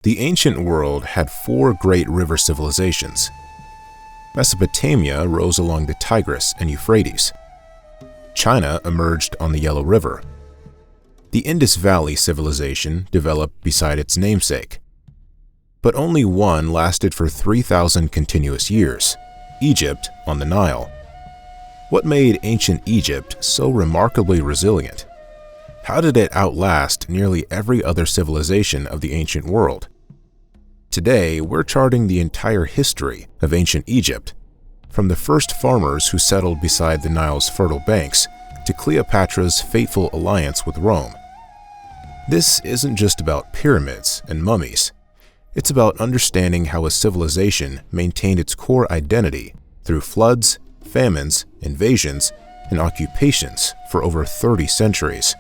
The ancient world had four great river civilizations. Mesopotamia rose along the Tigris and Euphrates. China emerged on the Yellow River. The Indus Valley civilization developed beside its namesake. But only one lasted for 3,000 continuous years, Egypt on the Nile. What made ancient Egypt so remarkably resilient? How did it outlast nearly every other civilization of the ancient world? Today, we're charting the entire history of ancient Egypt, from the first farmers who settled beside the Nile's fertile banks to Cleopatra's fateful alliance with Rome. This isn't just about pyramids and mummies. It's about understanding how a civilization maintained its core identity through floods, famines, invasions, and occupations for over 30 centuries.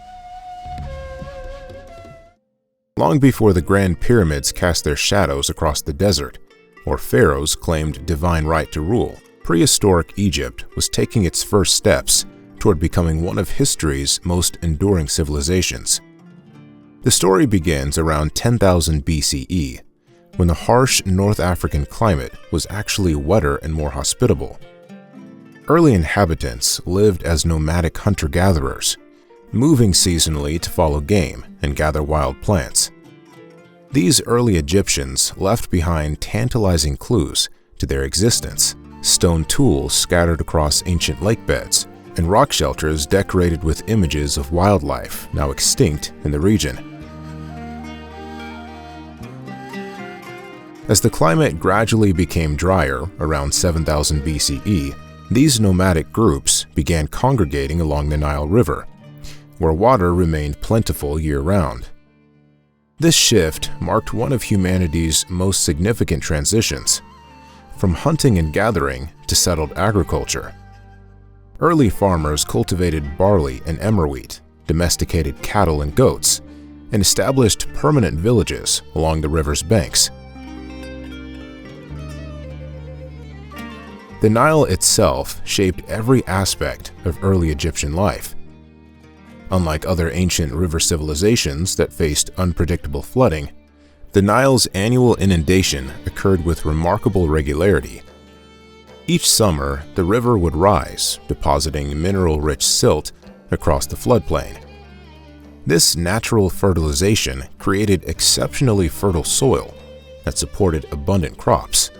Long before the Grand Pyramids cast their shadows across the desert, or pharaohs claimed divine right to rule, prehistoric Egypt was taking its first steps toward becoming one of history's most enduring civilizations. The story begins around 10,000 BCE, when the harsh North African climate was actually wetter and more hospitable. Early inhabitants lived as nomadic hunter-gatherers, moving seasonally to follow game and gather wild plants. These early Egyptians left behind tantalizing clues to their existence: stone tools scattered across ancient lake beds, and rock shelters decorated with images of wildlife now extinct in the region. As the climate gradually became drier around 7000 BCE, these nomadic groups began congregating along the Nile River, where water remained plentiful year-round. This shift marked one of humanity's most significant transitions, from hunting and gathering to settled agriculture. Early farmers cultivated barley and emmer wheat, domesticated cattle and goats, and established permanent villages along the river's banks. The Nile itself shaped every aspect of early Egyptian life. Unlike other ancient river civilizations that faced unpredictable flooding, the Nile's annual inundation occurred with remarkable regularity. Each summer, the river would rise, depositing mineral-rich silt across the floodplain. This natural fertilization created exceptionally fertile soil that supported abundant crops.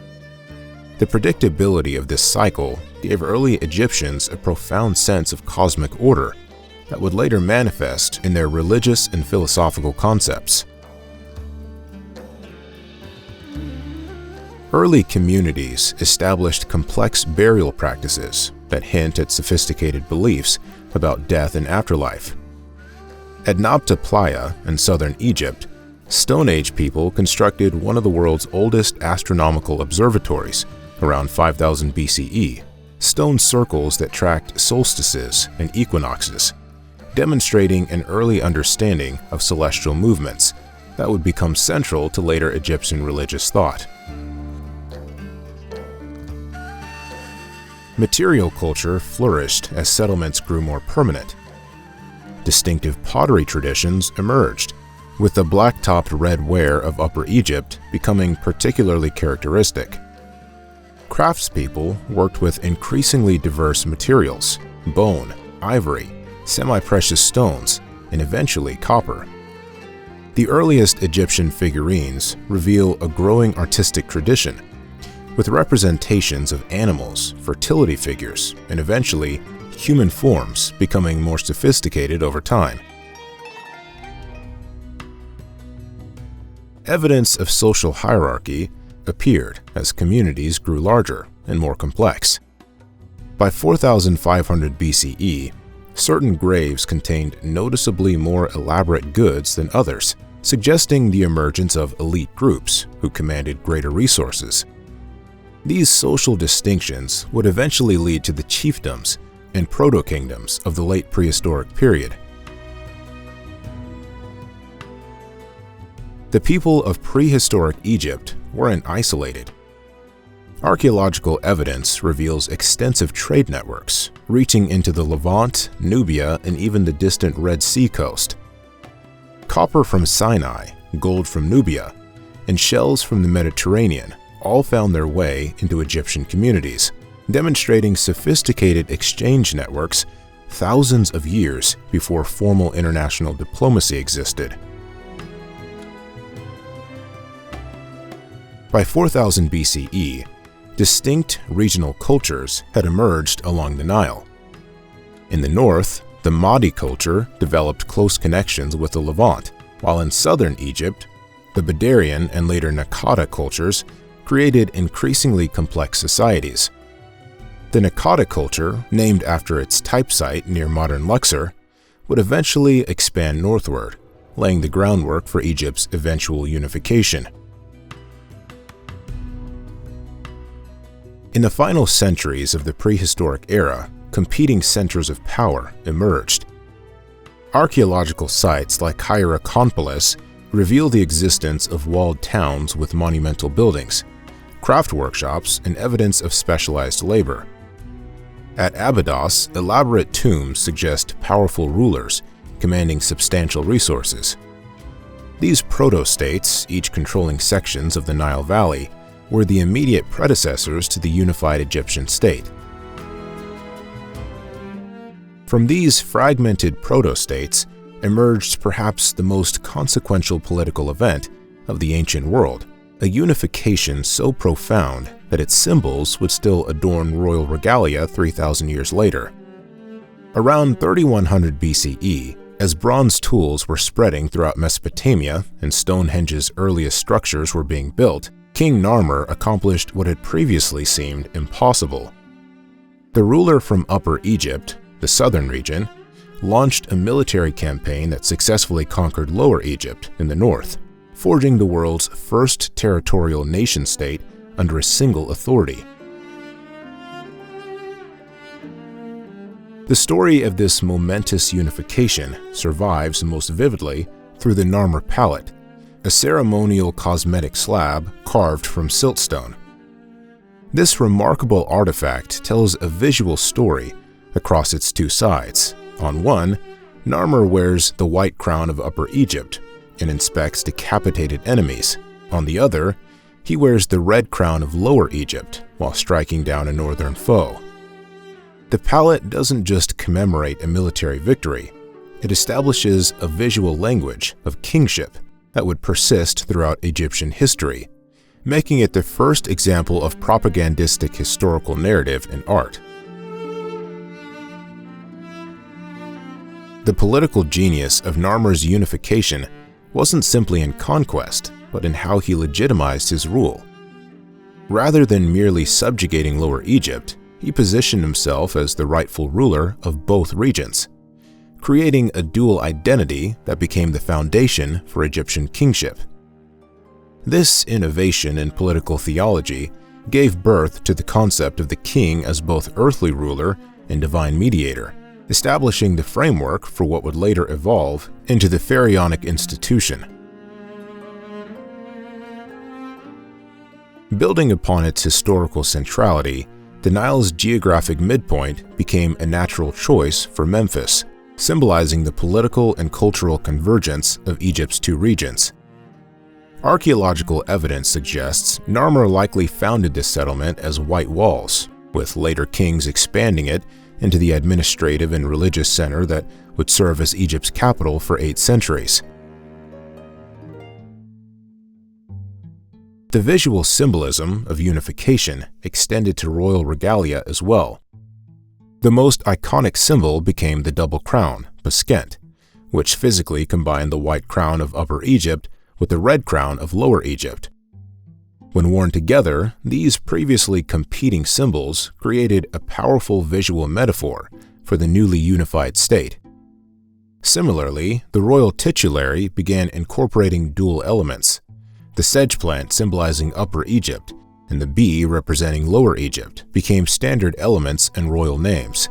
The predictability of this cycle gave early Egyptians a profound sense of cosmic order that would later manifest in their religious and philosophical concepts. Early communities established complex burial practices that hint at sophisticated beliefs about death and afterlife. At Nabta Playa in southern Egypt, Stone Age people constructed one of the world's oldest astronomical observatories around 5000 BCE, stone circles that tracked solstices and equinoxes, demonstrating an early understanding of celestial movements that would become central to later Egyptian religious thought. Material culture flourished as settlements grew more permanent. Distinctive pottery traditions emerged, with the black-topped red ware of Upper Egypt becoming particularly characteristic. Craftspeople worked with increasingly diverse materials: bone, ivory, semi-precious stones, and eventually copper. The earliest Egyptian figurines reveal a growing artistic tradition, with representations of animals, fertility figures, and eventually human forms becoming more sophisticated over time. Evidence of social hierarchy appeared as communities grew larger and more complex. By 4500 BCE, certain graves contained noticeably more elaborate goods than others, suggesting the emergence of elite groups who commanded greater resources. These social distinctions would eventually lead to the chiefdoms and proto-kingdoms of the late prehistoric period. The people of prehistoric Egypt weren't isolated. Archaeological evidence reveals extensive trade networks reaching into the Levant, Nubia, and even the distant Red Sea coast. Copper from Sinai, gold from Nubia, and shells from the Mediterranean all found their way into Egyptian communities, demonstrating sophisticated exchange networks thousands of years before formal international diplomacy existed. By 4000 BCE, distinct regional cultures had emerged along the Nile. In the north, the Mahdi culture developed close connections with the Levant, while in southern Egypt, the Badarian and later Naqada cultures created increasingly complex societies. The Naqada culture, named after its type site near modern Luxor, would eventually expand northward, laying the groundwork for Egypt's eventual unification. In the final centuries of the prehistoric era, competing centers of power emerged. Archaeological sites like Hierakonpolis reveal the existence of walled towns with monumental buildings, craft workshops, and evidence of specialized labor. At Abydos, elaborate tombs suggest powerful rulers commanding substantial resources. These proto-states, each controlling sections of the Nile Valley, were the immediate predecessors to the unified Egyptian state. From these fragmented proto-states emerged perhaps the most consequential political event of the ancient world, a unification so profound that its symbols would still adorn royal regalia 3,000 years later. Around 3100 BCE, as bronze tools were spreading throughout Mesopotamia and Stonehenge's earliest structures were being built, King Narmer accomplished what had previously seemed impossible. The ruler from Upper Egypt, the southern region, launched a military campaign that successfully conquered Lower Egypt in the north, forging the world's first territorial nation-state under a single authority. The story of this momentous unification survives most vividly through the Narmer palette, a ceremonial cosmetic slab carved from siltstone. This remarkable artifact tells a visual story across its two sides. On one, Narmer wears the white crown of Upper Egypt and inspects decapitated enemies. On the other, he wears the red crown of Lower Egypt while striking down a northern foe. The palette doesn't just commemorate a military victory, it establishes a visual language of kingship that would persist throughout Egyptian history, making it the first example of propagandistic historical narrative in art. The political genius of Narmer's unification wasn't simply in conquest, but in how he legitimized his rule. Rather than merely subjugating Lower Egypt, he positioned himself as the rightful ruler of both regions, creating a dual identity that became the foundation for Egyptian kingship. This innovation in political theology gave birth to the concept of the king as both earthly ruler and divine mediator, establishing the framework for what would later evolve into the pharaonic institution. Building upon its historical centrality, the Nile's geographic midpoint became a natural choice for Memphis, symbolizing the political and cultural convergence of Egypt's two regions. Archaeological evidence suggests Narmer likely founded this settlement as white walls, with later kings expanding it into the administrative and religious center that would serve as Egypt's capital for 8 centuries. The visual symbolism of unification extended to royal regalia as well. The most iconic symbol became the double crown, Beskent, which physically combined the white crown of Upper Egypt with the red crown of Lower Egypt. When worn together, these previously competing symbols created a powerful visual metaphor for the newly unified state. Similarly, the royal titulary began incorporating dual elements, the sedge plant symbolizing Upper Egypt and the bee representing Lower Egypt became standard elements and royal names.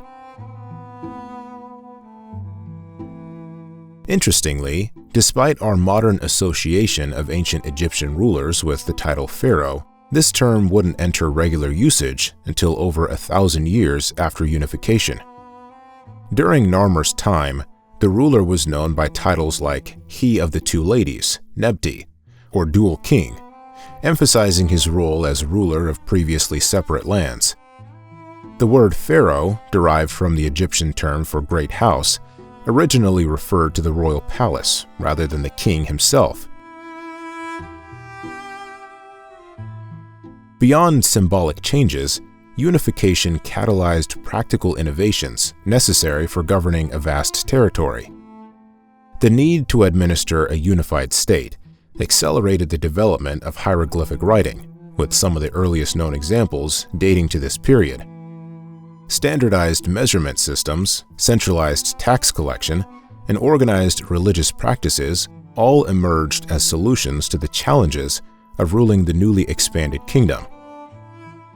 Interestingly, despite our modern association of ancient Egyptian rulers with the title pharaoh, this term wouldn't enter regular usage until over 1,000 years after unification. During Narmer's time, the ruler was known by titles like He of the Two Ladies, Nebti, or Dual King, emphasizing his role as ruler of previously separate lands. The word pharaoh, derived from the Egyptian term for great house, originally referred to the royal palace rather than the king himself. Beyond symbolic changes, unification catalyzed practical innovations necessary for governing a vast territory. The need to administer a unified state accelerated the development of hieroglyphic writing, with some of the earliest known examples dating to this period. Standardized measurement systems, centralized tax collection, and organized religious practices all emerged as solutions to the challenges of ruling the newly expanded kingdom.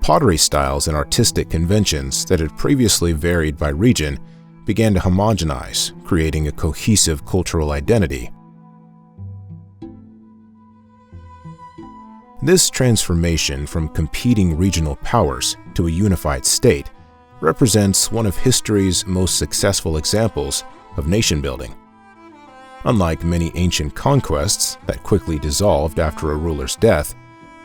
Pottery styles and artistic conventions that had previously varied by region began to homogenize, creating a cohesive cultural identity. This transformation from competing regional powers to a unified state represents one of history's most successful examples of nation-building. Unlike many ancient conquests that quickly dissolved after a ruler's death,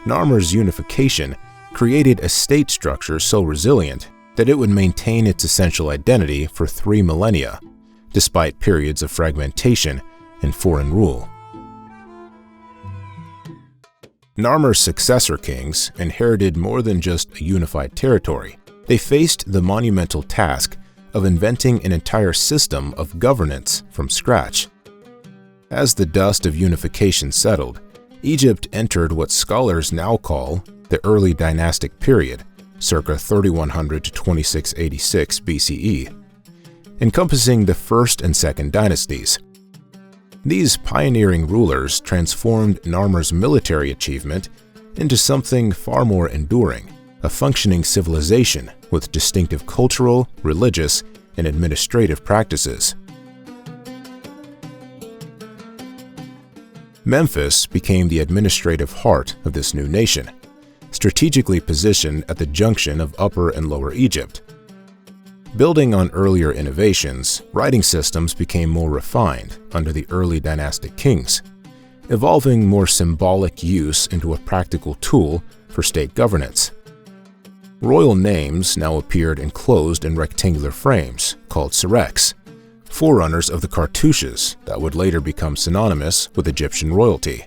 Narmer's unification created a state structure so resilient that it would maintain its essential identity for 3 millennia, despite periods of fragmentation and foreign rule. Narmer's successor kings inherited more than just a unified territory. They faced the monumental task of inventing an entire system of governance from scratch. As the dust of unification settled, Egypt entered what scholars now call the early dynastic period, circa 3100 to 2686 BCE, encompassing the first and second dynasties. These pioneering rulers transformed Narmer's military achievement into something far more enduring, a functioning civilization with distinctive cultural, religious, and administrative practices. Memphis became the administrative heart of this new nation, strategically positioned at the junction of Upper and Lower Egypt. Building on earlier innovations, writing systems became more refined under the early dynastic kings, evolving more symbolic use into a practical tool for state governance. Royal names now appeared enclosed in rectangular frames called serex, forerunners of the cartouches that would later become synonymous with Egyptian royalty.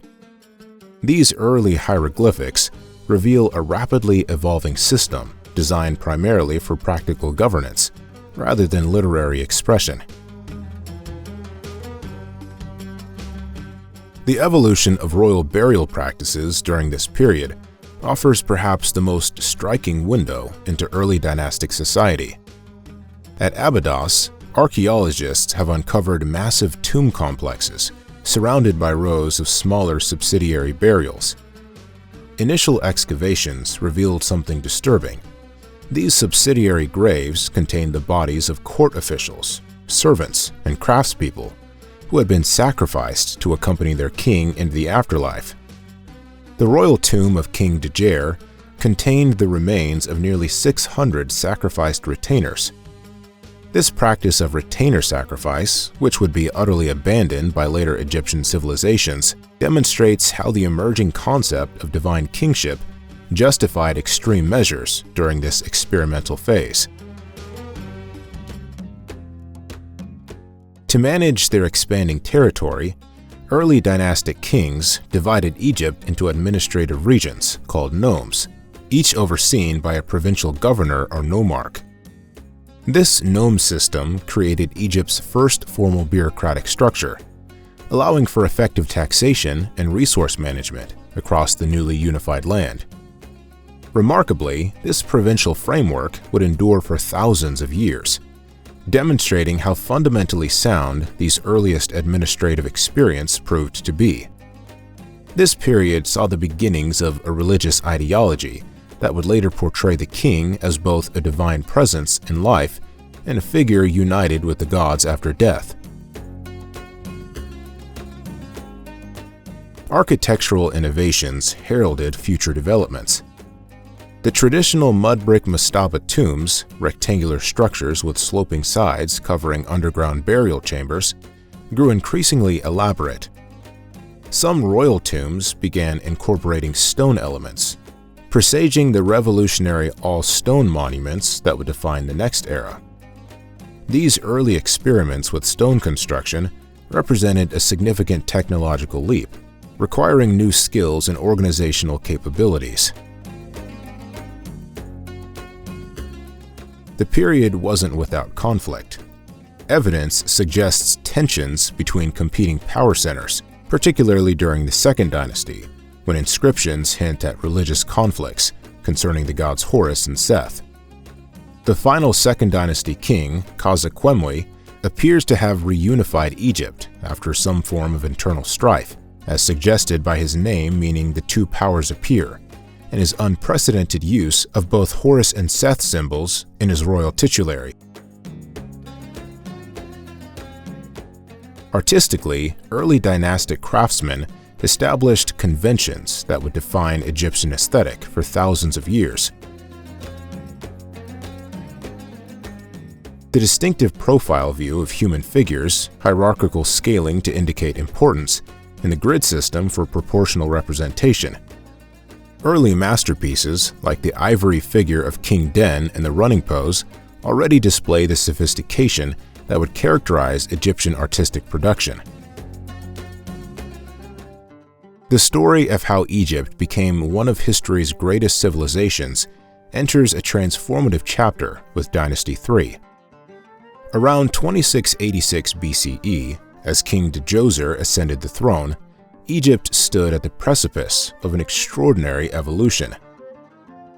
These early hieroglyphics reveal a rapidly evolving system designed primarily for practical governance rather than literary expression. The evolution of royal burial practices during this period offers perhaps the most striking window into early dynastic society. At Abydos, archaeologists have uncovered massive tomb complexes surrounded by rows of smaller subsidiary burials. Initial excavations revealed something disturbing. These subsidiary graves contained the bodies of court officials, servants, and craftspeople who had been sacrificed to accompany their king into the afterlife. The royal tomb of King Djerer contained the remains of nearly 600 sacrificed retainers. This practice of retainer sacrifice, which would be utterly abandoned by later Egyptian civilizations, demonstrates how the emerging concept of divine kingship justified extreme measures during this experimental phase. To manage their expanding territory, early dynastic kings divided Egypt into administrative regions called nomes, each overseen by a provincial governor or nomarch. This nome system created Egypt's first formal bureaucratic structure, allowing for effective taxation and resource management across the newly unified land. Remarkably, this provincial framework would endure for thousands of years, demonstrating how fundamentally sound these earliest administrative experience proved to be. This period saw the beginnings of a religious ideology that would later portray the king as both a divine presence in life and a figure united with the gods after death. Architectural innovations heralded future developments. The traditional mud brick mastaba tombs, rectangular structures with sloping sides covering underground burial chambers, grew increasingly elaborate. Some royal tombs began incorporating stone elements, presaging the revolutionary all-stone monuments that would define the next era. These early experiments with stone construction represented a significant technological leap, requiring new skills and organizational capabilities. The period wasn't without conflict. Evidence suggests tensions between competing power centers, particularly during the Second Dynasty, when inscriptions hint at religious conflicts concerning the gods Horus and Seth. The final Second Dynasty king, Khazad-Khemui, appears to have reunified Egypt after some form of internal strife, as suggested by his name meaning the two powers appear, and his unprecedented use of both Horus and Seth symbols in his royal titulary. Artistically, early dynastic craftsmen established conventions that would define Egyptian aesthetic for thousands of years. The distinctive profile view of human figures, hierarchical scaling to indicate importance, and the grid system for proportional representation. Early masterpieces, like the ivory figure of King Den in the running pose, already display the sophistication that would characterize Egyptian artistic production. The story of how Egypt became one of history's greatest civilizations enters a transformative chapter with Dynasty III. Around 2686 BCE, as King Djoser ascended the throne, Egypt stood at the precipice of an extraordinary evolution.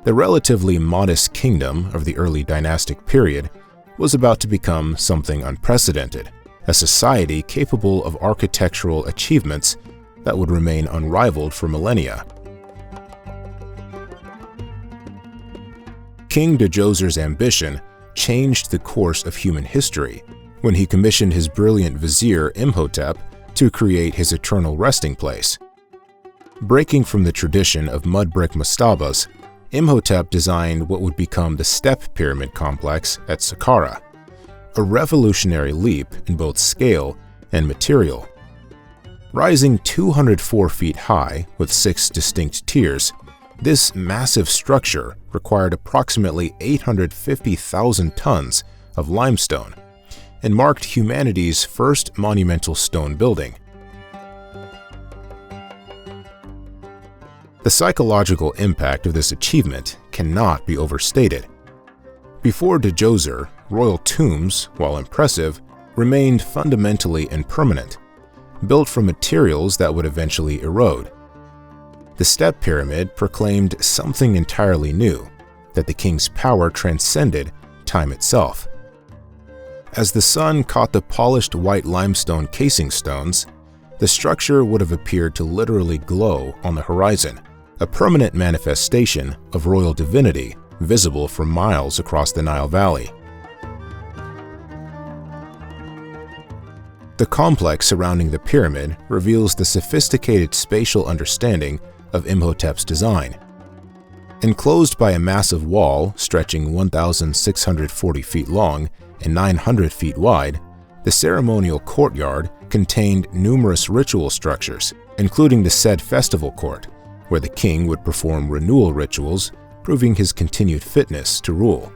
The relatively modest kingdom of the early dynastic period was about to become something unprecedented, a society capable of architectural achievements that would remain unrivaled for millennia. King Djoser's ambition changed the course of human history when he commissioned his brilliant vizier Imhotep to create his eternal resting place. Breaking from the tradition of mud brick mastabas, Imhotep designed what would become the step pyramid complex at Saqqara, a revolutionary leap in both scale and material. Rising 204 feet high with 6 distinct tiers, this massive structure required approximately 850,000 tons of limestone and marked humanity's first monumental stone building. The psychological impact of this achievement cannot be overstated. Before Djoser, royal tombs, while impressive, remained fundamentally impermanent, built from materials that would eventually erode. The step pyramid proclaimed something entirely new, that the king's power transcended time itself. As the sun caught the polished white limestone casing stones, the structure would have appeared to literally glow on the horizon, a permanent manifestation of royal divinity visible for miles across the Nile Valley. The complex surrounding the pyramid reveals the sophisticated spatial understanding of Imhotep's design. Enclosed by a massive wall stretching 1,640 feet long and 900 feet wide, the ceremonial courtyard contained numerous ritual structures, including the said festival court, where the king would perform renewal rituals, proving his continued fitness to rule.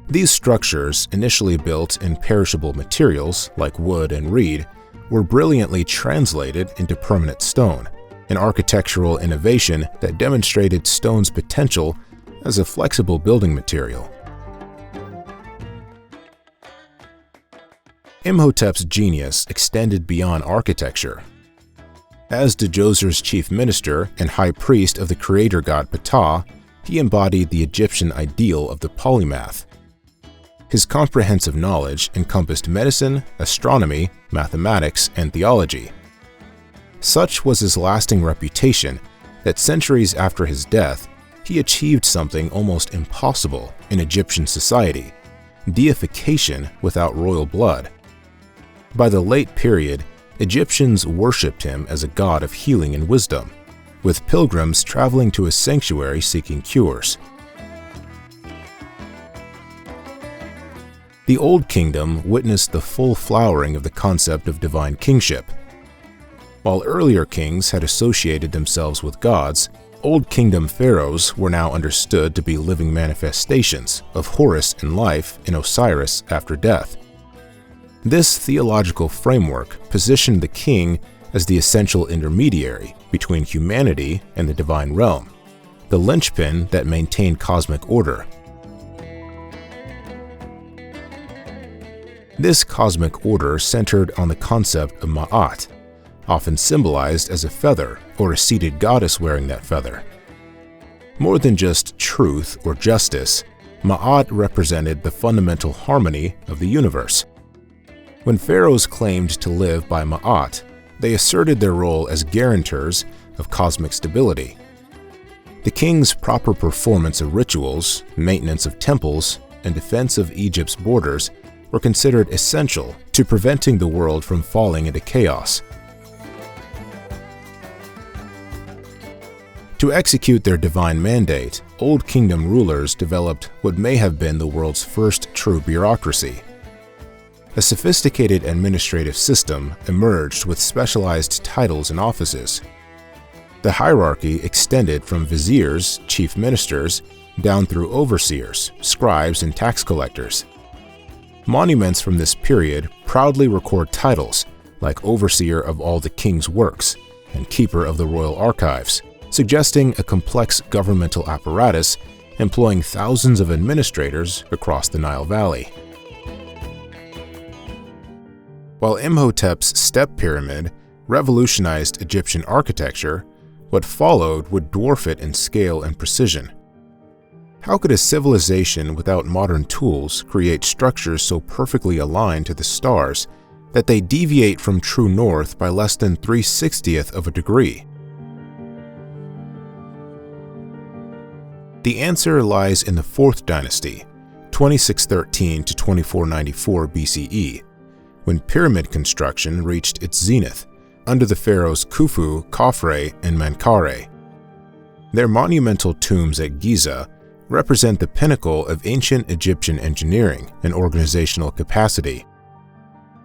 These structures, initially built in perishable materials like wood and reed, were brilliantly translated into permanent stone, an architectural innovation that demonstrated stone's potential as a flexible building material. Imhotep's genius extended beyond architecture. As Djoser's chief minister and high priest of the creator god Ptah, he embodied the Egyptian ideal of the polymath. His comprehensive knowledge encompassed medicine, astronomy, mathematics, and theology. Such was his lasting reputation that centuries after his death, he achieved something almost impossible in Egyptian society: deification without royal blood. By the late period, Egyptians worshipped him as a god of healing and wisdom, with pilgrims traveling to his sanctuary seeking cures. The Old Kingdom witnessed the full flowering of the concept of divine kingship. While earlier kings had associated themselves with gods, Old Kingdom pharaohs were now understood to be living manifestations of Horus in life and Osiris after death. This theological framework positioned the king as the essential intermediary between humanity and the divine realm, the linchpin that maintained cosmic order. This cosmic order centered on the concept of Ma'at, often symbolized as a feather or a seated goddess wearing that feather. More than just truth or justice, Ma'at represented the fundamental harmony of the universe. When pharaohs claimed to live by Ma'at, they asserted their role as guarantors of cosmic stability. The king's proper performance of rituals, maintenance of temples, and defense of Egypt's borders were considered essential to preventing the world from falling into chaos. To execute their divine mandate, Old Kingdom rulers developed what may have been the world's first true bureaucracy. A sophisticated administrative system emerged with specialized titles and offices. The hierarchy extended from viziers, chief ministers, down through overseers, scribes, and tax collectors. Monuments from this period proudly record titles like overseer of all the king's works and keeper of the royal archives, suggesting a complex governmental apparatus employing thousands of administrators across the Nile Valley. While Imhotep's step pyramid revolutionized Egyptian architecture, what followed would dwarf it in scale and precision. How could a civilization without modern tools create structures so perfectly aligned to the stars that they deviate from true north by less than 3/60th of a degree? The answer lies in the 4th dynasty, 2613 to 2494 BCE, when pyramid construction reached its zenith under the pharaohs Khufu, Khafre, and Menkaure. Their monumental tombs at Giza represent the pinnacle of ancient Egyptian engineering and organizational capacity.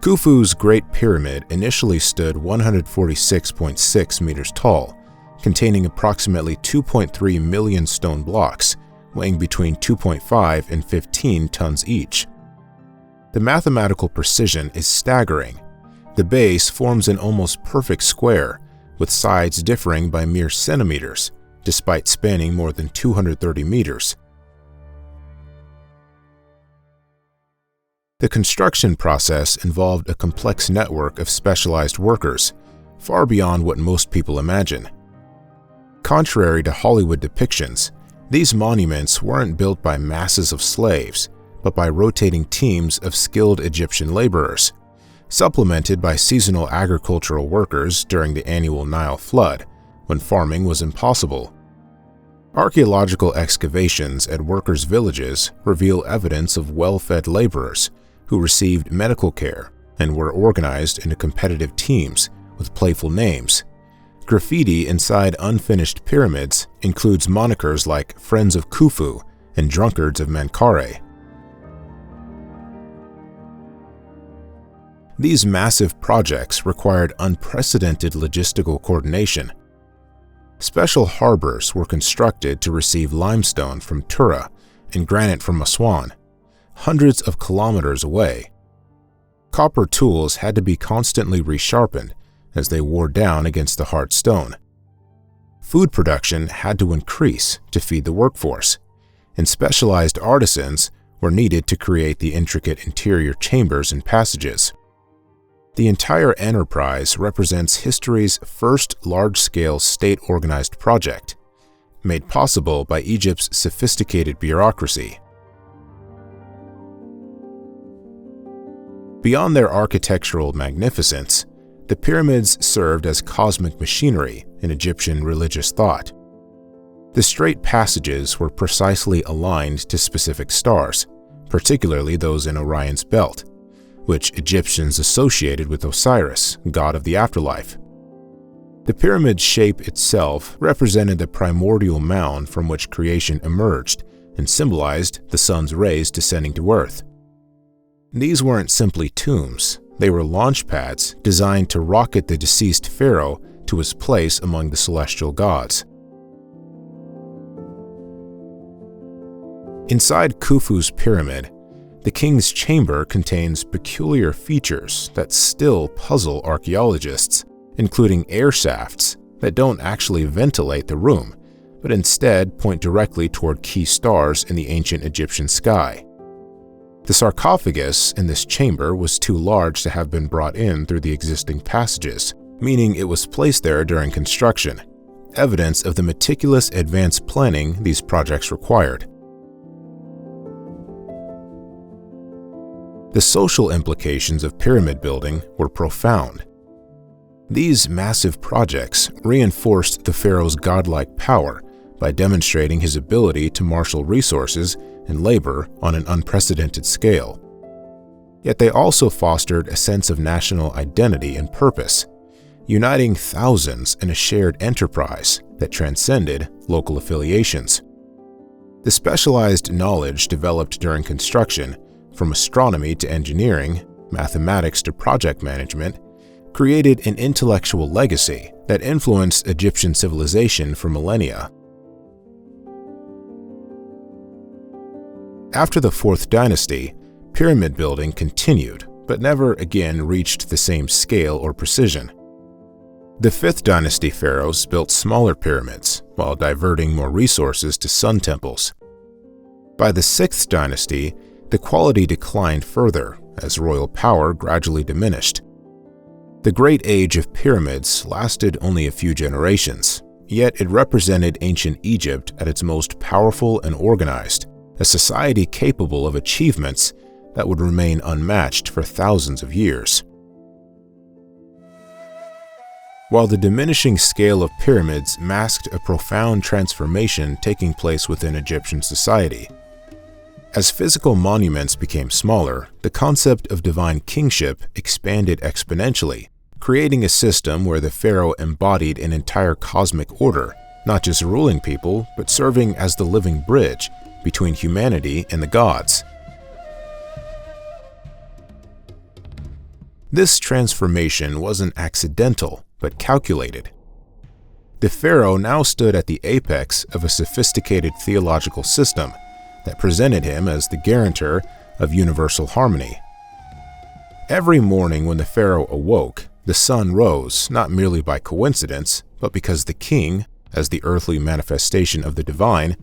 Khufu's Great Pyramid initially stood 146.6 meters tall, containing approximately 2.3 million stone blocks, weighing between 2.5 and 15 tons each. The mathematical precision is staggering. The base forms an almost perfect square, with sides differing by mere centimeters, despite spanning more than 230 meters. The construction process involved a complex network of specialized workers, far beyond what most people imagine. Contrary to Hollywood depictions, these monuments weren't built by masses of slaves, but by rotating teams of skilled Egyptian laborers, supplemented by seasonal agricultural workers during the annual Nile flood, when farming was impossible. Archaeological excavations at workers' villages reveal evidence of well-fed laborers who received medical care and were organized into competitive teams with playful names. Graffiti inside unfinished pyramids includes monikers like Friends of Khufu and Drunkards of Menkaure. These massive projects required unprecedented logistical coordination. Special harbors were constructed to receive limestone from Tura and granite from Aswan, hundreds of kilometers away. Copper tools had to be constantly resharpened as they wore down against the hard stone. Food production had to increase to feed the workforce, and specialized artisans were needed to create the intricate interior chambers and passages. The entire enterprise represents history's first large-scale state-organized project, made possible by Egypt's sophisticated bureaucracy. Beyond their architectural magnificence, the pyramids served as cosmic machinery in Egyptian religious thought. The straight passages were precisely aligned to specific stars, particularly those in Orion's belt, which Egyptians associated with Osiris, god of the afterlife. The pyramid's shape itself represented the primordial mound from which creation emerged and symbolized the sun's rays descending to earth. These weren't simply tombs, They were launch pads designed to rocket the deceased pharaoh to his place among the celestial gods. Inside Khufu's pyramid, the king's chamber contains peculiar features that still puzzle archaeologists, including air shafts that don't actually ventilate the room, but instead point directly toward key stars in the ancient Egyptian sky. The sarcophagus in this chamber was too large to have been brought in through the existing passages, meaning it was placed there during construction, evidence of the meticulous advanced planning these projects required. The social implications of pyramid building were profound. These massive projects reinforced the pharaoh's godlike power by demonstrating his ability to marshal resources and labor on an unprecedented scale. Yet they also fostered a sense of national identity and purpose, uniting thousands in a shared enterprise that transcended local affiliations. The specialized knowledge developed during construction, from astronomy to engineering, mathematics to project management, created an intellectual legacy that influenced Egyptian civilization for millennia. After the Fourth Dynasty, pyramid building continued, but never again reached the same scale or precision. The Fifth Dynasty pharaohs built smaller pyramids while diverting more resources to sun temples. By the Sixth Dynasty, the quality declined further as royal power gradually diminished. The Great Age of Pyramids lasted only a few generations, yet it represented ancient Egypt at its most powerful and organized, a society capable of achievements that would remain unmatched for thousands of years. While the diminishing scale of pyramids masked a profound transformation taking place within Egyptian society. As physical monuments became smaller, the concept of divine kingship expanded exponentially, creating a system where the pharaoh embodied an entire cosmic order, not just ruling people, but serving as the living bridge between humanity and the gods. This transformation wasn't accidental, but calculated. The pharaoh now stood at the apex of a sophisticated theological system that presented him as the guarantor of universal harmony. Every morning when the pharaoh awoke, the sun rose not merely by coincidence, but because the king, as the earthly manifestation of the divine,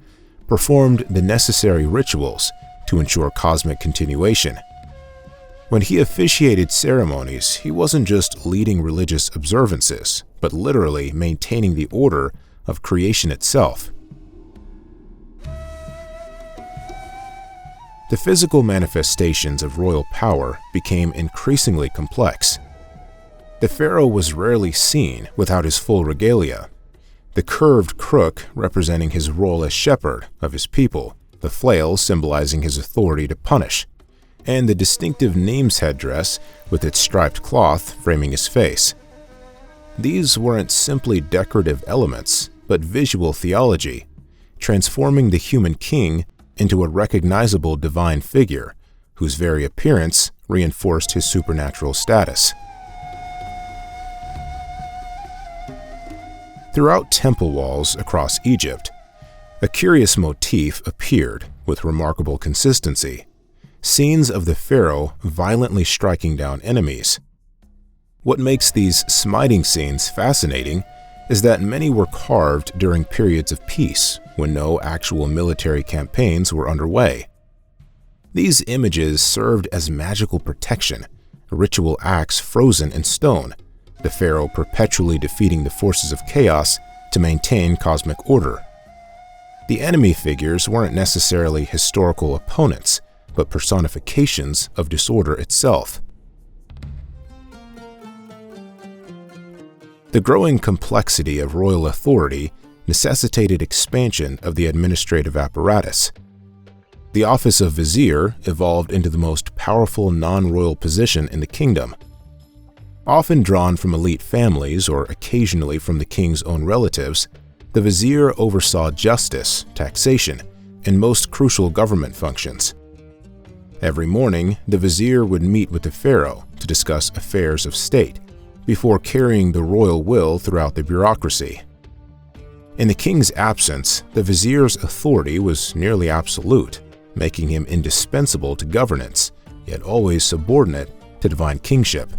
performed the necessary rituals to ensure cosmic continuation. When he officiated ceremonies, he wasn't just leading religious observances, but literally maintaining the order of creation itself. The physical manifestations of royal power became increasingly complex. The pharaoh was rarely seen without his full regalia, the curved crook representing his role as shepherd of his people, the flail symbolizing his authority to punish, and the distinctive names headdress with its striped cloth framing his face. These weren't simply decorative elements, but visual theology, transforming the human king into a recognizable divine figure whose very appearance reinforced his supernatural status. Throughout temple walls across Egypt, a curious motif appeared with remarkable consistency: scenes of the pharaoh violently striking down enemies. What makes these smiting scenes fascinating is that many were carved during periods of peace when no actual military campaigns were underway. These images served as magical protection, ritual acts frozen in stone, the pharaoh perpetually defeating the forces of chaos to maintain cosmic order. The enemy figures weren't necessarily historical opponents, but personifications of disorder itself. The growing complexity of royal authority necessitated expansion of the administrative apparatus. The office of vizier evolved into the most powerful non-royal position in the kingdom. Often drawn from elite families or occasionally from the king's own relatives, the vizier oversaw justice, taxation, and most crucial government functions. Every morning, the vizier would meet with the pharaoh to discuss affairs of state, before carrying the royal will throughout the bureaucracy. In the king's absence, the vizier's authority was nearly absolute, making him indispensable to governance, yet always subordinate to divine kingship.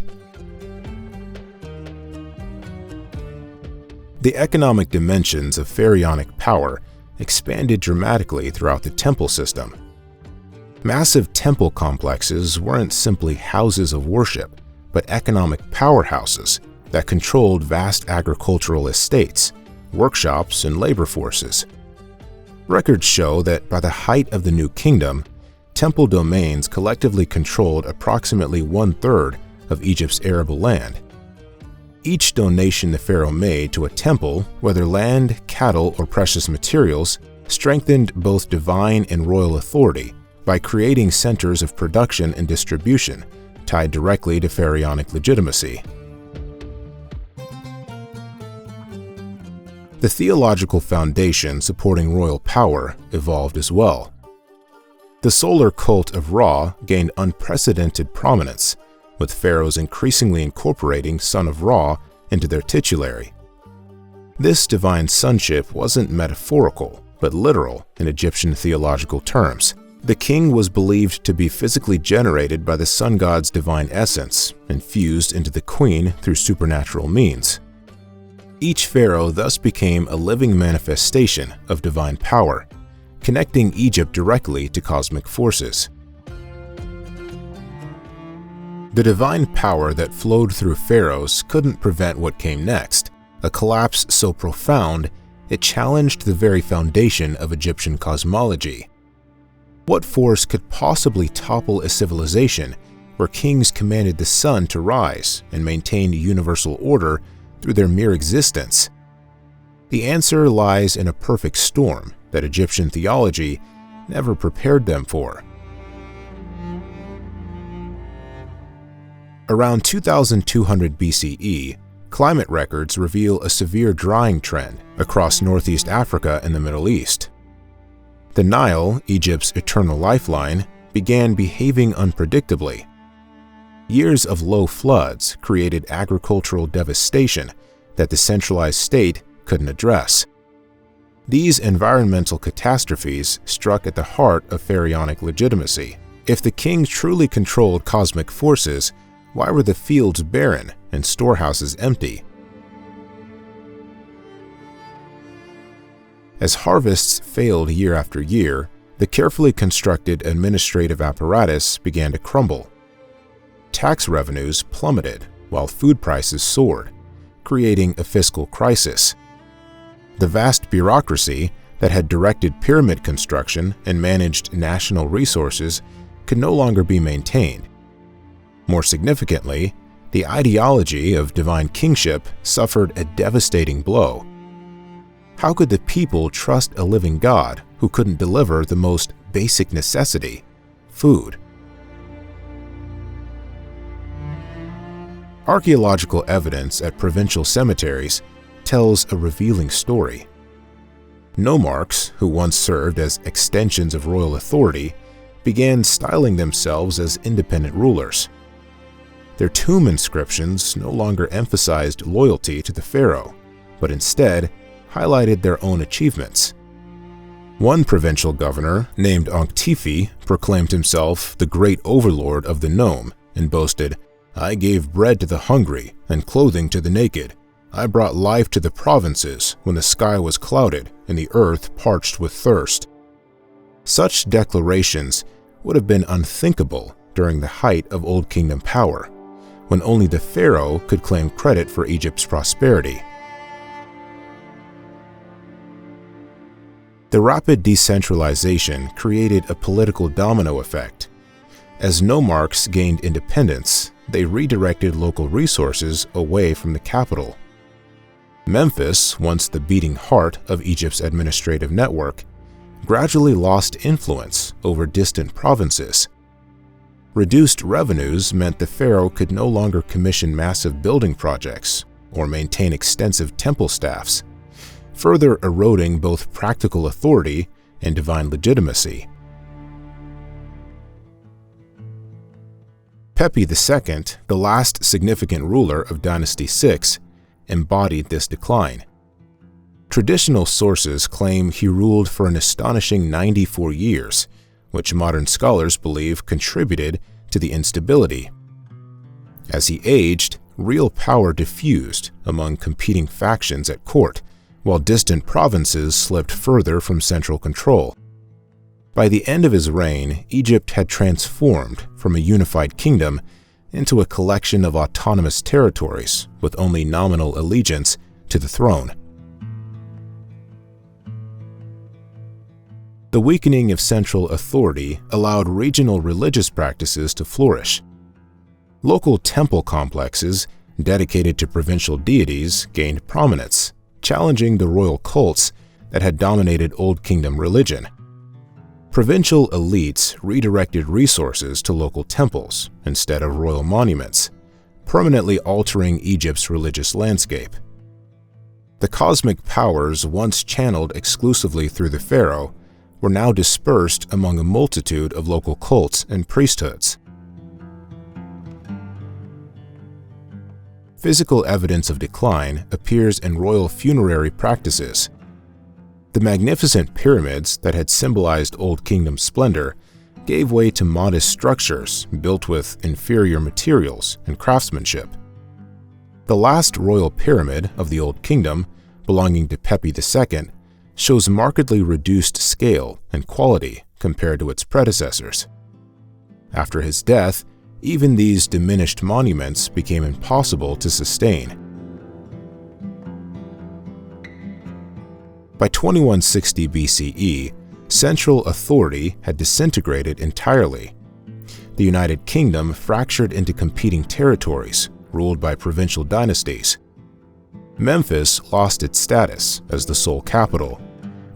The economic dimensions of pharaonic power expanded dramatically throughout the temple system. Massive temple complexes weren't simply houses of worship, but economic powerhouses that controlled vast agricultural estates, workshops, and labor forces. Records show that by the height of the New Kingdom, temple domains collectively controlled approximately 1/3 of Egypt's arable land. Each donation the pharaoh made to a temple, whether land, cattle, or precious materials, strengthened both divine and royal authority by creating centers of production and distribution tied directly to pharaonic legitimacy. The theological foundation supporting royal power evolved as well. The solar cult of Ra gained unprecedented prominence, with pharaohs increasingly incorporating Son of Ra into their titulary. This divine sonship wasn't metaphorical, but literal in Egyptian theological terms. The king was believed to be physically generated by the sun god's divine essence and fused into the queen through supernatural means. Each pharaoh thus became a living manifestation of divine power, connecting Egypt directly to cosmic forces. The divine power that flowed through pharaohs couldn't prevent what came next, a collapse so profound it challenged the very foundation of Egyptian cosmology. What force could possibly topple a civilization where kings commanded the sun to rise and maintained universal order through their mere existence? The answer lies in a perfect storm that Egyptian theology never prepared them for. Around 2200 BCE, climate records reveal a severe drying trend across northeast Africa and the Middle East. The Nile, Egypt's eternal lifeline, began behaving unpredictably. Years of low floods created agricultural devastation that the centralized state couldn't address. These environmental catastrophes struck at the heart of pharaonic legitimacy. If the king truly controlled cosmic forces, why were the fields barren and storehouses empty? As harvests failed year after year, the carefully constructed administrative apparatus began to crumble. Tax revenues plummeted while food prices soared, creating a fiscal crisis. The vast bureaucracy that had directed pyramid construction and managed national resources could no longer be maintained. More significantly, the ideology of divine kingship suffered a devastating blow. How could the people trust a living God who couldn't deliver the most basic necessity, food? Archaeological evidence at provincial cemeteries tells a revealing story. Nomarchs, who once served as extensions of royal authority, began styling themselves as independent rulers. Their tomb inscriptions no longer emphasized loyalty to the pharaoh, but instead highlighted their own achievements. One provincial governor, named Ankhtifi, proclaimed himself the great overlord of the nome and boasted, "I gave bread to the hungry and clothing to the naked. I brought life to the provinces when the sky was clouded and the earth parched with thirst." Such declarations would have been unthinkable during the height of Old Kingdom power, when only the pharaoh could claim credit for Egypt's prosperity. The rapid decentralization created a political domino effect. As nomarchs gained independence, they redirected local resources away from the capital. Memphis, once the beating heart of Egypt's administrative network, gradually lost influence over distant provinces. Reduced revenues meant the pharaoh could no longer commission massive building projects or maintain extensive temple staffs, further eroding both practical authority and divine legitimacy. Pepi II, the last significant ruler of Dynasty 6, embodied this decline. Traditional sources claim he ruled for an astonishing 94 years, which modern scholars believe contributed to the instability. As he aged, real power diffused among competing factions at court, while distant provinces slipped further from central control. By the end of his reign, Egypt had transformed from a unified kingdom into a collection of autonomous territories with only nominal allegiance to the throne. The weakening of central authority allowed regional religious practices to flourish. Local temple complexes dedicated to provincial deities gained prominence, challenging the royal cults that had dominated Old Kingdom religion. Provincial elites redirected resources to local temples instead of royal monuments, permanently altering Egypt's religious landscape. The cosmic powers once channeled exclusively through the pharaoh were now dispersed among a multitude of local cults and priesthoods. Physical evidence of decline appears in royal funerary practices. The magnificent pyramids that had symbolized Old Kingdom splendor gave way to modest structures built with inferior materials and craftsmanship. The last royal pyramid of the Old Kingdom, belonging to Pepi II, shows markedly reduced scale and quality compared to its predecessors. After his death, even these diminished monuments became impossible to sustain. By 2160 BCE, central authority had disintegrated entirely. The United Kingdom fractured into competing territories, ruled by provincial dynasties. Memphis lost its status as the sole capital,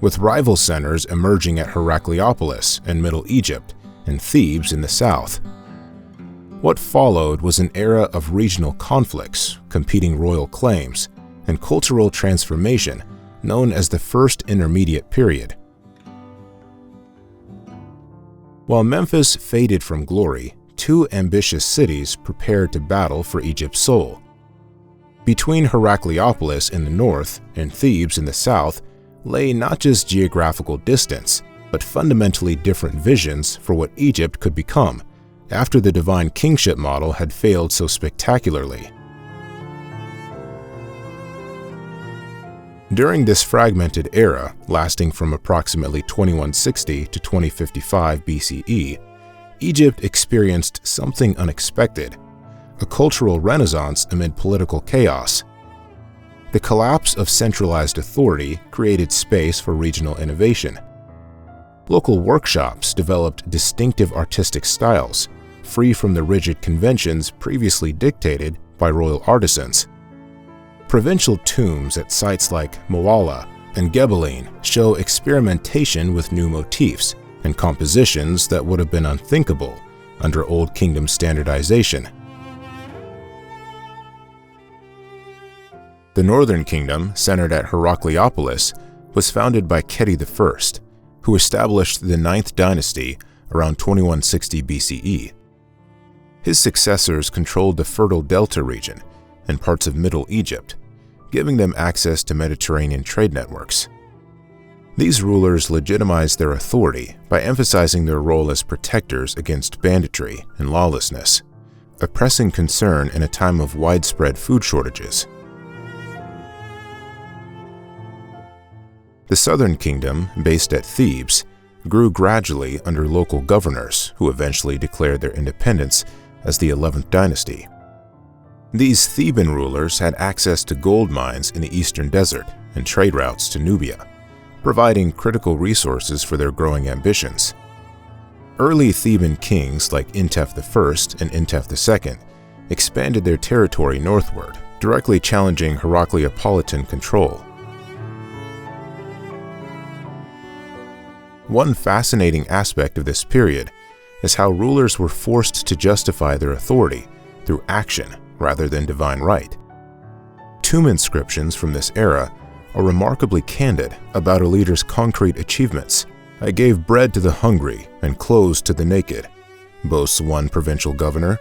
with rival centers emerging at Heracleopolis in Middle Egypt and Thebes in the south. What followed was an era of regional conflicts, competing royal claims, and cultural transformation known as the First Intermediate Period. While Memphis faded from glory, two ambitious cities prepared to battle for Egypt's soul. Between Heracleopolis in the north and Thebes in the south lay not just geographical distance, but fundamentally different visions for what Egypt could become after the divine kingship model had failed so spectacularly. During this fragmented era, lasting from approximately 2160 to 2055 BCE, Egypt experienced something unexpected, a cultural renaissance amid political chaos. The collapse of centralized authority created space for regional innovation. Local workshops developed distinctive artistic styles, free from the rigid conventions previously dictated by royal artisans. Provincial tombs at sites like Moala and Gebelin show experimentation with new motifs and compositions that would have been unthinkable under Old Kingdom standardization. The Northern Kingdom, centered at Heracleopolis, was founded by Kheti I, who established the 9th dynasty around 2160 BCE. His successors controlled the Fertile Delta region and parts of Middle Egypt, giving them access to Mediterranean trade networks. These rulers legitimized their authority by emphasizing their role as protectors against banditry and lawlessness, a pressing concern in a time of widespread food shortages. The Southern Kingdom, based at Thebes, grew gradually under local governors who eventually declared their independence as the 11th dynasty. These Theban rulers had access to gold mines in the eastern desert and trade routes to Nubia, providing critical resources for their growing ambitions. Early Theban kings like Intef I and Intef II expanded their territory northward, directly challenging Heracleopolitan control. One fascinating aspect of this period is how rulers were forced to justify their authority through action rather than divine right. Tomb inscriptions from this era are remarkably candid about a leader's concrete achievements. "I gave bread to the hungry and clothes to the naked," boasts one provincial governor,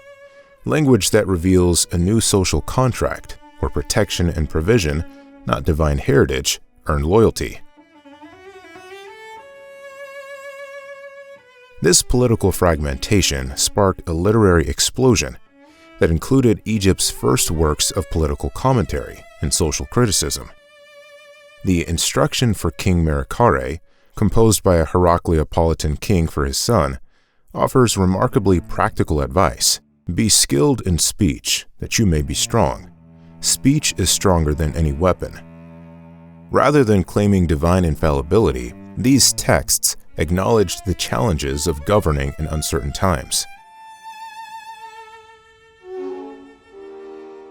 language that reveals a new social contract where protection and provision, not divine heritage, earn loyalty. This political fragmentation sparked a literary explosion that included Egypt's first works of political commentary and social criticism. The Instruction for King Merikare, composed by a Heracleopolitan king for his son, offers remarkably practical advice. Be skilled in speech, that you may be strong. Speech is stronger than any weapon. Rather than claiming divine infallibility, these texts acknowledged the challenges of governing in uncertain times.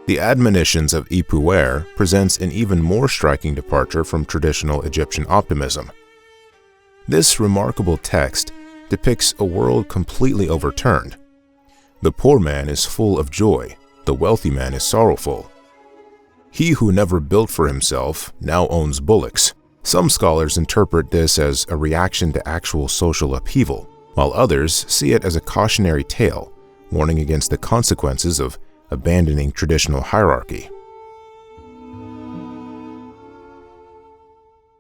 The Admonitions of Ipuwer presents an even more striking departure from traditional Egyptian optimism. This remarkable text depicts a world completely overturned. The poor man is full of joy, the wealthy man is sorrowful. He who never built for himself now owns bullocks. Some scholars interpret this as a reaction to actual social upheaval, while others see it as a cautionary tale, warning against the consequences of abandoning traditional hierarchy.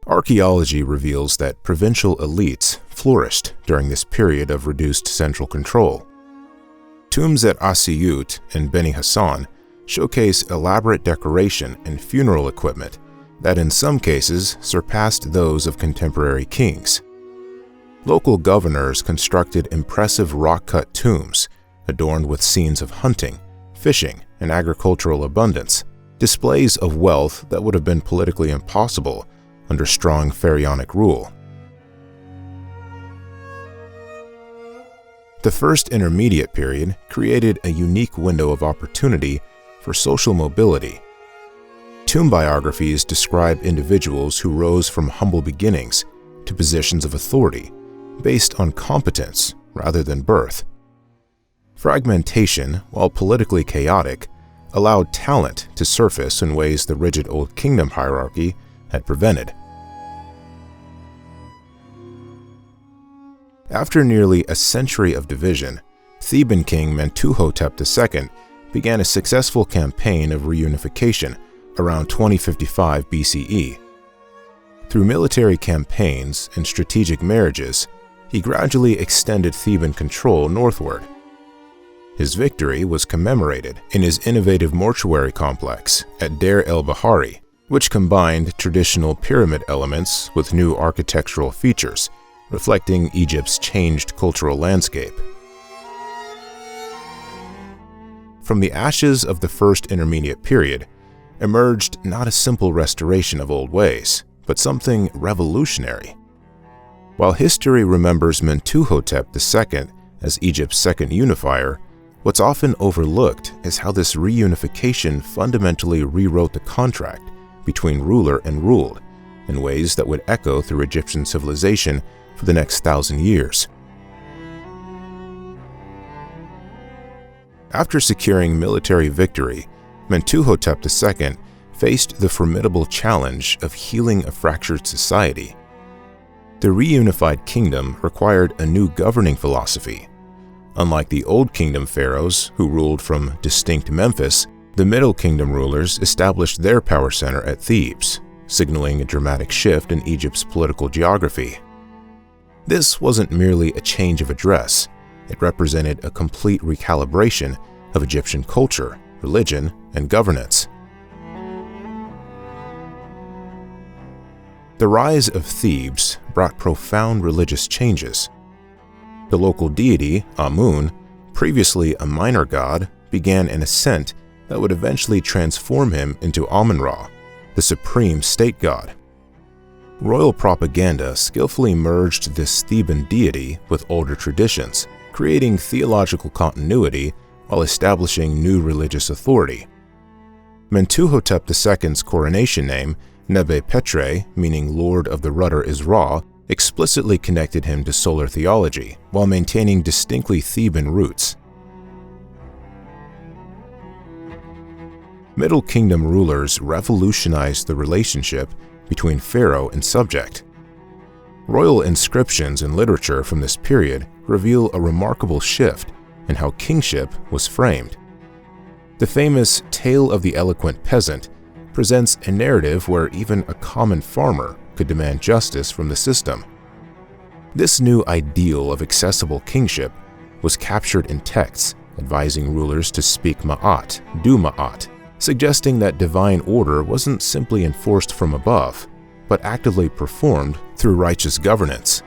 Archaeology reveals that provincial elites flourished during this period of reduced central control. Tombs at Asiyut and Beni Hassan showcase elaborate decoration and funeral equipment that in some cases surpassed those of contemporary kings. Local governors constructed impressive rock-cut tombs adorned with scenes of hunting, fishing, and agricultural abundance, displays of wealth that would have been politically impossible under strong pharaonic rule. The First Intermediate Period created a unique window of opportunity for social mobility. Tomb biographies describe individuals who rose from humble beginnings to positions of authority based on competence rather than birth. Fragmentation, while politically chaotic, allowed talent to surface in ways the rigid Old Kingdom hierarchy had prevented. After nearly a century of division, Theban king Mentuhotep II began a successful campaign of reunification around 2055 BCE. Through military campaigns and strategic marriages, he gradually extended Theban control northward. His victory was commemorated in his innovative mortuary complex at Deir el-Bahari, which combined traditional pyramid elements with new architectural features, reflecting Egypt's changed cultural landscape. From the ashes of the First Intermediate Period emerged not a simple restoration of old ways, but something revolutionary. While history remembers Mentuhotep II as Egypt's second unifier, what's often overlooked is how this reunification fundamentally rewrote the contract between ruler and ruled in ways that would echo through Egyptian civilization for the next 1,000 years. After securing military victory, Mentuhotep II faced the formidable challenge of healing a fractured society. The reunified kingdom required a new governing philosophy. Unlike the Old Kingdom pharaohs, who ruled from distinct Memphis, the Middle Kingdom rulers established their power center at Thebes, signaling a dramatic shift in Egypt's political geography. This wasn't merely a change of address, it represented a complete recalibration of Egyptian culture, religion, and governance. The rise of Thebes brought profound religious changes. The local deity, Amun, previously a minor god, began an ascent that would eventually transform him into Amun-Ra, the supreme state god. Royal propaganda skillfully merged this Theban deity with older traditions, creating theological continuity while establishing new religious authority. Mentuhotep II's coronation name, Nebe-Petre, meaning Lord of the Rudder is Ra, explicitly connected him to solar theology while maintaining distinctly Theban roots. Middle Kingdom rulers revolutionized the relationship between pharaoh and subject. Royal inscriptions and literature from this period reveal a remarkable shift in how kingship was framed. The famous Tale of the Eloquent Peasant presents a narrative where even a common farmer could demand justice from the system. This new ideal of accessible kingship was captured in texts advising rulers to speak ma'at, do ma'at, suggesting that divine order wasn't simply enforced from above, but actively performed through righteous governance.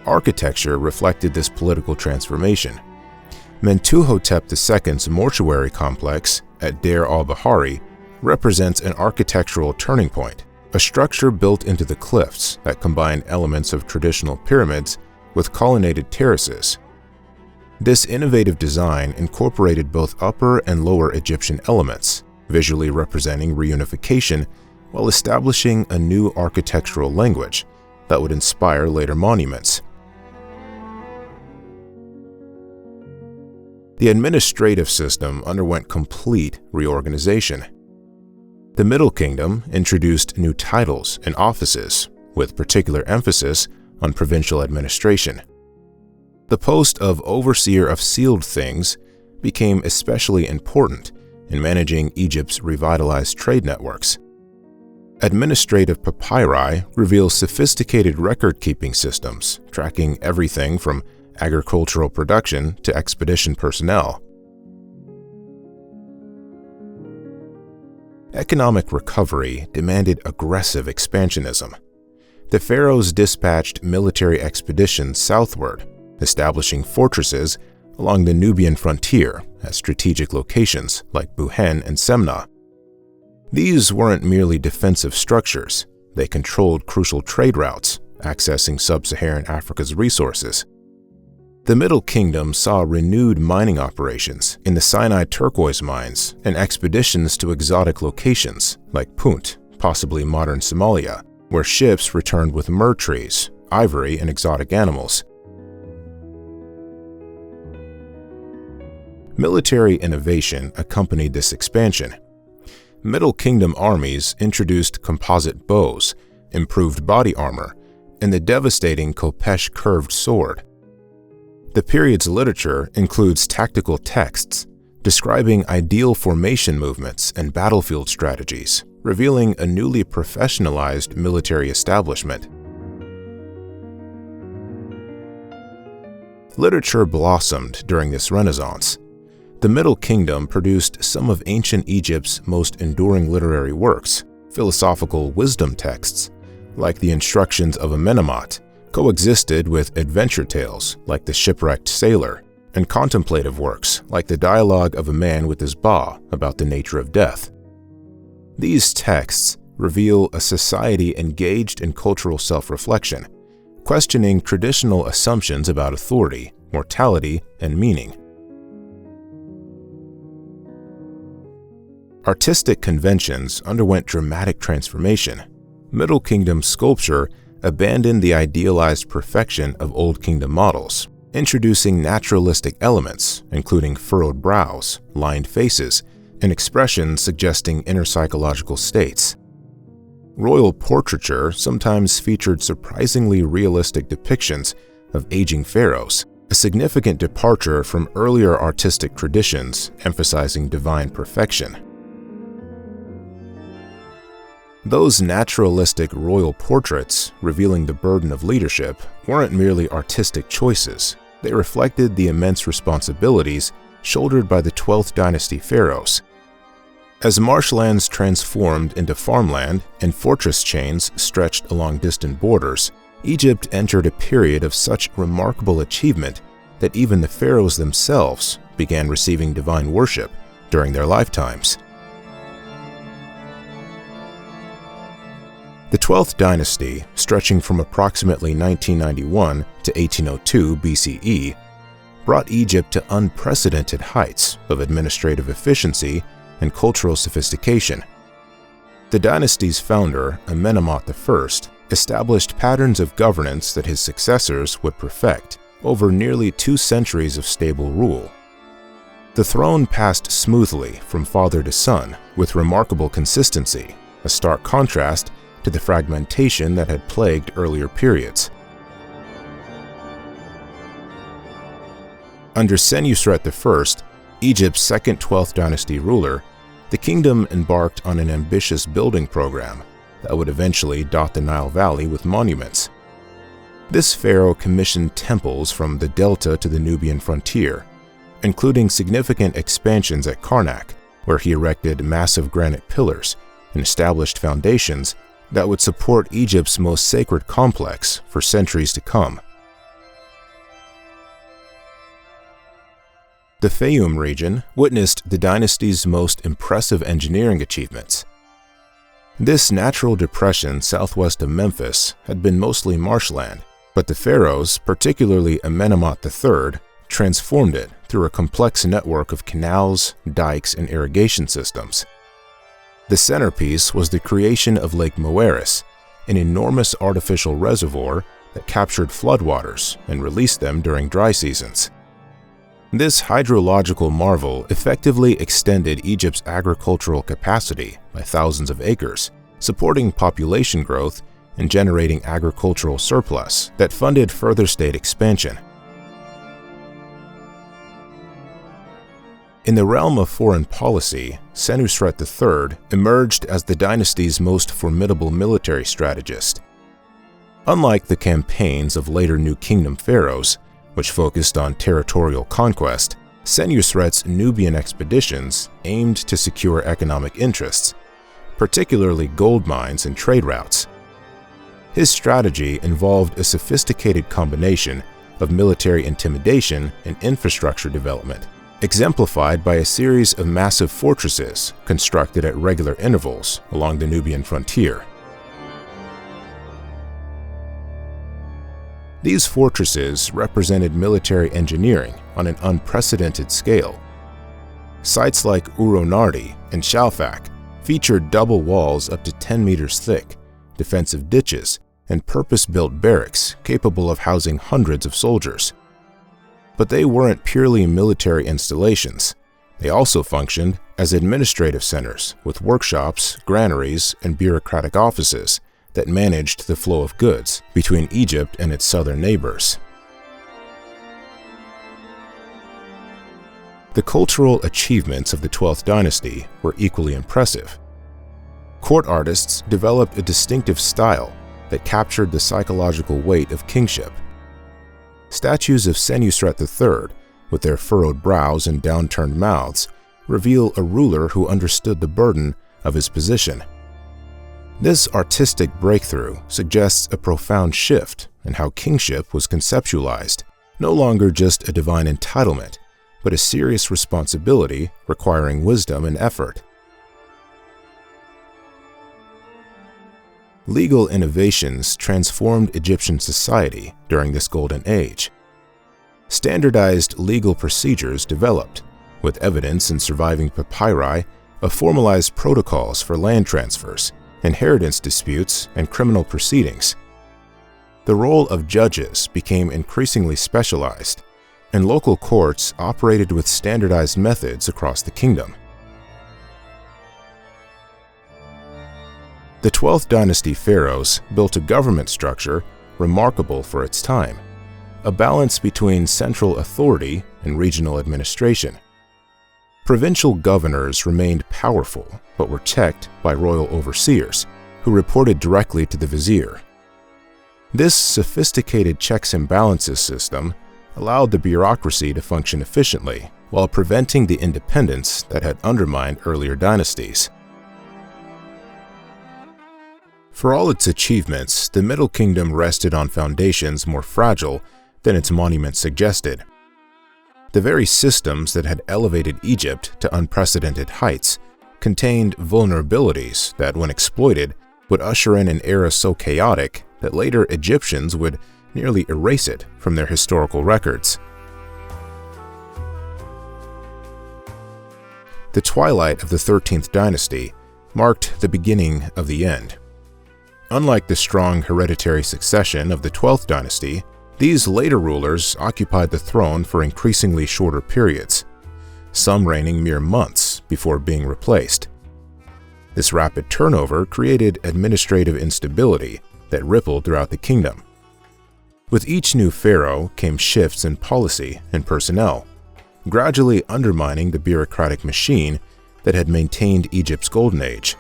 Architecture reflected this political transformation. Mentuhotep II's mortuary complex at Deir al-Bahari represents an architectural turning point, a structure built into the cliffs that combined elements of traditional pyramids with colonnaded terraces. This innovative design incorporated both upper and lower Egyptian elements, visually representing reunification while establishing a new architectural language that would inspire later monuments. The administrative system underwent complete reorganization. The Middle Kingdom introduced new titles and offices, with particular emphasis on provincial administration. The post of overseer of sealed things became especially important in managing Egypt's revitalized trade networks. Administrative papyri reveal sophisticated record-keeping systems, tracking everything from agricultural production to expedition personnel. Economic recovery demanded aggressive expansionism. The pharaohs dispatched military expeditions southward, establishing fortresses along the Nubian frontier at strategic locations like Buhen and Semna. These weren't merely defensive structures, they controlled crucial trade routes, accessing sub-Saharan Africa's resources. The Middle Kingdom saw renewed mining operations in the Sinai turquoise mines and expeditions to exotic locations like Punt, possibly modern Somalia, where ships returned with myrrh trees, ivory, and exotic animals. Military innovation accompanied this expansion. Middle Kingdom armies introduced composite bows, improved body armor, and the devastating Khopesh curved sword. The period's literature includes tactical texts describing ideal formation movements and battlefield strategies, revealing a newly professionalized military establishment. Literature blossomed during this Renaissance. The Middle Kingdom produced some of ancient Egypt's most enduring literary works. Philosophical wisdom texts, like the Instructions of Amenemhat, coexisted with adventure tales like The Shipwrecked Sailor, and contemplative works like the Dialogue of a Man with His Ba about the nature of death. These texts reveal a society engaged in cultural self-reflection, questioning traditional assumptions about authority, mortality, and meaning. Artistic conventions underwent dramatic transformation. Middle Kingdom sculpture abandoned the idealized perfection of Old Kingdom models, introducing naturalistic elements, including furrowed brows, lined faces, and expressions suggesting inner psychological states. Royal portraiture sometimes featured surprisingly realistic depictions of aging pharaohs, a significant departure from earlier artistic traditions emphasizing divine perfection. Those naturalistic royal portraits, revealing the burden of leadership, weren't merely artistic choices. They reflected the immense responsibilities shouldered by the 12th dynasty pharaohs. As marshlands transformed into farmland and fortress chains stretched along distant borders, Egypt entered a period of such remarkable achievement that even the pharaohs themselves began receiving divine worship during their lifetimes. The 12th dynasty, stretching from approximately 1991 to 1802 BCE, brought Egypt to unprecedented heights of administrative efficiency and cultural sophistication. The dynasty's founder, Amenemhat I, established patterns of governance that his successors would perfect over nearly 2 centuries of stable rule. The throne passed smoothly from father to son with remarkable consistency, a stark contrast to the fragmentation that had plagued earlier periods. Under Senusret I, Egypt's second 12th dynasty ruler, the kingdom embarked on an ambitious building program that would eventually dot the Nile Valley with monuments. This pharaoh commissioned temples from the delta to the Nubian frontier, including significant expansions at Karnak, where he erected massive granite pillars and established foundations that would support Egypt's most sacred complex for centuries to come. The Fayum region witnessed the dynasty's most impressive engineering achievements. This natural depression southwest of Memphis had been mostly marshland, but the pharaohs, particularly Amenemhat III, transformed it through a complex network of canals, dikes, and irrigation systems. The centerpiece was the creation of Lake Moeris, an enormous artificial reservoir that captured floodwaters and released them during dry seasons. This hydrological marvel effectively extended Egypt's agricultural capacity by thousands of acres, supporting population growth and generating agricultural surplus that funded further state expansion. In the realm of foreign policy, Senusret III emerged as the dynasty's most formidable military strategist. Unlike the campaigns of later New Kingdom pharaohs, which focused on territorial conquest, Senusret's Nubian expeditions aimed to secure economic interests, particularly gold mines and trade routes. His strategy involved a sophisticated combination of military intimidation and infrastructure development, exemplified by a series of massive fortresses constructed at regular intervals along the Nubian frontier. These fortresses represented military engineering on an unprecedented scale. Sites like Uronardi and Shalfak featured double walls up to 10 meters thick, defensive ditches, and purpose-built barracks capable of housing hundreds of soldiers. But they weren't purely military installations. They also functioned as administrative centers with workshops, granaries, and bureaucratic offices that managed the flow of goods between Egypt and its southern neighbors. The cultural achievements of the 12th dynasty were equally impressive. Court artists developed a distinctive style that captured the psychological weight of kingship. Statues of Senusret III, with their furrowed brows and downturned mouths, reveal a ruler who understood the burden of his position. This artistic breakthrough suggests a profound shift in how kingship was conceptualized, no longer just a divine entitlement, but a serious responsibility requiring wisdom and effort. Legal innovations transformed Egyptian society during this golden age. Standardized legal procedures developed, with evidence in surviving papyri of formalized protocols for land transfers, inheritance disputes, and criminal proceedings. The role of judges became increasingly specialized, and local courts operated with standardized methods across the kingdom. The 12th dynasty pharaohs built a government structure remarkable for its time, a balance between central authority and regional administration. Provincial governors remained powerful but were checked by royal overseers, who reported directly to the vizier. This sophisticated checks and balances system allowed the bureaucracy to function efficiently while preventing the independence that had undermined earlier dynasties. For all its achievements, the Middle Kingdom rested on foundations more fragile than its monuments suggested. The very systems that had elevated Egypt to unprecedented heights contained vulnerabilities that, when exploited, would usher in an era so chaotic that later Egyptians would nearly erase it from their historical records. The twilight of the 13th dynasty marked the beginning of the end. Unlike the strong hereditary succession of the 12th dynasty, these later rulers occupied the throne for increasingly shorter periods, some reigning mere months before being replaced. This rapid turnover created administrative instability that rippled throughout the kingdom. With each new pharaoh came shifts in policy and personnel, gradually undermining the bureaucratic machine that had maintained Egypt's golden age.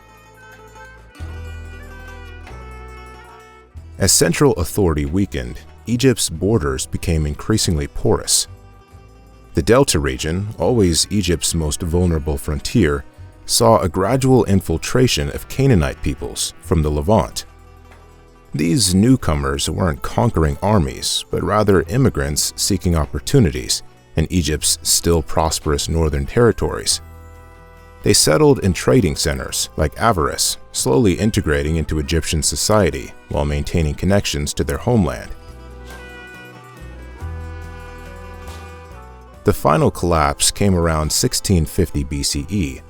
As central authority weakened, Egypt's borders became increasingly porous. The Delta region, always Egypt's most vulnerable frontier, saw a gradual infiltration of Canaanite peoples from the Levant. These newcomers weren't conquering armies, but rather immigrants seeking opportunities in Egypt's still prosperous northern territories. They settled in trading centers like Avaris, slowly integrating into Egyptian society while maintaining connections to their homeland. The final collapse came around 1650 BCE,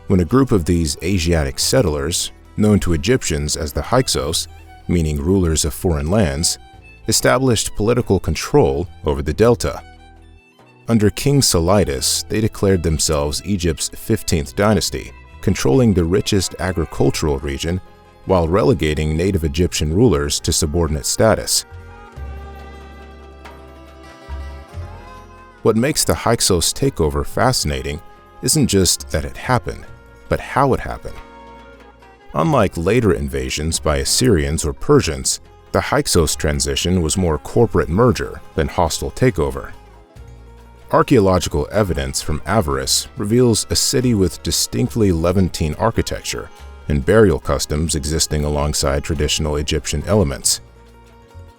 when a group of these Asiatic settlers, known to Egyptians as the Hyksos, meaning rulers of foreign lands, established political control over the Delta. Under King Saulides, they declared themselves Egypt's 15th dynasty, controlling the richest agricultural region while relegating native Egyptian rulers to subordinate status. What makes the Hyksos takeover fascinating isn't just that it happened, but how it happened. Unlike later invasions by Assyrians or Persians, the Hyksos transition was more corporate merger than hostile takeover. Archaeological evidence from Avaris reveals a city with distinctly Levantine architecture and burial customs existing alongside traditional Egyptian elements.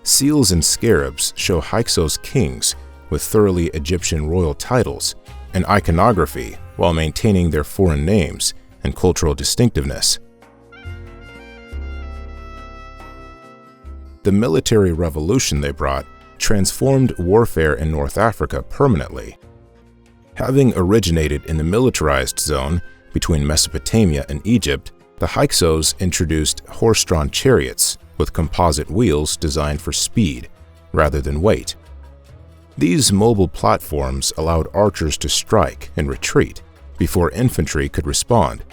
Seals and scarabs show Hyksos kings with thoroughly Egyptian royal titles and iconography while maintaining their foreign names and cultural distinctiveness. The military revolution they brought transformed warfare in North Africa permanently. Having originated in the militarized zone between Mesopotamia and Egypt, the Hyksos introduced horse-drawn chariots with composite wheels designed for speed rather than weight. These mobile platforms allowed archers to strike and retreat before infantry could respond,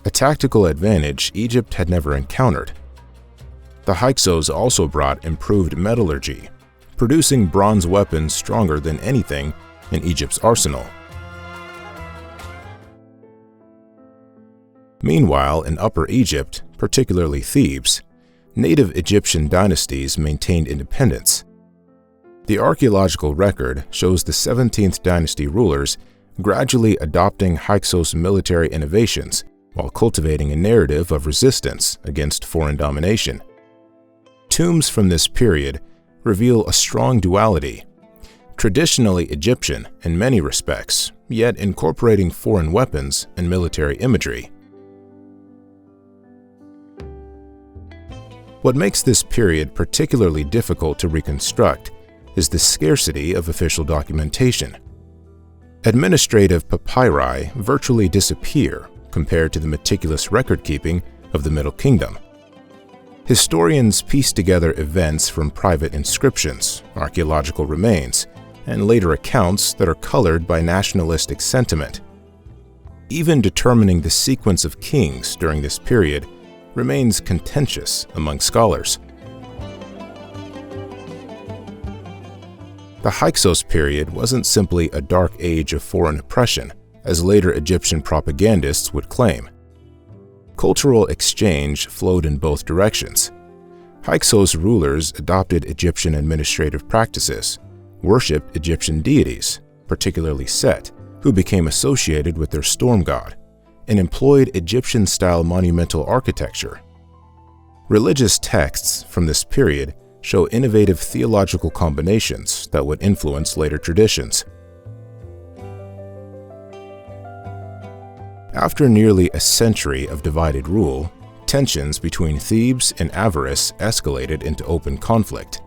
a tactical advantage Egypt had never encountered. The Hyksos also brought improved metallurgy, producing bronze weapons stronger than anything in Egypt's arsenal. Meanwhile, in Upper Egypt, particularly Thebes, native Egyptian dynasties maintained independence. The archaeological record shows the 17th dynasty rulers gradually adopting Hyksos military innovations while cultivating a narrative of resistance against foreign domination. Tombs from this period reveal a strong duality, traditionally Egyptian in many respects, yet incorporating foreign weapons and military imagery. What makes this period particularly difficult to reconstruct is the scarcity of official documentation. Administrative papyri virtually disappear compared to the meticulous record-keeping of the Middle Kingdom. Historians piece together events from private inscriptions, archaeological remains, and later accounts that are colored by nationalistic sentiment. Even determining the sequence of kings during this period remains contentious among scholars. The Hyksos period wasn't simply a dark age of foreign oppression, as later Egyptian propagandists would claim. Cultural exchange flowed in both directions. Hyksos rulers adopted Egyptian administrative practices, worshipped Egyptian deities, particularly Set, who became associated with their storm god, and employed Egyptian-style monumental architecture. Religious texts from this period show innovative theological combinations that would influence later traditions. After nearly a century of divided rule, tensions between Thebes and Avaris escalated into open conflict.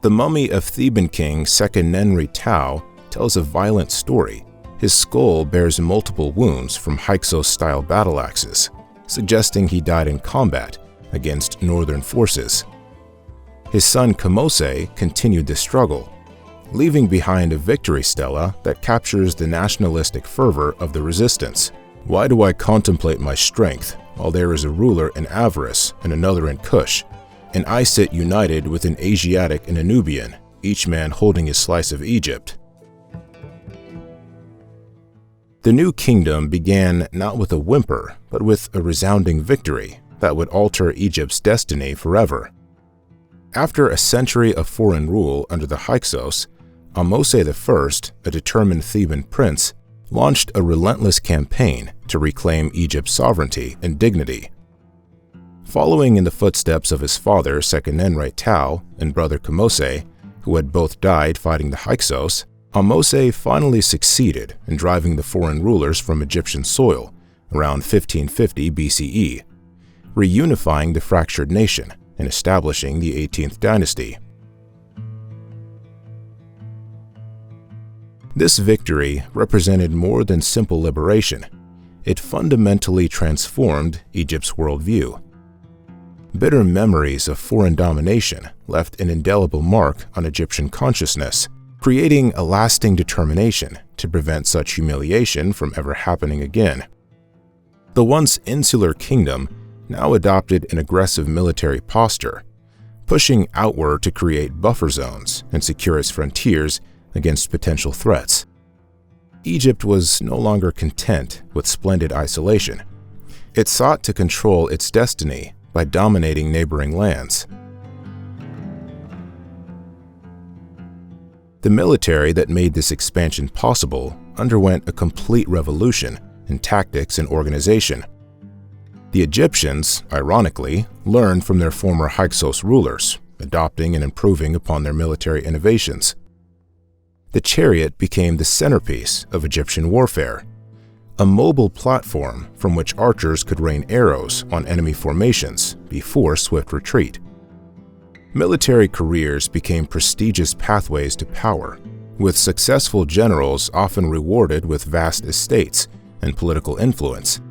The mummy of Theban king Seqenenre Tao tells a violent story. His skull bears multiple wounds from Hyksos-style battle axes, suggesting he died in combat against northern forces. His son Kamose continued the struggle, leaving behind a victory stela that captures the nationalistic fervor of the resistance. "Why do I contemplate my strength while there is a ruler in Avaris and another in Kush, An Isit united with an Asiatic and a Nubian, each man holding his slice of Egypt. The new kingdom began not with a whimper, but with a resounding victory that would alter Egypt's destiny forever. After a century of foreign rule under the Hyksos, Ahmose I, a determined Theban prince, launched a relentless campaign to reclaim Egypt's sovereignty and dignity. Following in the footsteps of his father Seqenenre Tao and brother Kamose, who had both died fighting the Hyksos, Ahmose finally succeeded in driving the foreign rulers from Egyptian soil around 1550 BCE, reunifying the fractured nation and establishing the 18th dynasty. This victory represented more than simple liberation. It fundamentally transformed Egypt's worldview. Bitter memories of foreign domination left an indelible mark on Egyptian consciousness, creating a lasting determination to prevent such humiliation from ever happening again. The once insular kingdom now adopted an aggressive military posture, pushing outward to create buffer zones and secure its frontiers against potential threats. Egypt was no longer content with splendid isolation. It sought to control its destiny by dominating neighboring lands. The military that made this expansion possible underwent a complete revolution in tactics and organization. The Egyptians, ironically, learned from their former Hyksos rulers, adopting and improving upon their military innovations. The chariot became the centerpiece of Egyptian warfare, a mobile platform from which archers could rain arrows on enemy formations before swift retreat. Military careers became prestigious pathways to power, with successful generals often rewarded with vast estates and political influence.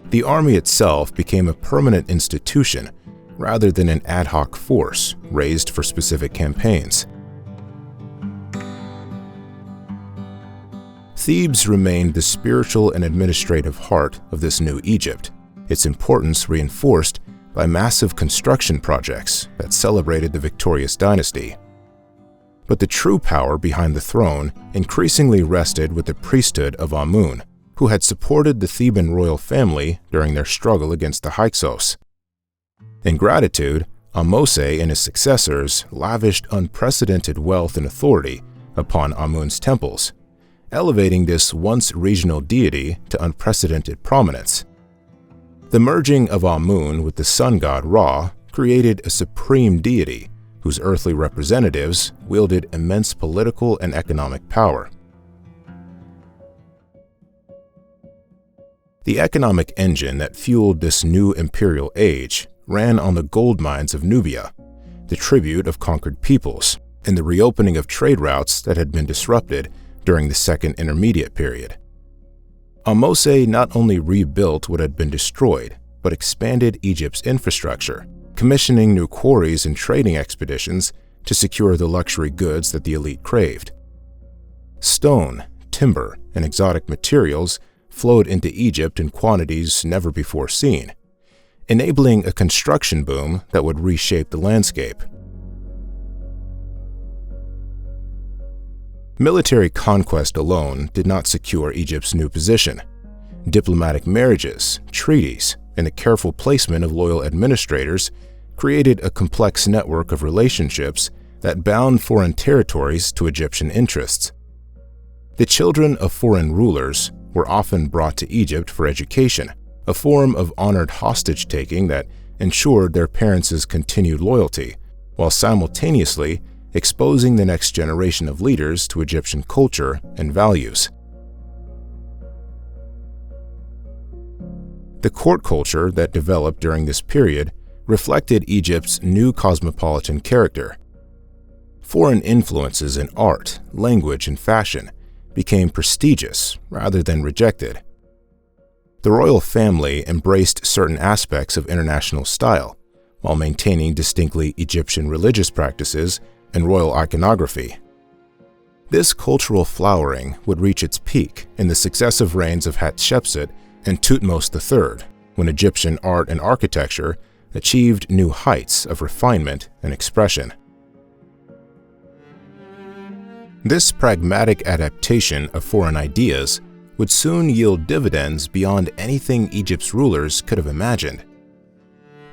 The army itself became a permanent institution rather than an ad hoc force raised for specific campaigns. Thebes remained the spiritual and administrative heart of this new Egypt, its importance reinforced by massive construction projects that celebrated the victorious dynasty. But the true power behind the throne increasingly rested with the priesthood of Amun, who had supported the Theban royal family during their struggle against the Hyksos. In gratitude, Ahmose and his successors lavished unprecedented wealth and authority upon Amun's temples, elevating this once regional deity to unprecedented prominence. The merging of Amun with the sun god Ra created a supreme deity whose earthly representatives wielded immense political and economic power. The economic engine that fueled this new imperial age ran on the gold mines of Nubia, the tribute of conquered peoples, and the reopening of trade routes that had been disrupted during the Second Intermediate Period. Ahmose not only rebuilt what had been destroyed, but expanded Egypt's infrastructure, commissioning new quarries and trading expeditions to secure the luxury goods that the elite craved. Stone, timber, and exotic materials flowed into Egypt in quantities never before seen, enabling a construction boom that would reshape the landscape. Military conquest alone did not secure Egypt's new position. Diplomatic marriages, treaties, and the careful placement of loyal administrators created a complex network of relationships that bound foreign territories to Egyptian interests. The children of foreign rulers were often brought to Egypt for education, a form of honored hostage-taking that ensured their parents' continued loyalty, while simultaneously exposing the next generation of leaders to Egyptian culture and values. The court culture that developed during this period reflected Egypt's new cosmopolitan character. Foreign influences in art, language, and fashion became prestigious rather than rejected. The royal family embraced certain aspects of international style, while maintaining distinctly Egyptian religious practices and royal iconography. This cultural flowering would reach its peak in the successive reigns of Hatshepsut and Thutmose III, when Egyptian art and architecture achieved new heights of refinement and expression. This pragmatic adaptation of foreign ideas would soon yield dividends beyond anything Egypt's rulers could have imagined.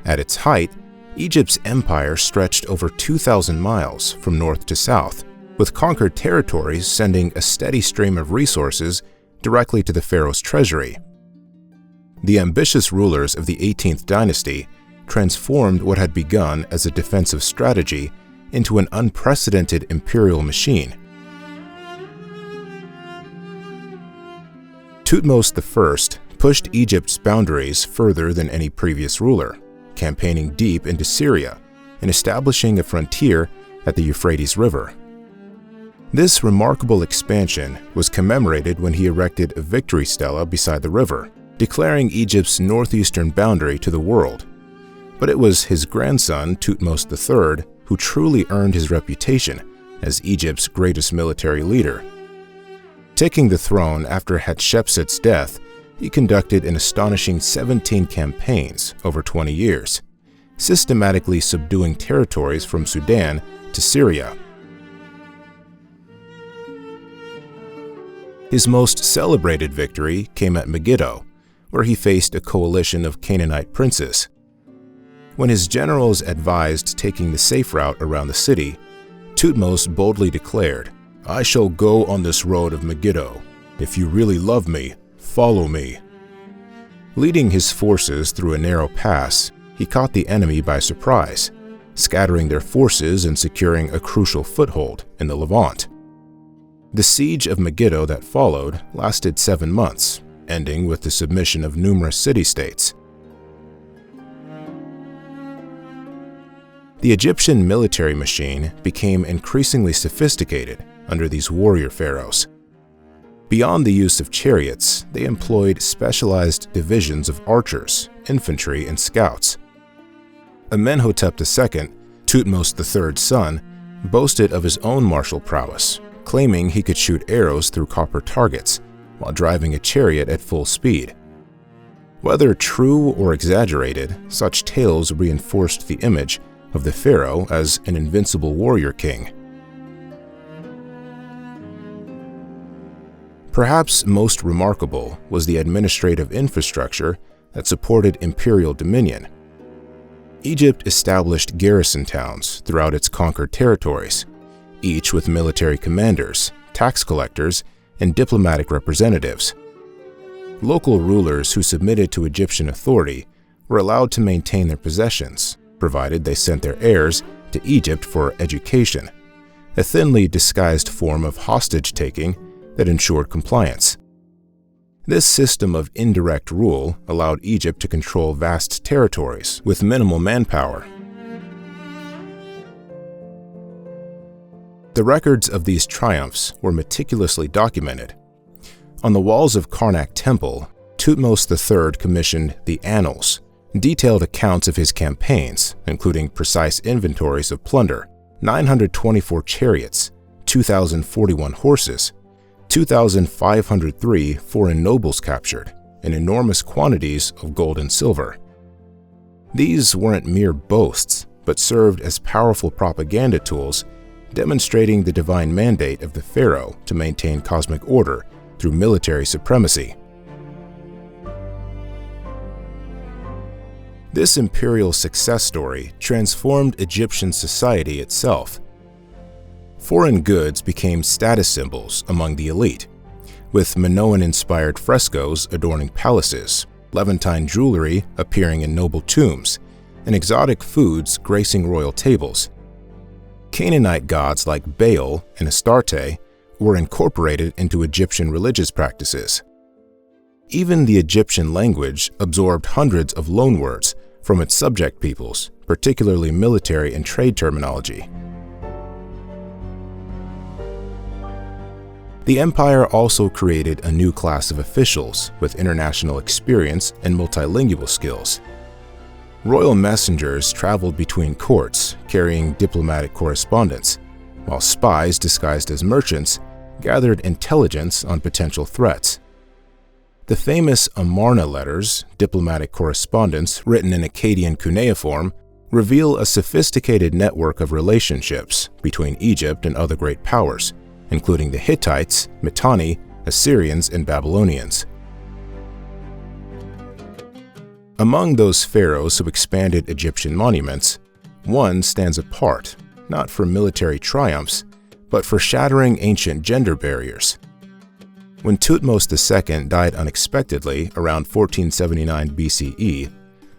At its height, Egypt's empire stretched over 2,000 miles from north to south, with conquered territories sending a steady stream of resources directly to the pharaoh's treasury. The ambitious rulers of the 18th dynasty transformed what had begun as a defensive strategy into an unprecedented imperial machine. Thutmose I pushed Egypt's boundaries further than any previous ruler, campaigning deep into Syria and establishing a frontier at the Euphrates River. This remarkable expansion was commemorated when he erected a victory stela beside the river, declaring Egypt's northeastern boundary to the world. But it was his grandson, Thutmose III, who truly earned his reputation as Egypt's greatest military leader. Taking the throne after Hatshepsut's death, he conducted an astonishing 17 campaigns over 20 years, systematically subduing territories from Sudan to Syria. His most celebrated victory came at Megiddo, where he faced a coalition of Canaanite princes. When his generals advised taking the safe route around the city, Thutmose boldly declared, "I shall go on this road of Megiddo. If you really love me, follow me." Leading his forces through a narrow pass, he caught the enemy by surprise, scattering their forces and securing a crucial foothold in the Levant. The siege of Megiddo that followed lasted 7 months, ending with the submission of numerous city-states. The Egyptian military machine became increasingly sophisticated under these warrior pharaohs. Beyond the use of chariots, they employed specialized divisions of archers, infantry, and scouts. Amenhotep II, Thutmose III's son, boasted of his own martial prowess, claiming he could shoot arrows through copper targets while driving a chariot at full speed. Whether true or exaggerated, such tales reinforced the image of the pharaoh as an invincible warrior king. Perhaps most remarkable was the administrative infrastructure that supported imperial dominion. Egypt established garrison towns throughout its conquered territories, each with military commanders, tax collectors, and diplomatic representatives. Local rulers who submitted to Egyptian authority were allowed to maintain their possessions, provided they sent their heirs to Egypt for education, a thinly disguised form of hostage-taking that ensured compliance. This system of indirect rule allowed Egypt to control vast territories with minimal manpower. The records of these triumphs were meticulously documented. On the walls of Karnak Temple, Thutmose III commissioned the Annals, detailed accounts of his campaigns, including precise inventories of plunder, 924 chariots, 2,041 horses, 2,503 foreign nobles captured, and enormous quantities of gold and silver. These weren't mere boasts, but served as powerful propaganda tools demonstrating the divine mandate of the pharaoh to maintain cosmic order through military supremacy. This imperial success story transformed Egyptian society itself. Foreign goods became status symbols among the elite, with Minoan-inspired frescoes adorning palaces, Levantine jewelry appearing in noble tombs, and exotic foods gracing royal tables. Canaanite gods like Baal and Astarte were incorporated into Egyptian religious practices. Even the Egyptian language absorbed hundreds of loanwords from its subject peoples, particularly military and trade terminology. The empire also created a new class of officials with international experience and multilingual skills. Royal messengers traveled between courts, carrying diplomatic correspondence, while spies disguised as merchants gathered intelligence on potential threats. The famous Amarna letters, diplomatic correspondence written in Akkadian cuneiform, reveal a sophisticated network of relationships between Egypt and other great powers, including the Hittites, Mitanni, Assyrians, and Babylonians. Among those pharaohs who expanded Egyptian monuments, one stands apart, not for military triumphs, but for shattering ancient gender barriers. When Thutmose II died unexpectedly around 1479 BCE,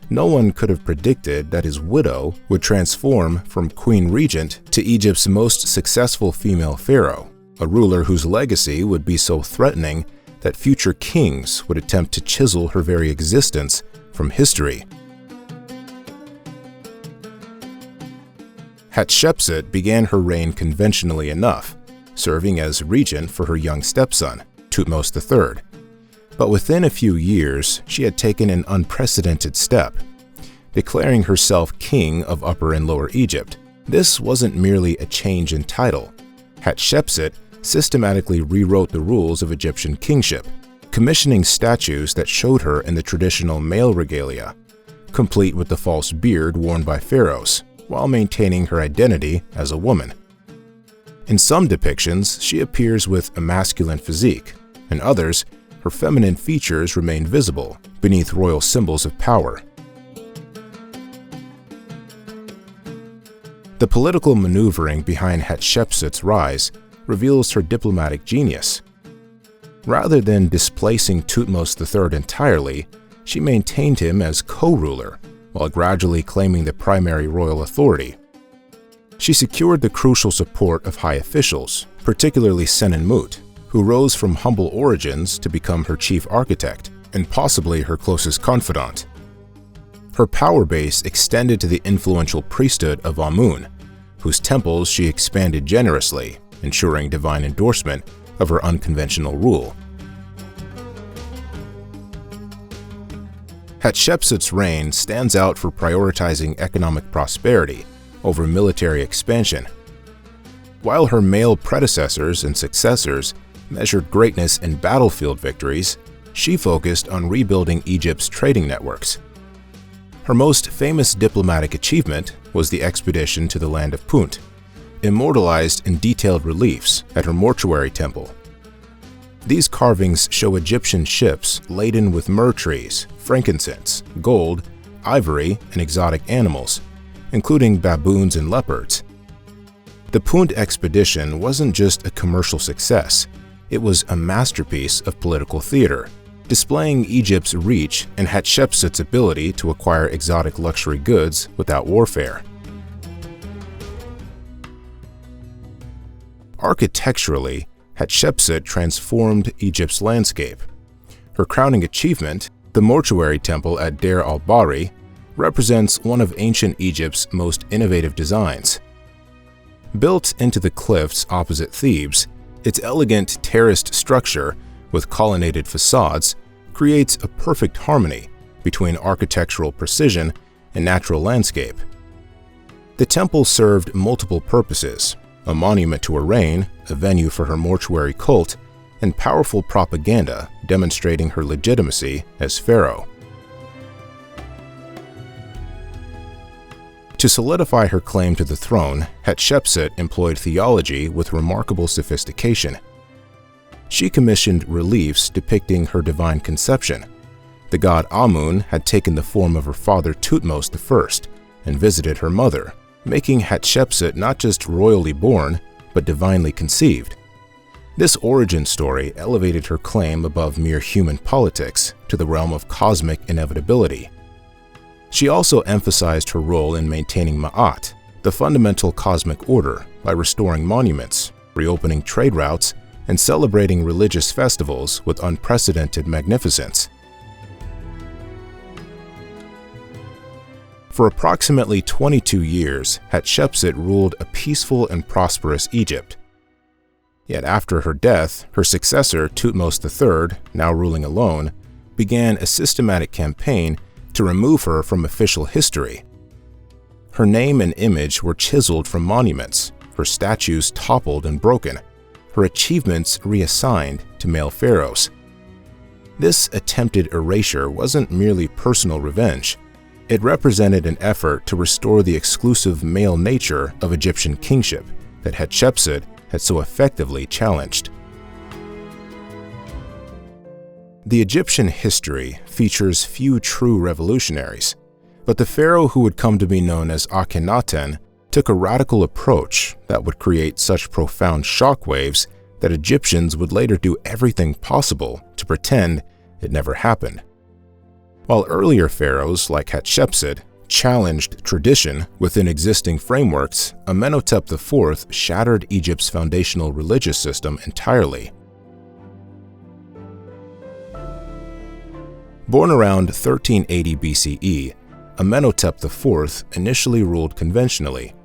no one could have predicted that his widow would transform from queen regent to Egypt's most successful female pharaoh, a ruler whose legacy would be so threatening that future kings would attempt to chisel her very existence from history. Hatshepsut began her reign conventionally enough, serving as regent for her young stepson, Thutmose III. But within a few years, she had taken an unprecedented step, declaring herself king of Upper and Lower Egypt. This wasn't merely a change in title. Hatshepsut systematically rewrote the rules of Egyptian kingship, commissioning statues that showed her in the traditional male regalia, complete with the false beard worn by pharaohs, while maintaining her identity as a woman. In some depictions, she appears with a masculine physique. In others, her feminine features remain visible beneath royal symbols of power. The political maneuvering behind Hatshepsut's rise reveals her diplomatic genius. Rather than displacing Thutmose III entirely, she maintained him as co-ruler, while gradually claiming the primary royal authority. She secured the crucial support of high officials, particularly Senenmut, who rose from humble origins to become her chief architect and possibly her closest confidant. Her power base extended to the influential priesthood of Amun, whose temples she expanded generously, ensuring divine endorsement of her unconventional rule. Hatshepsut's reign stands out for prioritizing economic prosperity over military expansion. While her male predecessors and successors measured greatness in battlefield victories, she focused on rebuilding Egypt's trading networks. Her most famous diplomatic achievement was the expedition to the land of Punt, immortalized in detailed reliefs at her mortuary temple. These carvings show Egyptian ships laden with myrrh trees, frankincense, gold, ivory, and exotic animals, including baboons and leopards. The Punt expedition wasn't just a commercial success, it was a masterpiece of political theater, displaying Egypt's reach and Hatshepsut's ability to acquire exotic luxury goods without warfare. Architecturally, Hatshepsut transformed Egypt's landscape. Her crowning achievement, the mortuary temple at Deir al-Bahri, represents one of ancient Egypt's most innovative designs. Built into the cliffs opposite Thebes, its elegant terraced structure with colonnaded facades creates a perfect harmony between architectural precision and natural landscape. The temple served multiple purposes: a monument to her reign, a venue for her mortuary cult, and powerful propaganda demonstrating her legitimacy as pharaoh. To solidify her claim to the throne, Hatshepsut employed theology with remarkable sophistication. She commissioned reliefs depicting her divine conception. The god Amun had taken the form of her father Thutmose I and visited her mother, making Hatshepsut not just royally born, but divinely conceived. This origin story elevated her claim above mere human politics to the realm of cosmic inevitability. She also emphasized her role in maintaining Ma'at, the fundamental cosmic order, by restoring monuments, reopening trade routes, and celebrating religious festivals with unprecedented magnificence. For approximately 22 years, Hatshepsut ruled a peaceful and prosperous Egypt. Yet after her death, her successor, Thutmose III, now ruling alone, began a systematic campaign to remove her from official history. Her name and image were chiseled from monuments, her statues toppled and broken, her achievements reassigned to male pharaohs. This attempted erasure wasn't merely personal revenge. It represented an effort to restore the exclusive male nature of Egyptian kingship that Hatshepsut had so effectively challenged. The Egyptian history features few true revolutionaries, but the pharaoh who would come to be known as Akhenaten took a radical approach that would create such profound shockwaves that Egyptians would later do everything possible to pretend it never happened. While earlier pharaohs like Hatshepsut challenged tradition within existing frameworks, Amenhotep IV shattered Egypt's foundational religious system entirely. Born around 1380 BCE, Amenhotep IV initially ruled conventionally,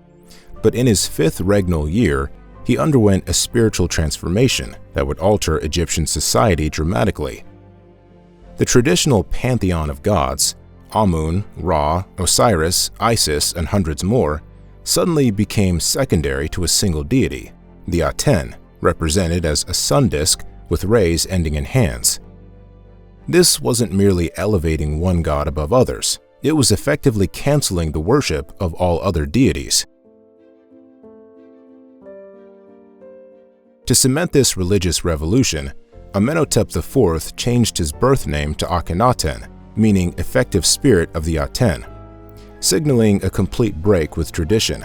but in his fifth regnal year, he underwent a spiritual transformation that would alter Egyptian society dramatically. The traditional pantheon of gods, Amun, Ra, Osiris, Isis, and hundreds more, suddenly became secondary to a single deity, the Aten, represented as a sun disk with rays ending in hands. This wasn't merely elevating one god above others, it was effectively canceling the worship of all other deities. To cement this religious revolution, Amenhotep IV changed his birth name to Akhenaten, meaning effective spirit of the Aten, signaling a complete break with tradition.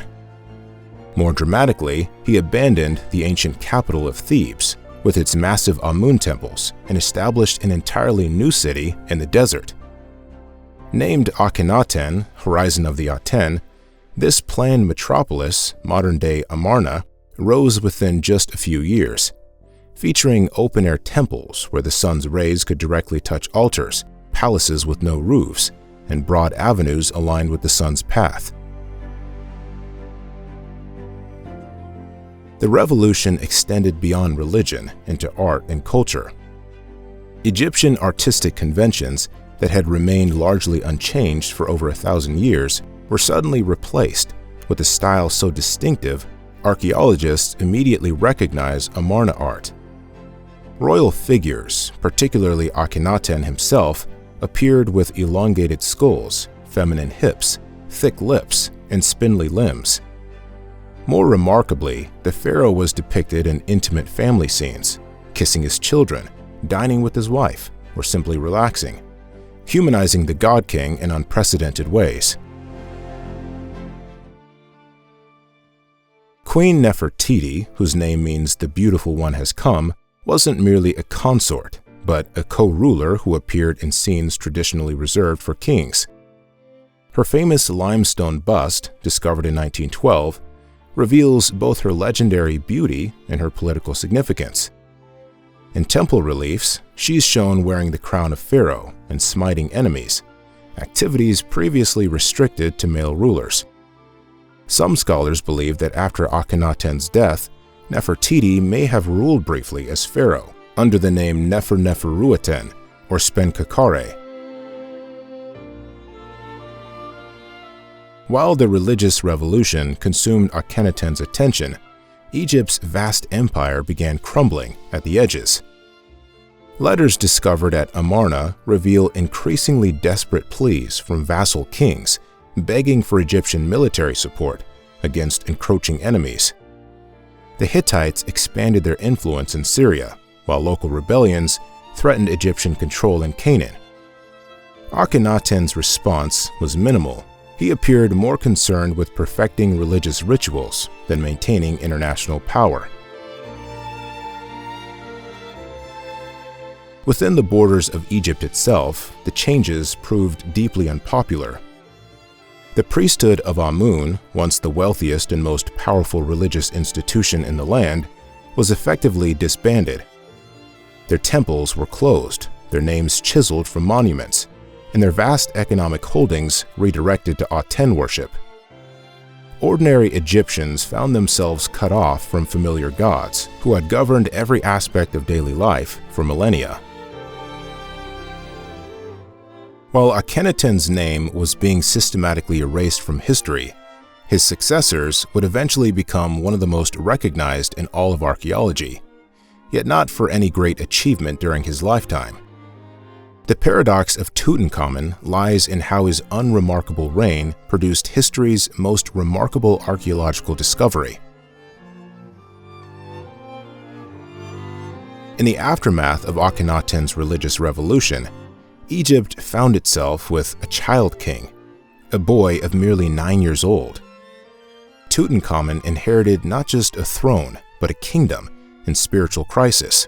More dramatically, he abandoned the ancient capital of Thebes with its massive Amun temples and established an entirely new city in the desert. Named Akhenaten, Horizon of the Aten, this planned metropolis, modern-day Amarna, rose within just a few years, featuring open-air temples where the sun's rays could directly touch altars, palaces with no roofs, and broad avenues aligned with the sun's path. The revolution extended beyond religion into art and culture. Egyptian artistic conventions that had remained largely unchanged for over 1,000 years were suddenly replaced with a style so distinctive, archaeologists immediately recognize Amarna art. Royal figures, particularly Akhenaten himself, appeared with elongated skulls, feminine hips, thick lips, and spindly limbs. More remarkably, the pharaoh was depicted in intimate family scenes, kissing his children, dining with his wife, or simply relaxing, humanizing the god king in unprecedented ways. Queen Nefertiti, whose name means the beautiful one has come, wasn't merely a consort, but a co-ruler who appeared in scenes traditionally reserved for kings. Her famous limestone bust, discovered in 1912, reveals both her legendary beauty and her political significance. In temple reliefs, she's shown wearing the crown of pharaoh and smiting enemies, activities previously restricted to male rulers. Some scholars believe that after Akhenaten's death, Nefertiti may have ruled briefly as pharaoh under the name Nefer-Neferuaten or Spen-Kakare. While the religious revolution consumed Akhenaten's attention, Egypt's vast empire began crumbling at the edges. Letters discovered at Amarna reveal increasingly desperate pleas from vassal kings begging for Egyptian military support against encroaching enemies. The Hittites expanded their influence in Syria, while local rebellions threatened Egyptian control in Canaan. Akhenaten's response was minimal. He appeared more concerned with perfecting religious rituals than maintaining international power. Within the borders of Egypt itself, the changes proved deeply unpopular. The priesthood of Amun, once the wealthiest and most powerful religious institution in the land, was effectively disbanded. Their temples were closed, their names chiseled from monuments, and their vast economic holdings redirected to Aten worship. Ordinary Egyptians found themselves cut off from familiar gods who had governed every aspect of daily life for millennia. While Akhenaten's name was being systematically erased from history, his successors would eventually become one of the most recognized in all of archaeology, yet not for any great achievement during his lifetime. The paradox of Tutankhamun lies in how his unremarkable reign produced history's most remarkable archaeological discovery. In the aftermath of Akhenaten's religious revolution, Egypt found itself with a child king, a boy of merely 9 years old. Tutankhamun inherited not just a throne, but a kingdom in spiritual crisis.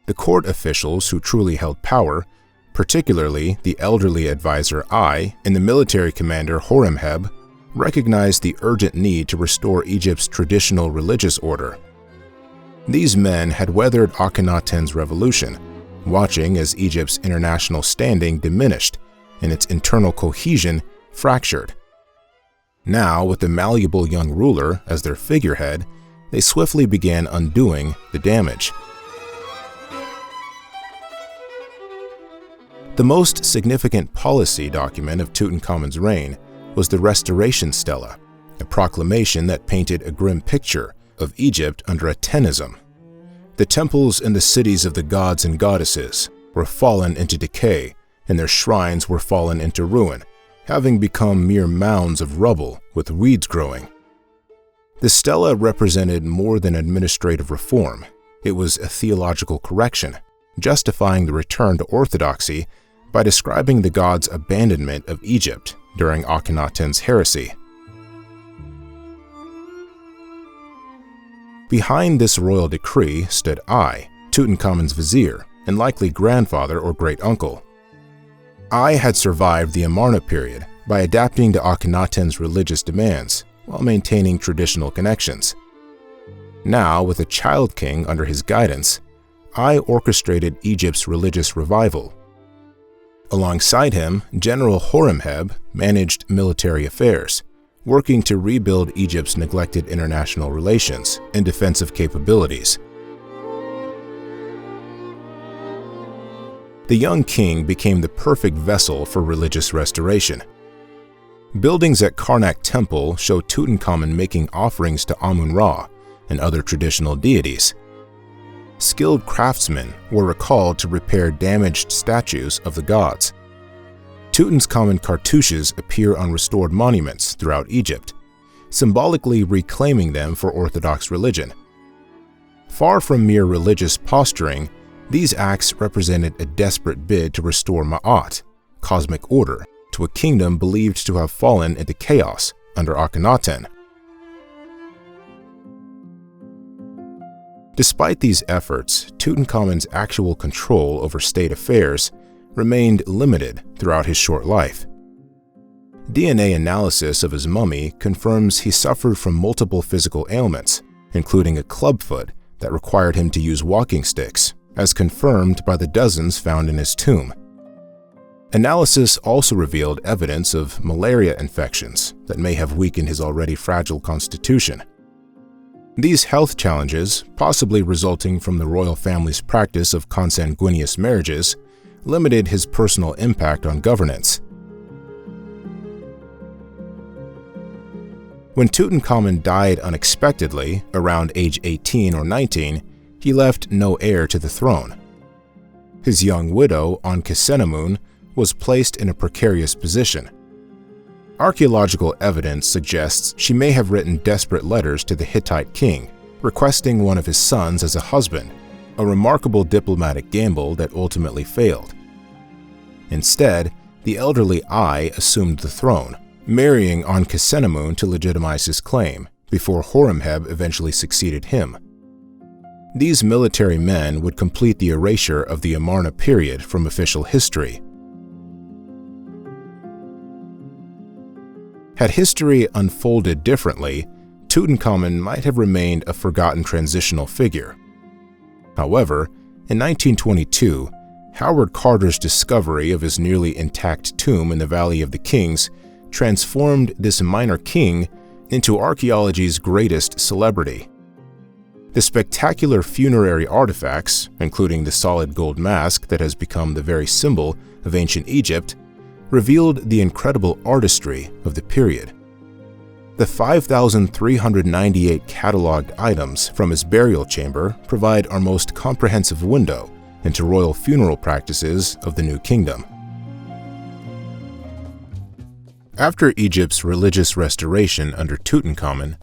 The court officials who truly held power, particularly the elderly advisor Ai and the military commander Horemheb, recognized the urgent need to restore Egypt's traditional religious order. These men had weathered Akhenaten's revolution, watching as Egypt's international standing diminished and its internal cohesion fractured. Now, with the malleable young ruler as their figurehead, they swiftly began undoing the damage. The most significant policy document of Tutankhamun's reign was the Restoration Stela, a proclamation that painted a grim picture of Egypt under Atenism. The temples and the cities of the gods and goddesses were fallen into decay, and their shrines were fallen into ruin, having become mere mounds of rubble with weeds growing. The stela represented more than administrative reform. It was a theological correction, justifying the return to orthodoxy by describing the gods' abandonment of Egypt during Akhenaten's heresy. Behind this royal decree stood Ai, Tutankhamun's vizier and likely grandfather or great-uncle. Ai had survived the Amarna period by adapting to Akhenaten's religious demands while maintaining traditional connections. Now, with a child king under his guidance, Ai orchestrated Egypt's religious revival. Alongside him, General Horemheb managed military affairs, working to rebuild Egypt's neglected international relations and defensive capabilities. The young king became the perfect vessel for religious restoration. Buildings at Karnak Temple show Tutankhamun making offerings to Amun-Ra and other traditional deities. Skilled craftsmen were recalled to repair damaged statues of the gods. Tutankhamun cartouches appear on restored monuments throughout Egypt, symbolically reclaiming them for Orthodox religion. Far from mere religious posturing, these acts represented a desperate bid to restore Ma'at, cosmic order, to a kingdom believed to have fallen into chaos under Akhenaten. Despite these efforts, Tutankhamun's actual control over state affairs remained limited throughout his short life. DNA analysis of his mummy confirms he suffered from multiple physical ailments, including a clubfoot that required him to use walking sticks, as confirmed by the dozens found in his tomb. Analysis also revealed evidence of malaria infections that may have weakened his already fragile constitution. These health challenges, possibly resulting from the royal family's practice of consanguineous marriages, limited his personal impact on governance. When Tutankhamun died unexpectedly, around age 18 or 19, he left no heir to the throne. His young widow, Akhenaten, was placed in a precarious position. Archaeological evidence suggests she may have written desperate letters to the Hittite king, requesting one of his sons as a husband, a remarkable diplomatic gamble that ultimately failed. Instead, the elderly Ai assumed the throne, marrying Akhenaten to legitimize his claim, before Horemheb eventually succeeded him. These military men would complete the erasure of the Amarna period from official history. Had history unfolded differently, Tutankhamun might have remained a forgotten transitional figure. However, in 1922, Howard Carter's discovery of his nearly intact tomb in the Valley of the Kings transformed this minor king into archaeology's greatest celebrity. The spectacular funerary artifacts, including the solid gold mask that has become the very symbol of ancient Egypt, revealed the incredible artistry of the period. The 5,398 cataloged items from his burial chamber provide our most comprehensive window into royal funeral practices of the new kingdom. After Egypt's religious restoration under Tutankhamun,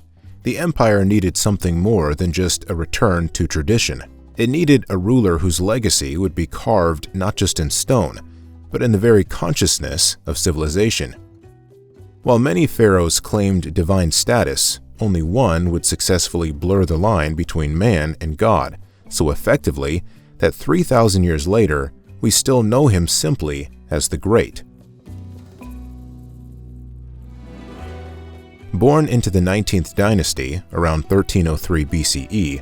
the empire needed something more than just a return to tradition. It needed a ruler whose legacy would be carved not just in stone, but in the very consciousness of civilization. While many pharaohs claimed divine status, only one would successfully blur the line between man and God so effectively that 3,000 years later, we still know him simply as the Great. Born into the 19th dynasty around 1303 BCE,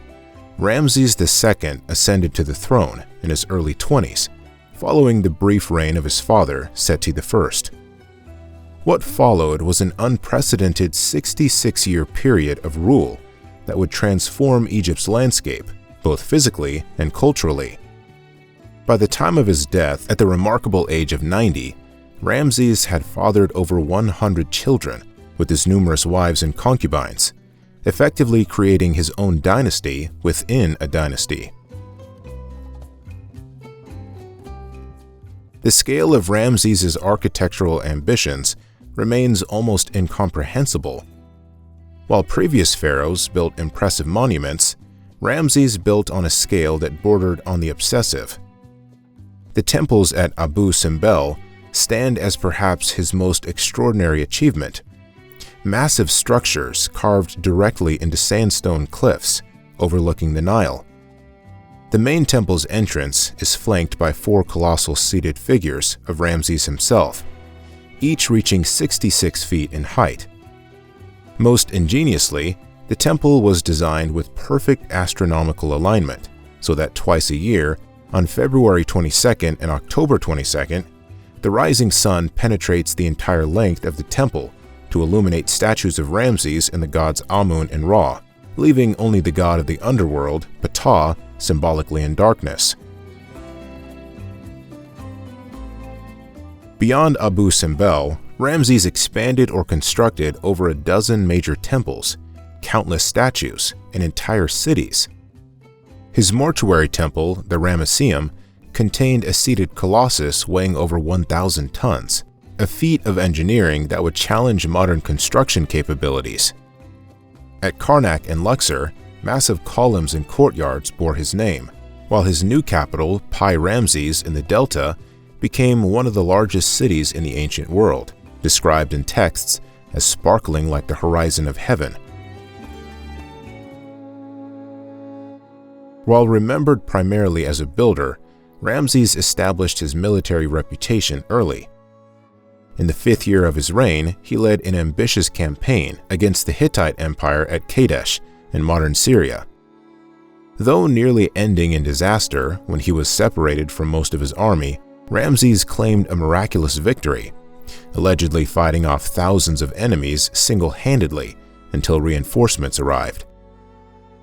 Ramses II ascended to the throne in his early 20s, following the brief reign of his father, Seti I. What followed was an unprecedented 66-year period of rule that would transform Egypt's landscape, both physically and culturally. By the time of his death, at the remarkable age of 90, Ramses had fathered over 100 children with his numerous wives and concubines, effectively creating his own dynasty within a dynasty. The scale of Ramses' architectural ambitions remains almost incomprehensible. While previous pharaohs built impressive monuments, Ramses built on a scale that bordered on the obsessive. The temples at Abu Simbel stand as perhaps his most extraordinary achievement. Massive structures carved directly into sandstone cliffs overlooking the Nile. The main temple's entrance is flanked by 4 colossal seated figures of Ramses himself, each reaching 66 feet in height. Most ingeniously, the temple was designed with perfect astronomical alignment, so that twice a year, on February 22nd and October 22nd, the rising sun penetrates the entire length of the temple to illuminate statues of Ramses and the gods Amun and Ra, leaving only the god of the underworld, Ptah, symbolically in darkness. Beyond Abu Simbel, Ramses expanded or constructed over a dozen major temples, countless statues, and entire cities. His mortuary temple, the Ramesseum, contained a seated colossus weighing over 1,000 tons, a feat of engineering that would challenge modern construction capabilities. At Karnak and Luxor, massive columns and courtyards bore his name, while his new capital, Pi Ramses in the Delta, became one of the largest cities in the ancient world, described in texts as sparkling like the horizon of heaven. While remembered primarily as a builder, Ramses established his military reputation early. In the 5th year of his reign, he led an ambitious campaign against the Hittite Empire at Kadesh in modern Syria. Though nearly ending in disaster when he was separated from most of his army, Ramses claimed a miraculous victory, allegedly fighting off thousands of enemies single-handedly until reinforcements arrived.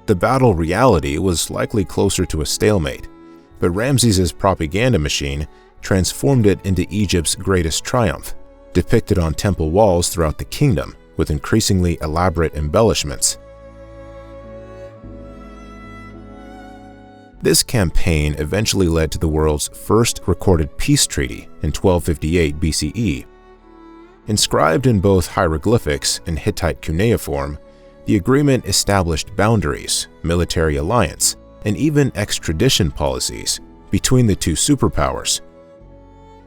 The battle reality was likely closer to a stalemate, but Ramses' propaganda machine transformed it into Egypt's greatest triumph, depicted on temple walls throughout the kingdom with increasingly elaborate embellishments. This campaign eventually led to the world's first recorded peace treaty in 1258 BCE. Inscribed in both hieroglyphics and Hittite cuneiform, the agreement established boundaries, military alliance, and even extradition policies between the two superpowers.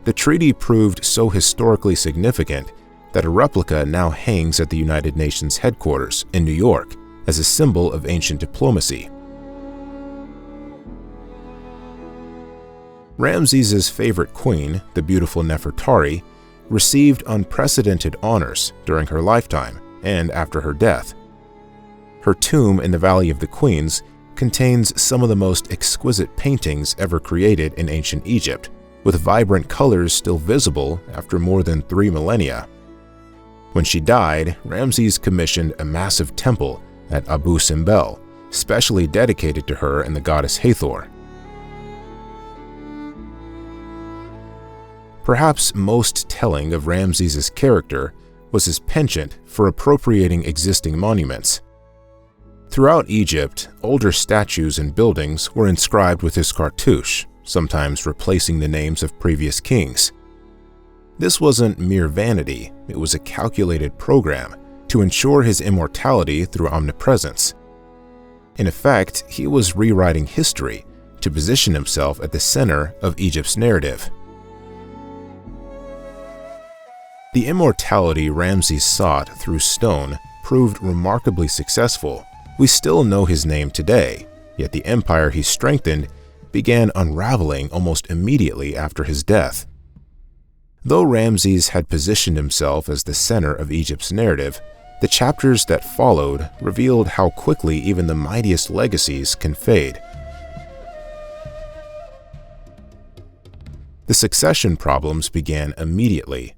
The treaty proved so historically significant that a replica now hangs at the United Nations headquarters in New York as a symbol of ancient diplomacy. Ramses' favorite queen, the beautiful Nefertari, received unprecedented honors during her lifetime and after her death. Her tomb in the Valley of the Queens contains some of the most exquisite paintings ever created in ancient Egypt, with vibrant colors still visible after more than 3 millennia. When she died, Ramses commissioned a massive temple at Abu Simbel, specially dedicated to her and the goddess Hathor. Perhaps most telling of Ramses' character was his penchant for appropriating existing monuments. Throughout Egypt, older statues and buildings were inscribed with his cartouche, sometimes replacing the names of previous kings. This wasn't mere vanity, it was a calculated program to ensure his immortality through omnipresence. In effect, he was rewriting history to position himself at the center of Egypt's narrative. The immortality Ramses sought through stone proved remarkably successful. We still know his name today, yet the empire he strengthened began unraveling almost immediately after his death. Though Ramses had positioned himself as the center of Egypt's narrative, the chapters that followed revealed how quickly even the mightiest legacies can fade. The succession problems began immediately.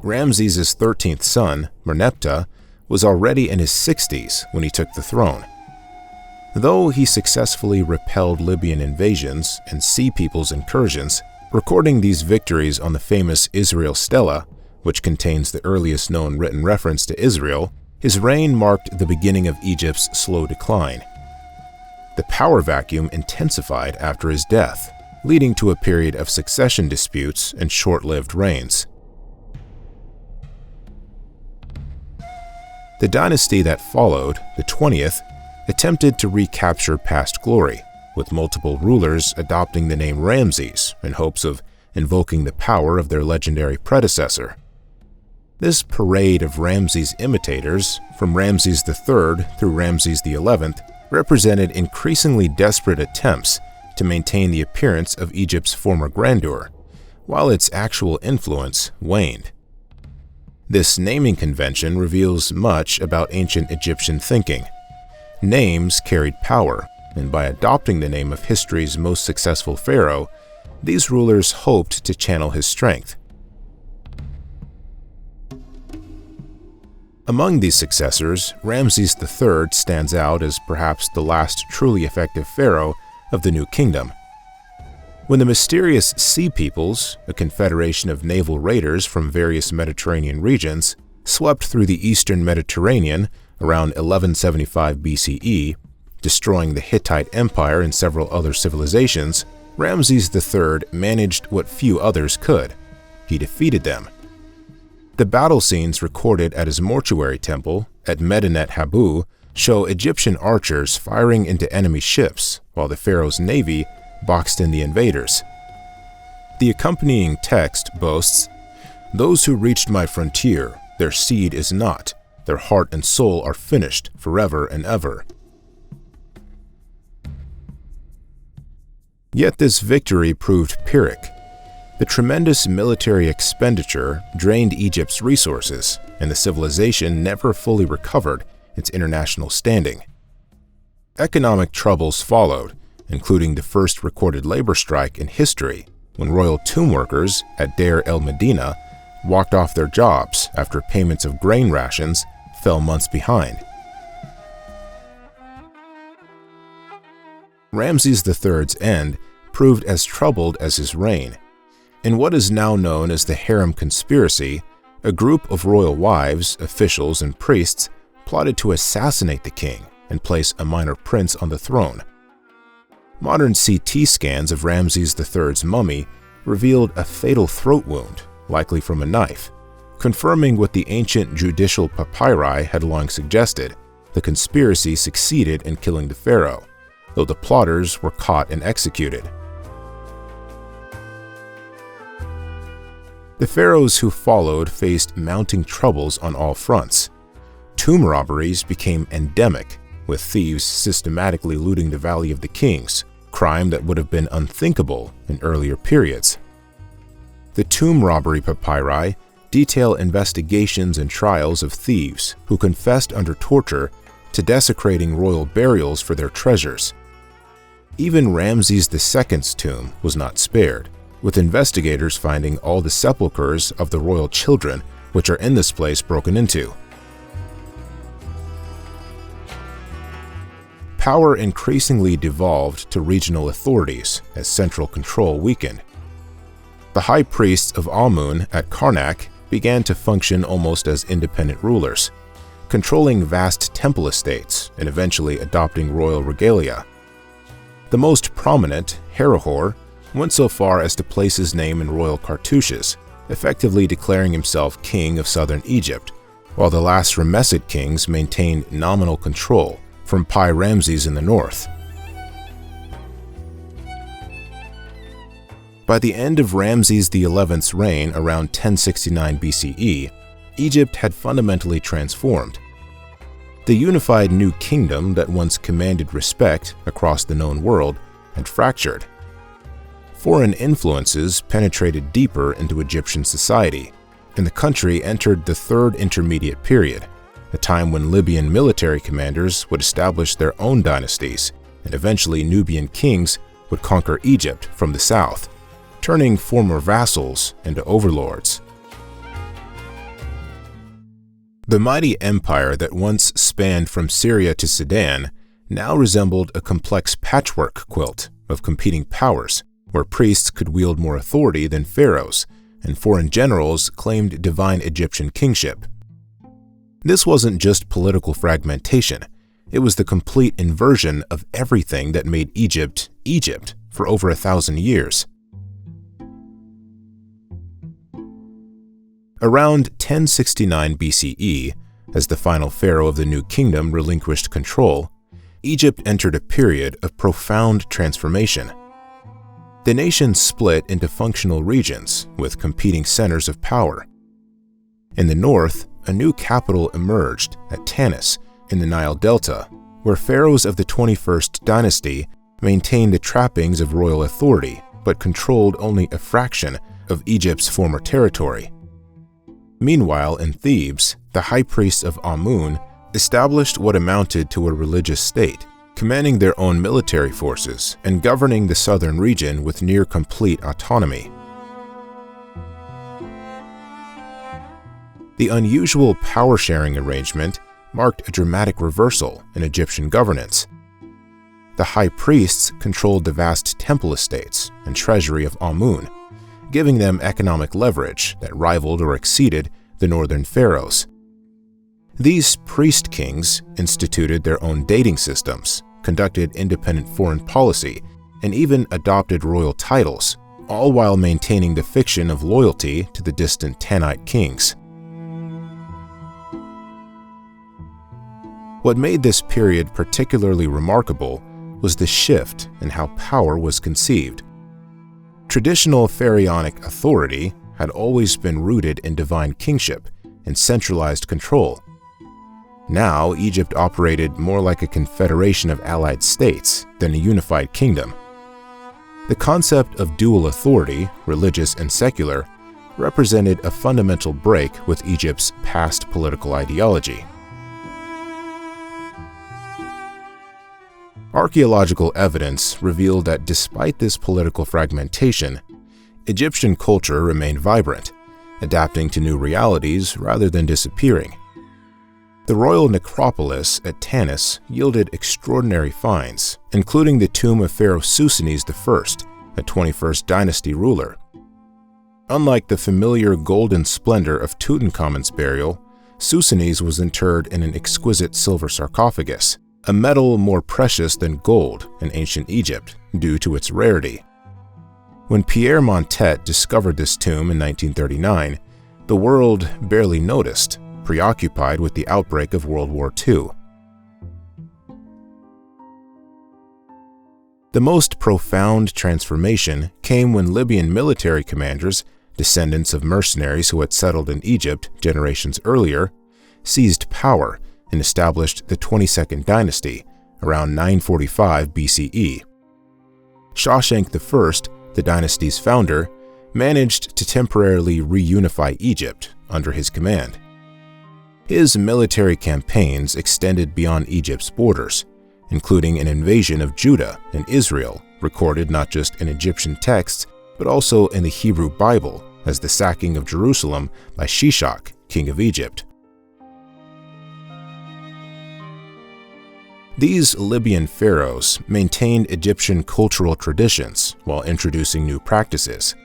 Ramses' 13th son, Merneptah, was already in his 60s when he took the throne. Though he successfully repelled Libyan invasions and Sea People's incursions, recording these victories on the famous Israel Stela, which contains the earliest known written reference to Israel, his reign marked the beginning of Egypt's slow decline. The power vacuum intensified after his death, leading to a period of succession disputes and short-lived reigns. The dynasty that followed, the 20th, attempted to recapture past glory, with multiple rulers adopting the name Ramses in hopes of invoking the power of their legendary predecessor. This parade of Ramses imitators, from Ramses III through Ramses XI, represented increasingly desperate attempts to maintain the appearance of Egypt's former grandeur, while its actual influence waned. This naming convention reveals much about ancient Egyptian thinking. Names carried power, and by adopting the name of history's most successful pharaoh, these rulers hoped to channel his strength. Among these successors, Ramses III stands out as perhaps the last truly effective pharaoh of the New Kingdom. When the mysterious Sea Peoples, a confederation of naval raiders from various Mediterranean regions, swept through the eastern Mediterranean around 1175 BCE, destroying the Hittite Empire and several other civilizations, Ramses III managed what few others could. He defeated them. The battle scenes recorded at his mortuary temple at Medinet Habu show Egyptian archers firing into enemy ships, while the pharaoh's navy boxed in the invaders. The accompanying text boasts, "Those who reached my frontier, their seed is not, their heart and soul are finished forever and ever." Yet this victory proved Pyrrhic. The tremendous military expenditure drained Egypt's resources, and the civilization never fully recovered its international standing. Economic troubles followed, including the first recorded labor strike in history, when royal tomb workers at Deir el-Medina walked off their jobs after payments of grain rations fell months behind. Ramses III's end proved as troubled as his reign. In what is now known as the Harem Conspiracy, a group of royal wives, officials, and priests plotted to assassinate the king and place a minor prince on the throne. Modern CT scans of Ramses III's mummy revealed a fatal throat wound, likely from a knife, confirming what the ancient judicial papyri had long suggested. The conspiracy succeeded in killing the pharaoh, though the plotters were caught and executed. The pharaohs who followed faced mounting troubles on all fronts. Tomb robberies became endemic, with thieves systematically looting the Valley of the Kings, crime that would have been unthinkable in earlier periods. The tomb robbery papyri detail investigations and trials of thieves who confessed under torture to desecrating royal burials for their treasures. Even Ramses II's tomb was not spared, with investigators finding all the sepulchres of the royal children which are in this place broken into. Power increasingly devolved to regional authorities as central control weakened. The high priests of Amun at Karnak began to function almost as independent rulers, controlling vast temple estates and eventually adopting royal regalia. The most prominent, Herihor, went so far as to place his name in royal cartouches, effectively declaring himself king of southern Egypt, while the last Ramessid kings maintained nominal control from Pi Ramses in the north. By the end of Ramses XI's reign around 1069 BCE, Egypt had fundamentally transformed. The unified new kingdom that once commanded respect across the known world had fractured. Foreign influences penetrated deeper into Egyptian society, and the country entered the Third Intermediate Period, a time when Libyan military commanders would establish their own dynasties, and eventually Nubian kings would conquer Egypt from the south, turning former vassals into overlords. The mighty empire that once spanned from Syria to Sudan now resembled a complex patchwork quilt of competing powers, where priests could wield more authority than pharaohs, and foreign generals claimed divine Egyptian kingship. This wasn't just political fragmentation, it was the complete inversion of everything that made Egypt, Egypt for over 1,000 years. Around 1069 BCE, as the final pharaoh of the new kingdom relinquished control, Egypt entered a period of profound transformation. The nation split into functional regions with competing centers of power. In the north, a new capital emerged at Tanis in the Nile Delta, where pharaohs of the 21st dynasty maintained the trappings of royal authority but controlled only a fraction of Egypt's former territory. Meanwhile, in Thebes, the high priests of Amun established what amounted to a religious state, commanding their own military forces and governing the southern region with near-complete autonomy. The unusual power-sharing arrangement marked a dramatic reversal in Egyptian governance. The high priests controlled the vast temple estates and treasury of Amun, giving them economic leverage that rivaled or exceeded the northern pharaohs. These priest kings instituted their own dating systems, conducted independent foreign policy, and even adopted royal titles, all while maintaining the fiction of loyalty to the distant Tanite kings. What made this period particularly remarkable was the shift in how power was conceived. Traditional pharaonic authority had always been rooted in divine kingship and centralized control. Now, Egypt operated more like a confederation of allied states than a unified kingdom. The concept of dual authority, religious and secular, represented a fundamental break with Egypt's past political ideology. Archaeological evidence revealed that despite this political fragmentation, Egyptian culture remained vibrant, adapting to new realities rather than disappearing. The royal necropolis at Tanis yielded extraordinary finds, including the tomb of Pharaoh Susinis I, a 21st dynasty ruler. Unlike the familiar golden splendor of Tutankhamun's burial, Susinis was interred in an exquisite silver sarcophagus, a metal more precious than gold in ancient Egypt due to its rarity. When Pierre Montet discovered this tomb in 1939, the world barely noticed, preoccupied with the outbreak of World War II. The most profound transformation came when Libyan military commanders, descendants of mercenaries who had settled in Egypt generations earlier, seized power and established the 22nd dynasty around 945 BCE. Shawshank I, the dynasty's founder, managed to temporarily reunify Egypt under his command. His military campaigns extended beyond Egypt's borders, including an invasion of Judah and Israel, recorded not just in Egyptian texts, but also in the Hebrew Bible as the sacking of Jerusalem by Shishak, king of Egypt. These Libyan pharaohs maintained Egyptian cultural traditions while introducing new practices.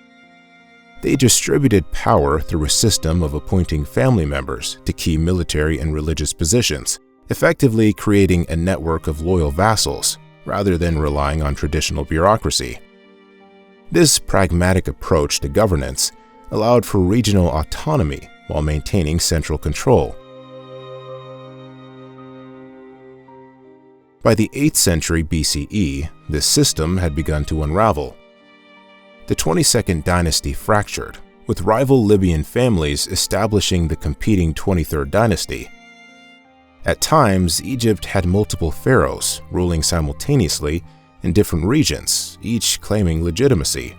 They distributed power through a system of appointing family members to key military and religious positions, effectively creating a network of loyal vassals rather than relying on traditional bureaucracy. This pragmatic approach to governance allowed for regional autonomy while maintaining central control. By the 8th century BCE, this system had begun to unravel. The 22nd dynasty fractured, with rival Libyan families establishing the competing 23rd dynasty. At times, Egypt had multiple pharaohs ruling simultaneously in different regions, each claiming legitimacy.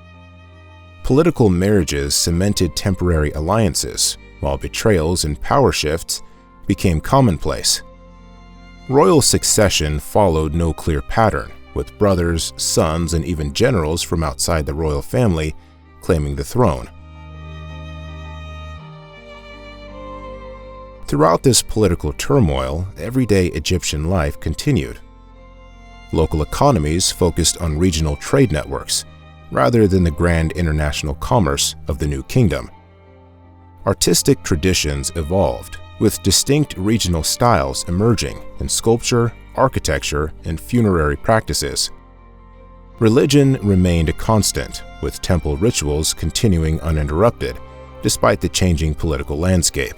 Political marriages cemented temporary alliances, while betrayals and power shifts became commonplace. Royal succession followed no clear pattern, with brothers, sons, and even generals from outside the royal family claiming the throne. Throughout this political turmoil, everyday Egyptian life continued. Local economies focused on regional trade networks, rather than the grand international commerce of the new kingdom. Artistic traditions evolved, with distinct regional styles emerging in sculpture, architecture, and funerary practices. Religion remained a constant, with temple rituals continuing uninterrupted, despite the changing political landscape.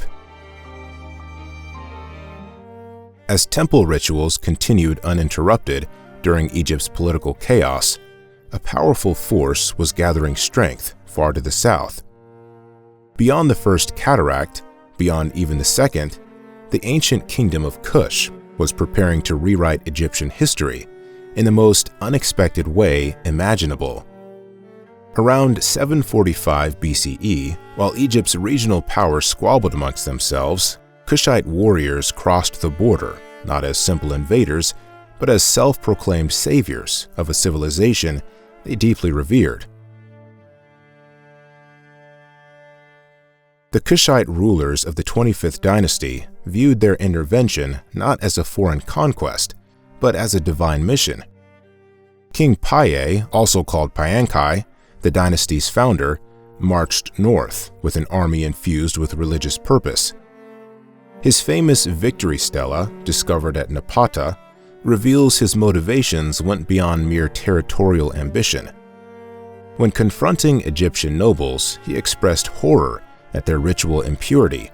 As temple rituals continued uninterrupted during Egypt's political chaos, a powerful force was gathering strength far to the south. Beyond the First Cataract, beyond even the Second, the ancient kingdom of Kush was preparing to rewrite Egyptian history in the most unexpected way imaginable. Around 745 BCE, while Egypt's regional powers squabbled amongst themselves, Kushite warriors crossed the border, not as simple invaders, but as self-proclaimed saviors of a civilization they deeply revered. The Kushite rulers of the 25th dynasty viewed their intervention not as a foreign conquest, but as a divine mission. King Paye, also called Payankei, the dynasty's founder, marched north with an army infused with religious purpose. His famous victory stela, discovered at Napata, reveals his motivations went beyond mere territorial ambition. When confronting Egyptian nobles, he expressed horror at their ritual impurity.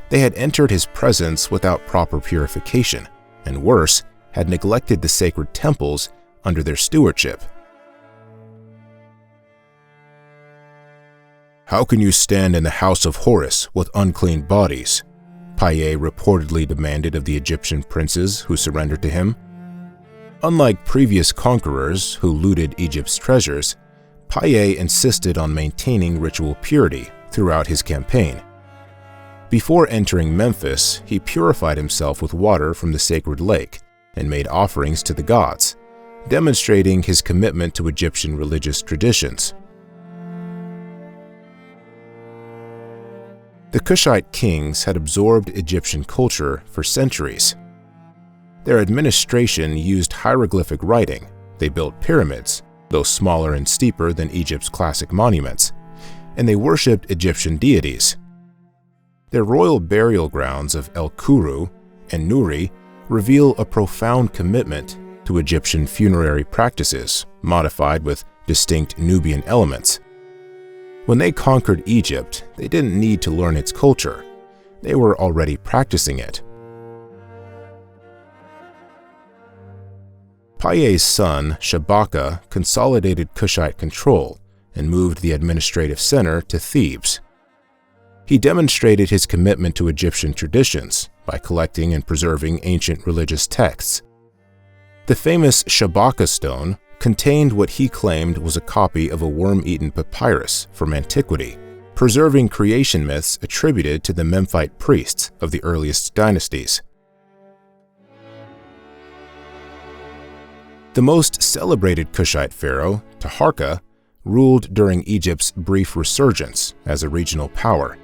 They had entered his presence without proper purification, and worse, had neglected the sacred temples under their stewardship. "How can you stand in the house of Horus with unclean bodies?" Paye reportedly demanded of the Egyptian princes who surrendered to him. Unlike previous conquerors who looted Egypt's treasures, Paye insisted on maintaining ritual purity throughout his campaign. Before entering Memphis, he purified himself with water from the sacred lake and made offerings to the gods, demonstrating his commitment to Egyptian religious traditions. The Kushite kings had absorbed Egyptian culture for centuries. Their administration used hieroglyphic writing. They built pyramids, though smaller and steeper than Egypt's classic monuments, and they worshipped Egyptian deities. Their royal burial grounds of El Kuru and Nuri reveal a profound commitment to Egyptian funerary practices, modified with distinct Nubian elements. When they conquered Egypt, they didn't need to learn its culture. They were already practicing it. Paye's son, Shabaka, consolidated Kushite control and moved the administrative center to Thebes. He demonstrated his commitment to Egyptian traditions by collecting and preserving ancient religious texts. The famous Shabaka stone contained what he claimed was a copy of a worm-eaten papyrus from antiquity, preserving creation myths attributed to the Memphite priests of the earliest dynasties. The most celebrated Kushite pharaoh, Taharqa, ruled during Egypt's brief resurgence as a regional power.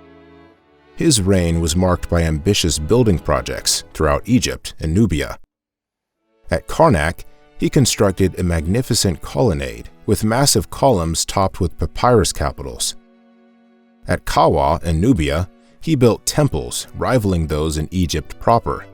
His reign was marked by ambitious building projects throughout Egypt and Nubia. At Karnak, he constructed a magnificent colonnade with massive columns topped with papyrus capitals. At Kawa and Nubia, he built temples rivaling those in Egypt proper.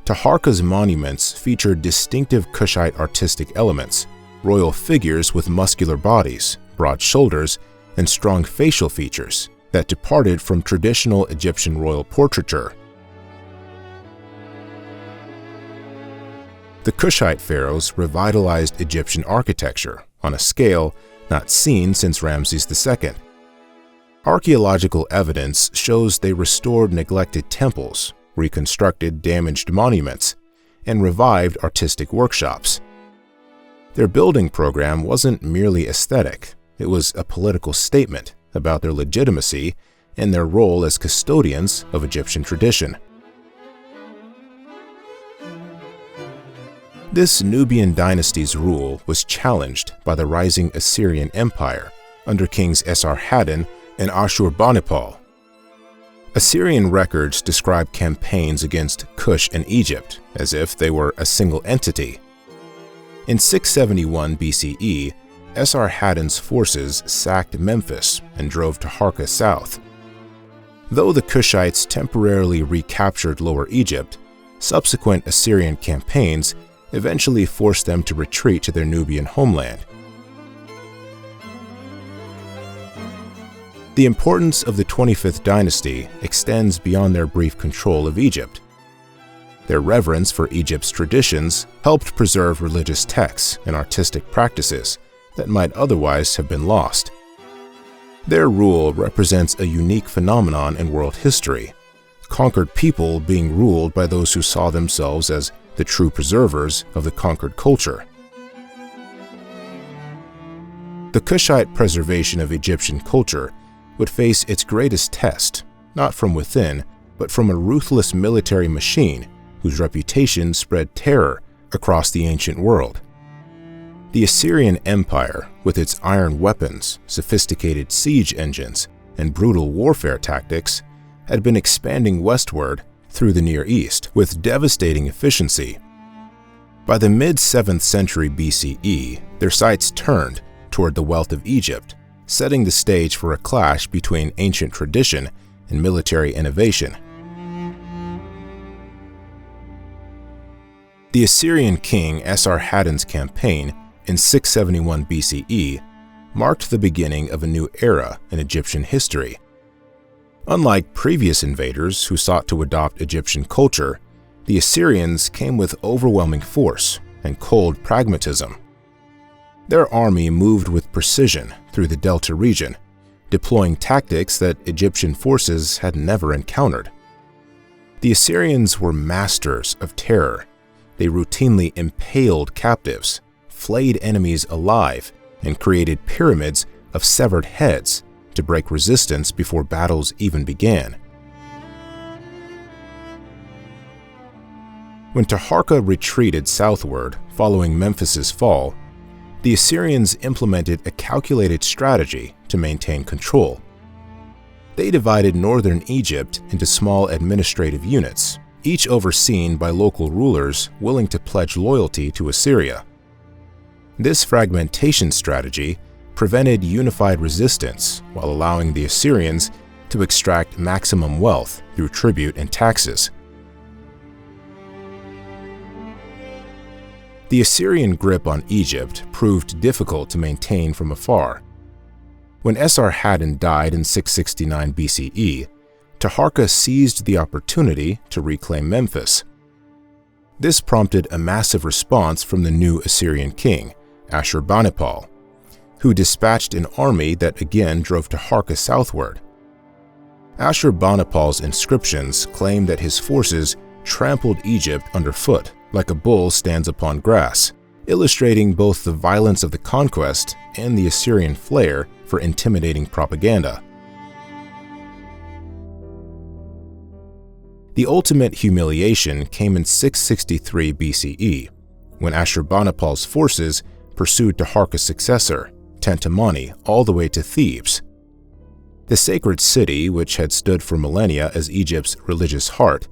Taharqa's monuments featured distinctive Kushite artistic elements, royal figures with muscular bodies, broad shoulders, and strong facial features that departed from traditional Egyptian royal portraiture. The Kushite pharaohs revitalized Egyptian architecture on a scale not seen since Ramses II. Archaeological evidence shows they restored neglected temples, reconstructed damaged monuments, and revived artistic workshops. Their building program wasn't merely aesthetic, it was a political statement about their legitimacy and their role as custodians of Egyptian tradition. This Nubian dynasty's rule was challenged by the rising Assyrian Empire under kings Esarhaddon and Ashurbanipal. Assyrian records describe campaigns against Kush and Egypt as if they were a single entity. In 671 BCE, Esarhaddon's forces sacked Memphis and drove Taharqa south. Though the Kushites temporarily recaptured Lower Egypt, subsequent Assyrian campaigns eventually forced them to retreat to their Nubian homeland. The importance of the 25th dynasty extends beyond their brief control of Egypt. Their reverence for Egypt's traditions helped preserve religious texts and artistic practices that might otherwise have been lost. Their rule represents a unique phenomenon in world history, conquered people being ruled by those who saw themselves as the true preservers of the conquered culture. The Kushite preservation of Egyptian culture would face its greatest test, not from within, but from a ruthless military machine whose reputation spread terror across the ancient world. The Assyrian Empire, with its iron weapons, sophisticated siege engines, and brutal warfare tactics, had been expanding westward through the Near East with devastating efficiency. By the mid-7th century BCE, their sights turned toward the wealth of Egypt, setting the stage for a clash between ancient tradition and military innovation. The Assyrian king Esarhaddon's campaign in 671 BCE marked the beginning of a new era in Egyptian history. Unlike previous invaders who sought to adopt Egyptian culture, the Assyrians came with overwhelming force and cold pragmatism. Their army moved with precision through the Delta region, deploying tactics that Egyptian forces had never encountered. The Assyrians were masters of terror. They routinely impaled captives, flayed enemies alive, and created pyramids of severed heads to break resistance before battles even began. When Taharqa retreated southward following Memphis's fall, the Assyrians implemented a calculated strategy to maintain control. They divided northern Egypt into small administrative units, each overseen by local rulers willing to pledge loyalty to Assyria. This fragmentation strategy prevented unified resistance while allowing the Assyrians to extract maximum wealth through tribute and taxes. The Assyrian grip on Egypt proved difficult to maintain from afar. When Esarhaddon died in 669 BCE, Taharqa seized the opportunity to reclaim Memphis. This prompted a massive response from the new Assyrian king, Ashurbanipal, who dispatched an army that again drove Taharqa southward. Ashurbanipal's inscriptions claim that his forces trampled Egypt underfoot like a bull stands upon grass, illustrating both the violence of the conquest and the Assyrian flair for intimidating propaganda. The ultimate humiliation came in 663 BCE, when Ashurbanipal's forces pursued Taharqa's successor, Tutankhamun, all the way to Thebes. The sacred city, which had stood for millennia as Egypt's religious heart,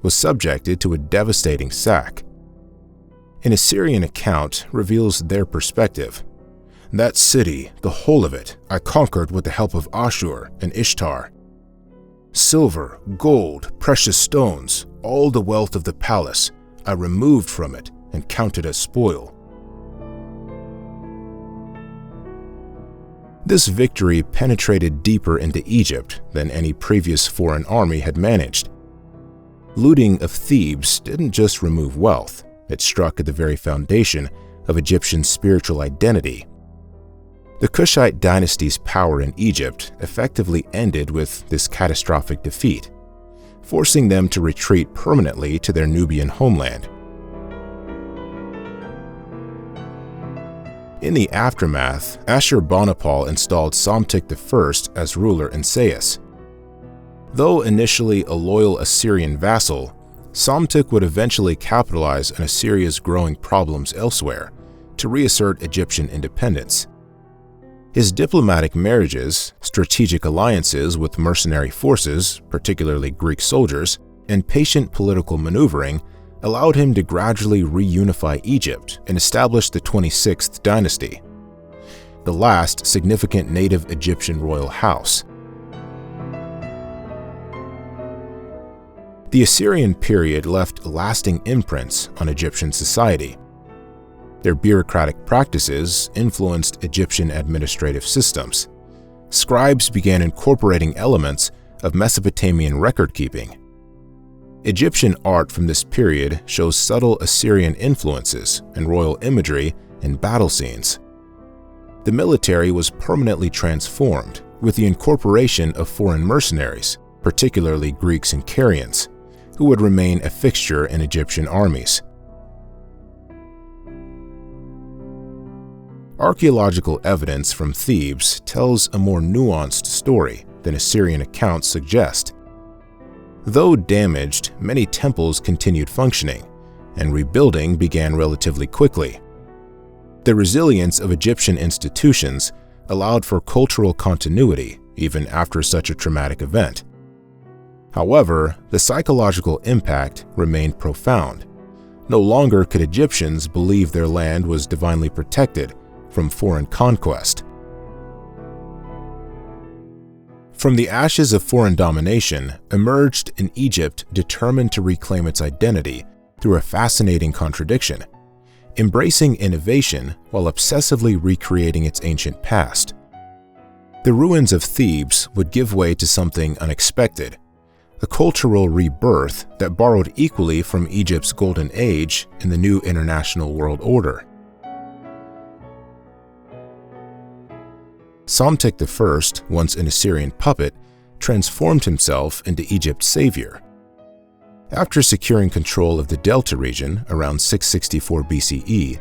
was subjected to a devastating sack. An Assyrian account reveals their perspective. "That city, the whole of it, I conquered with the help of Ashur and Ishtar. Silver, gold, precious stones, all the wealth of the palace, I removed from it and counted as spoil." This victory penetrated deeper into Egypt than any previous foreign army had managed. Looting of Thebes didn't just remove wealth, it struck at the very foundation of Egyptian spiritual identity. The Kushite dynasty's power in Egypt effectively ended with this catastrophic defeat, forcing them to retreat permanently to their Nubian homeland. In the aftermath, Ashurbanipal installed Psamtik I as ruler in Sais. Though initially a loyal Assyrian vassal, Psamtik would eventually capitalize on Assyria's growing problems elsewhere to reassert Egyptian independence. His diplomatic marriages, strategic alliances with mercenary forces, particularly Greek soldiers, and patient political maneuvering allowed him to gradually reunify Egypt and establish the 26th dynasty, the last significant native Egyptian royal house. The Assyrian period left lasting imprints on Egyptian society. Their bureaucratic practices influenced Egyptian administrative systems. Scribes began incorporating elements of Mesopotamian record-keeping. Egyptian art from this period shows subtle Assyrian influences and royal imagery in battle scenes. The military was permanently transformed with the incorporation of foreign mercenaries, particularly Greeks and Carians, who would remain a fixture in Egyptian armies. Archaeological evidence from Thebes tells a more nuanced story than Assyrian accounts suggest. Though damaged, many temples continued functioning, and rebuilding began relatively quickly. The resilience of Egyptian institutions allowed for cultural continuity even after such a traumatic event. However, the psychological impact remained profound. No longer could Egyptians believe their land was divinely protected from foreign conquest. From the ashes of foreign domination emerged an Egypt determined to reclaim its identity through a fascinating contradiction, embracing innovation while obsessively recreating its ancient past. The ruins of Thebes would give way to something unexpected, a cultural rebirth that borrowed equally from Egypt's golden age and the new international world order. Psamtik I, once an Assyrian puppet, transformed himself into Egypt's savior. After securing control of the Delta region around 664 BCE,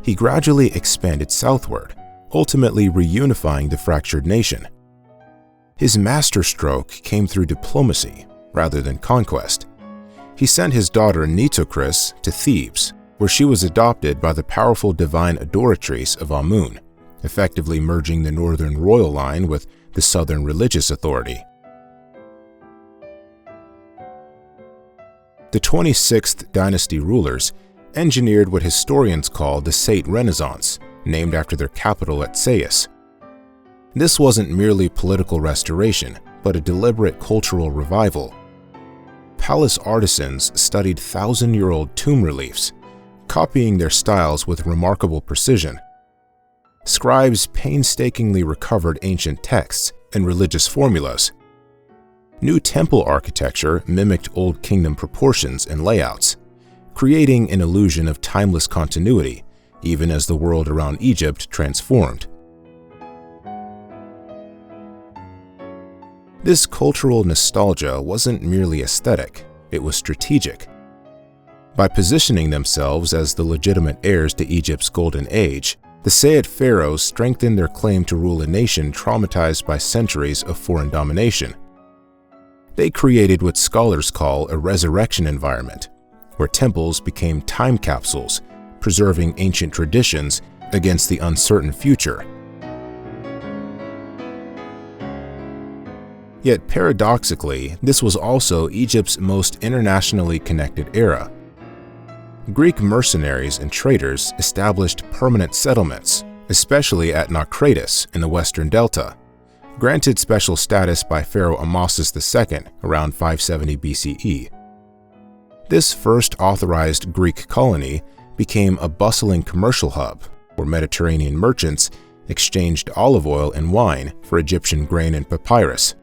he gradually expanded southward, ultimately reunifying the fractured nation. His masterstroke came through diplomacy rather than conquest. He sent his daughter Nitocris to Thebes, where she was adopted by the powerful divine adoratrice of Amun, effectively merging the northern royal line with the southern religious authority. The 26th dynasty rulers engineered what historians call the Sate Renaissance, named after their capital at Sais. This wasn't merely political restoration, but a deliberate cultural revival. Palace artisans studied thousand-year-old tomb reliefs, copying their styles with remarkable precision. Scribes painstakingly recovered ancient texts and religious formulas. New temple architecture mimicked Old Kingdom proportions and layouts, creating an illusion of timeless continuity, even as the world around Egypt transformed. This cultural nostalgia wasn't merely aesthetic, it was strategic. By positioning themselves as the legitimate heirs to Egypt's golden age, the Said pharaohs strengthened their claim to rule a nation traumatized by centuries of foreign domination. They created what scholars call a resurrection environment, where temples became time capsules, preserving ancient traditions against the uncertain future. Yet paradoxically, this was also Egypt's most internationally connected era. Greek mercenaries and traders established permanent settlements, especially at Naucratis in the western delta, granted special status by Pharaoh Ramses II around 570 BCE. This first authorized Greek colony became a bustling commercial hub where Mediterranean merchants exchanged olive oil and wine for Egyptian grain and papyrus.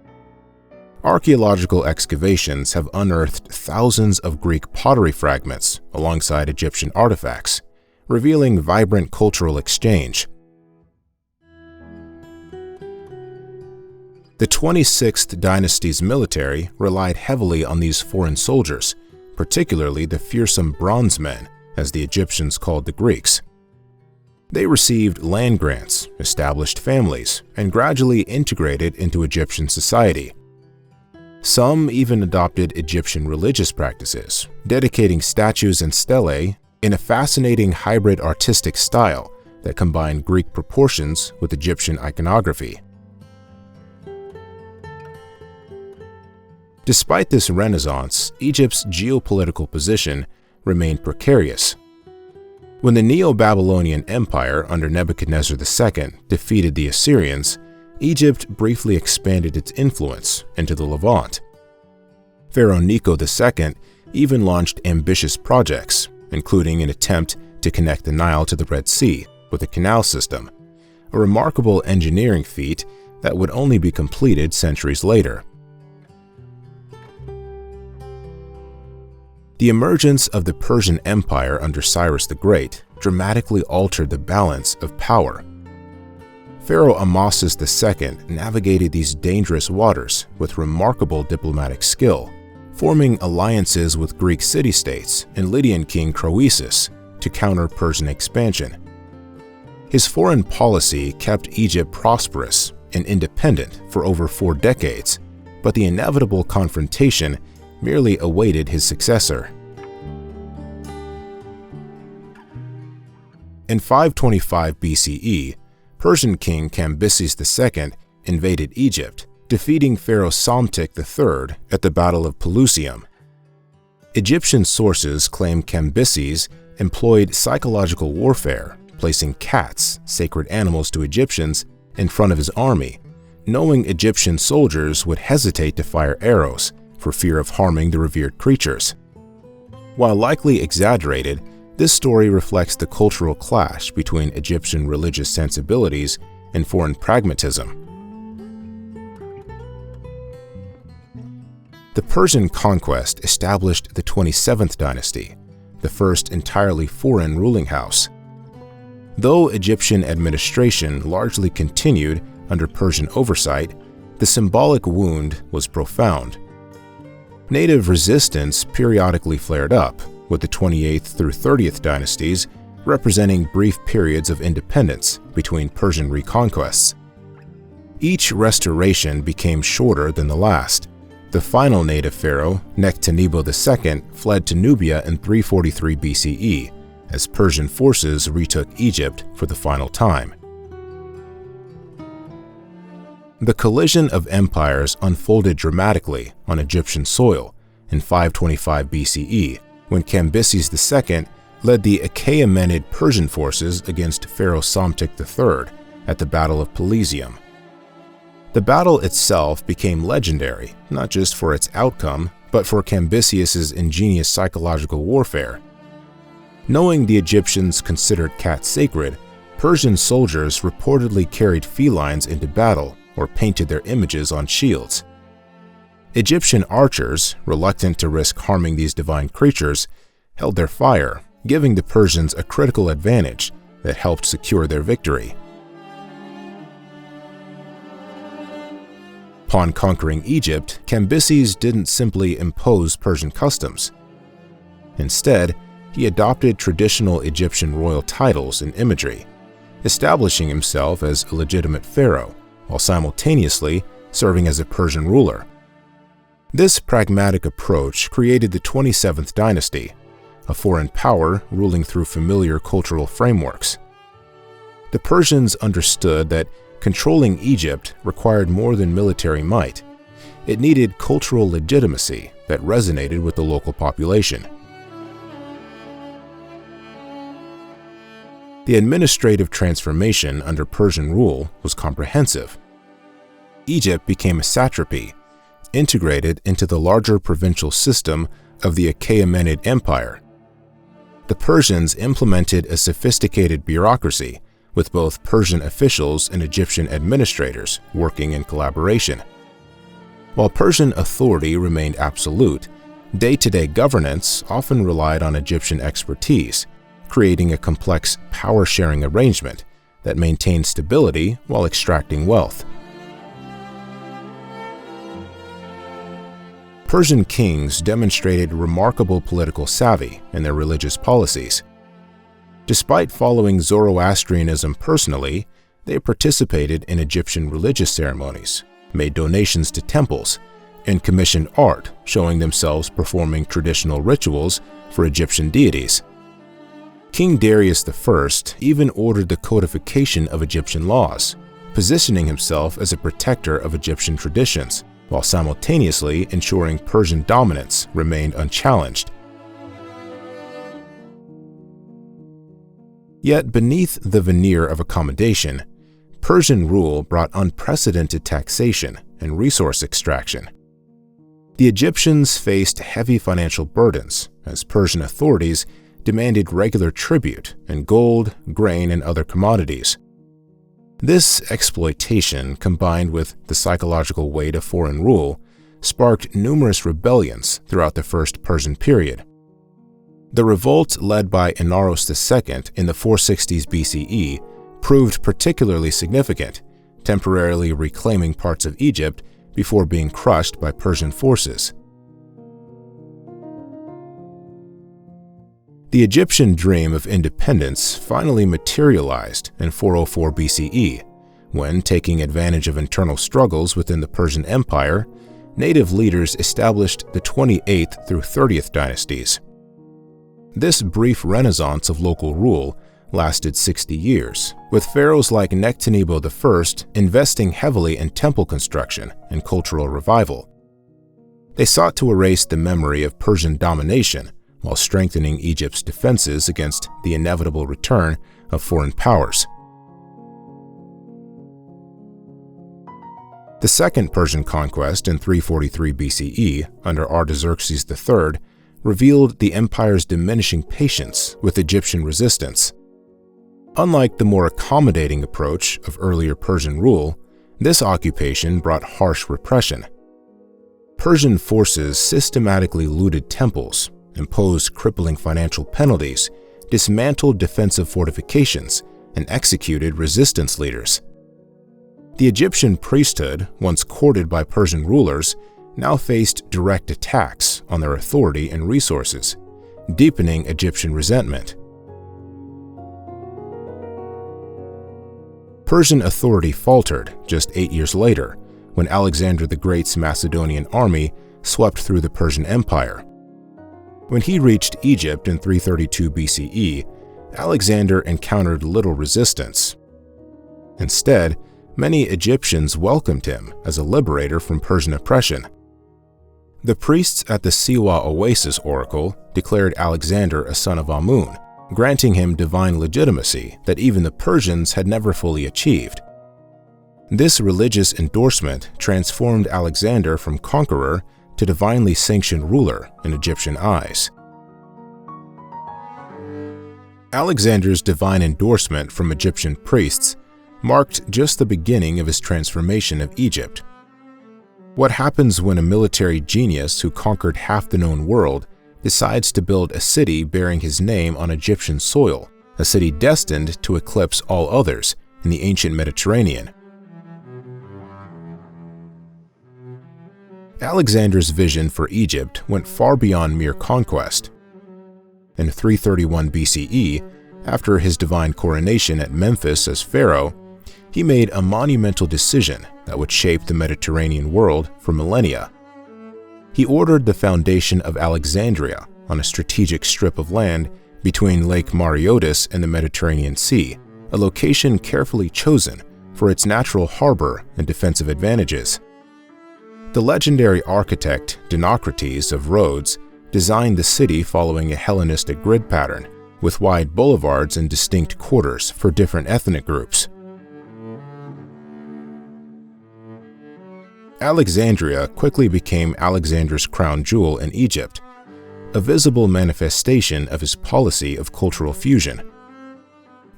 Archaeological excavations have unearthed thousands of Greek pottery fragments alongside Egyptian artifacts, revealing vibrant cultural exchange. The 26th dynasty's military relied heavily on these foreign soldiers, particularly the fearsome bronze men, as the Egyptians called the Greeks. They received land grants, established families, and gradually integrated into Egyptian society. Some even adopted Egyptian religious practices, dedicating statues and stelae in a fascinating hybrid artistic style that combined Greek proportions with Egyptian iconography. Despite this renaissance, Egypt's geopolitical position remained precarious. When the Neo-Babylonian Empire under Nebuchadnezzar II defeated the Assyrians, Egypt briefly expanded its influence into the Levant. Pharaoh Necho II even launched ambitious projects, including an attempt to connect the Nile to the Red Sea with a canal system, a remarkable engineering feat that would only be completed centuries later. The emergence of the Persian Empire under Cyrus the Great dramatically altered the balance of power. Pharaoh Ramses II navigated these dangerous waters with remarkable diplomatic skill, forming alliances with Greek city-states and Lydian king Croesus to counter Persian expansion. His foreign policy kept Egypt prosperous and independent for over 4 decades, but the inevitable confrontation merely awaited his successor. In 525 BCE, Persian king Cambyses II invaded Egypt, defeating Pharaoh Psamtik III at the Battle of Pelusium. Egyptian sources claim Cambyses employed psychological warfare, placing cats, sacred animals to Egyptians, in front of his army, knowing Egyptian soldiers would hesitate to fire arrows for fear of harming the revered creatures. While likely exaggerated, this story reflects the cultural clash between Egyptian religious sensibilities and foreign pragmatism. The Persian conquest established the 27th dynasty, the first entirely foreign ruling house. Though Egyptian administration largely continued under Persian oversight, the symbolic wound was profound. Native resistance periodically flared up, with the 28th through 30th dynasties representing brief periods of independence between Persian reconquests. Each restoration became shorter than the last. The final native pharaoh, Nectanebo II, fled to Nubia in 343 BCE, as Persian forces retook Egypt for the final time. The collision of empires unfolded dramatically on Egyptian soil in 525 BCE, when Cambyses II led the Achaemenid Persian forces against Pharaoh Psamtik III at the Battle of Pelusium. The battle itself became legendary, not just for its outcome, but for Cambyses' ingenious psychological warfare. Knowing the Egyptians considered cats sacred, Persian soldiers reportedly carried felines into battle or painted their images on shields. Egyptian archers, reluctant to risk harming these divine creatures, held their fire, giving the Persians a critical advantage that helped secure their victory. Upon conquering Egypt, Cambyses didn't simply impose Persian customs. Instead, he adopted traditional Egyptian royal titles and imagery, establishing himself as a legitimate pharaoh, while simultaneously serving as a Persian ruler. This pragmatic approach created the 27th dynasty, a foreign power ruling through familiar cultural frameworks. The Persians understood that controlling Egypt required more than military might. It needed cultural legitimacy that resonated with the local population. The administrative transformation under Persian rule was comprehensive. Egypt became a satrapy, integrated into the larger provincial system of the Achaemenid Empire. The Persians implemented a sophisticated bureaucracy with both Persian officials and Egyptian administrators working in collaboration. While Persian authority remained absolute, day-to-day governance often relied on Egyptian expertise, creating a complex power-sharing arrangement that maintained stability while extracting wealth. Persian kings demonstrated remarkable political savvy in their religious policies. Despite following Zoroastrianism personally, they participated in Egyptian religious ceremonies, made donations to temples, and commissioned art showing themselves performing traditional rituals for Egyptian deities. King Darius I even ordered the codification of Egyptian laws, positioning himself as a protector of Egyptian traditions, while simultaneously ensuring Persian dominance remained unchallenged. Yet beneath the veneer of accommodation, Persian rule brought unprecedented taxation and resource extraction. The Egyptians faced heavy financial burdens as Persian authorities demanded regular tribute in gold, grain, and other commodities. This exploitation, combined with the psychological weight of foreign rule, sparked numerous rebellions throughout the First Persian period. The revolt led by Inaros II in the 460s BCE proved particularly significant, temporarily reclaiming parts of Egypt before being crushed by Persian forces. The Egyptian dream of independence finally materialized in 404 BCE, when, taking advantage of internal struggles within the Persian Empire, native leaders established the 28th through 30th dynasties. This brief renaissance of local rule lasted 60 years, with pharaohs like Nectanebo I investing heavily in temple construction and cultural revival. They sought to erase the memory of Persian domination while strengthening Egypt's defenses against the inevitable return of foreign powers. The Second Persian Conquest in 343 BCE under Artaxerxes III revealed the empire's diminishing patience with Egyptian resistance. Unlike the more accommodating approach of earlier Persian rule, this occupation brought harsh repression. Persian forces systematically looted temples, imposed crippling financial penalties, dismantled defensive fortifications, and executed resistance leaders. The Egyptian priesthood, once courted by Persian rulers, now faced direct attacks on their authority and resources, deepening Egyptian resentment. Persian authority faltered just 8 years later, when Alexander the Great's Macedonian army swept through the Persian Empire. When he reached Egypt in 332 BCE, Alexander encountered little resistance. Instead, many Egyptians welcomed him as a liberator from Persian oppression. The priests at the Siwa Oasis Oracle declared Alexander a son of Amun, granting him divine legitimacy that even the Persians had never fully achieved. This religious endorsement transformed Alexander from conqueror to divinely sanctioned ruler in Egyptian eyes. Alexander's divine endorsement from Egyptian priests marked just the beginning of his transformation of Egypt. What happens when a military genius who conquered half the known world decides to build a city bearing his name on Egyptian soil, a city destined to eclipse all others in the ancient Mediterranean? Alexander's vision for Egypt went far beyond mere conquest. In 331 BCE, after his divine coronation at Memphis as pharaoh, he made a monumental decision that would shape the Mediterranean world for millennia. He ordered the foundation of Alexandria on a strategic strip of land between Lake Mareotis and the Mediterranean Sea, a location carefully chosen for its natural harbor and defensive advantages. The legendary architect Dinocrates of Rhodes designed the city following a Hellenistic grid pattern, with wide boulevards and distinct quarters for different ethnic groups. Alexandria quickly became Alexander's crown jewel in Egypt, a visible manifestation of his policy of cultural fusion.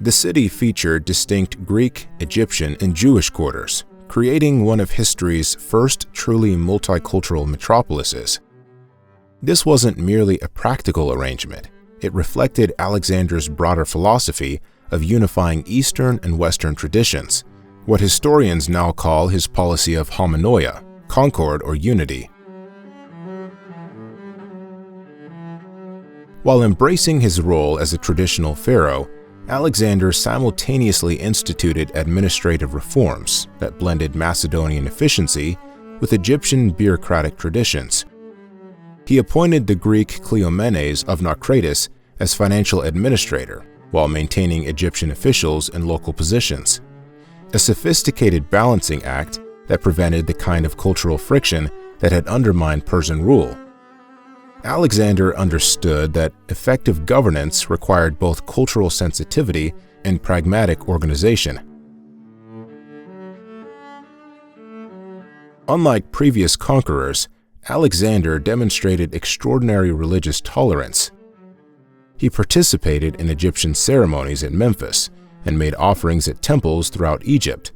The city featured distinct Greek, Egyptian, and Jewish quarters, creating one of history's first truly multicultural metropolises. This wasn't merely a practical arrangement. It reflected Alexander's broader philosophy of unifying Eastern and Western traditions, what historians now call his policy of homonoia, concord or unity. While embracing his role as a traditional pharaoh, Alexander simultaneously instituted administrative reforms that blended Macedonian efficiency with Egyptian bureaucratic traditions. He appointed the Greek Cleomenes of Naucratis as financial administrator, while maintaining Egyptian officials in local positions, a sophisticated balancing act that prevented the kind of cultural friction that had undermined Persian rule. Alexander understood that effective governance required both cultural sensitivity and pragmatic organization. Unlike previous conquerors, Alexander demonstrated extraordinary religious tolerance. He participated in Egyptian ceremonies at Memphis and made offerings at temples throughout Egypt.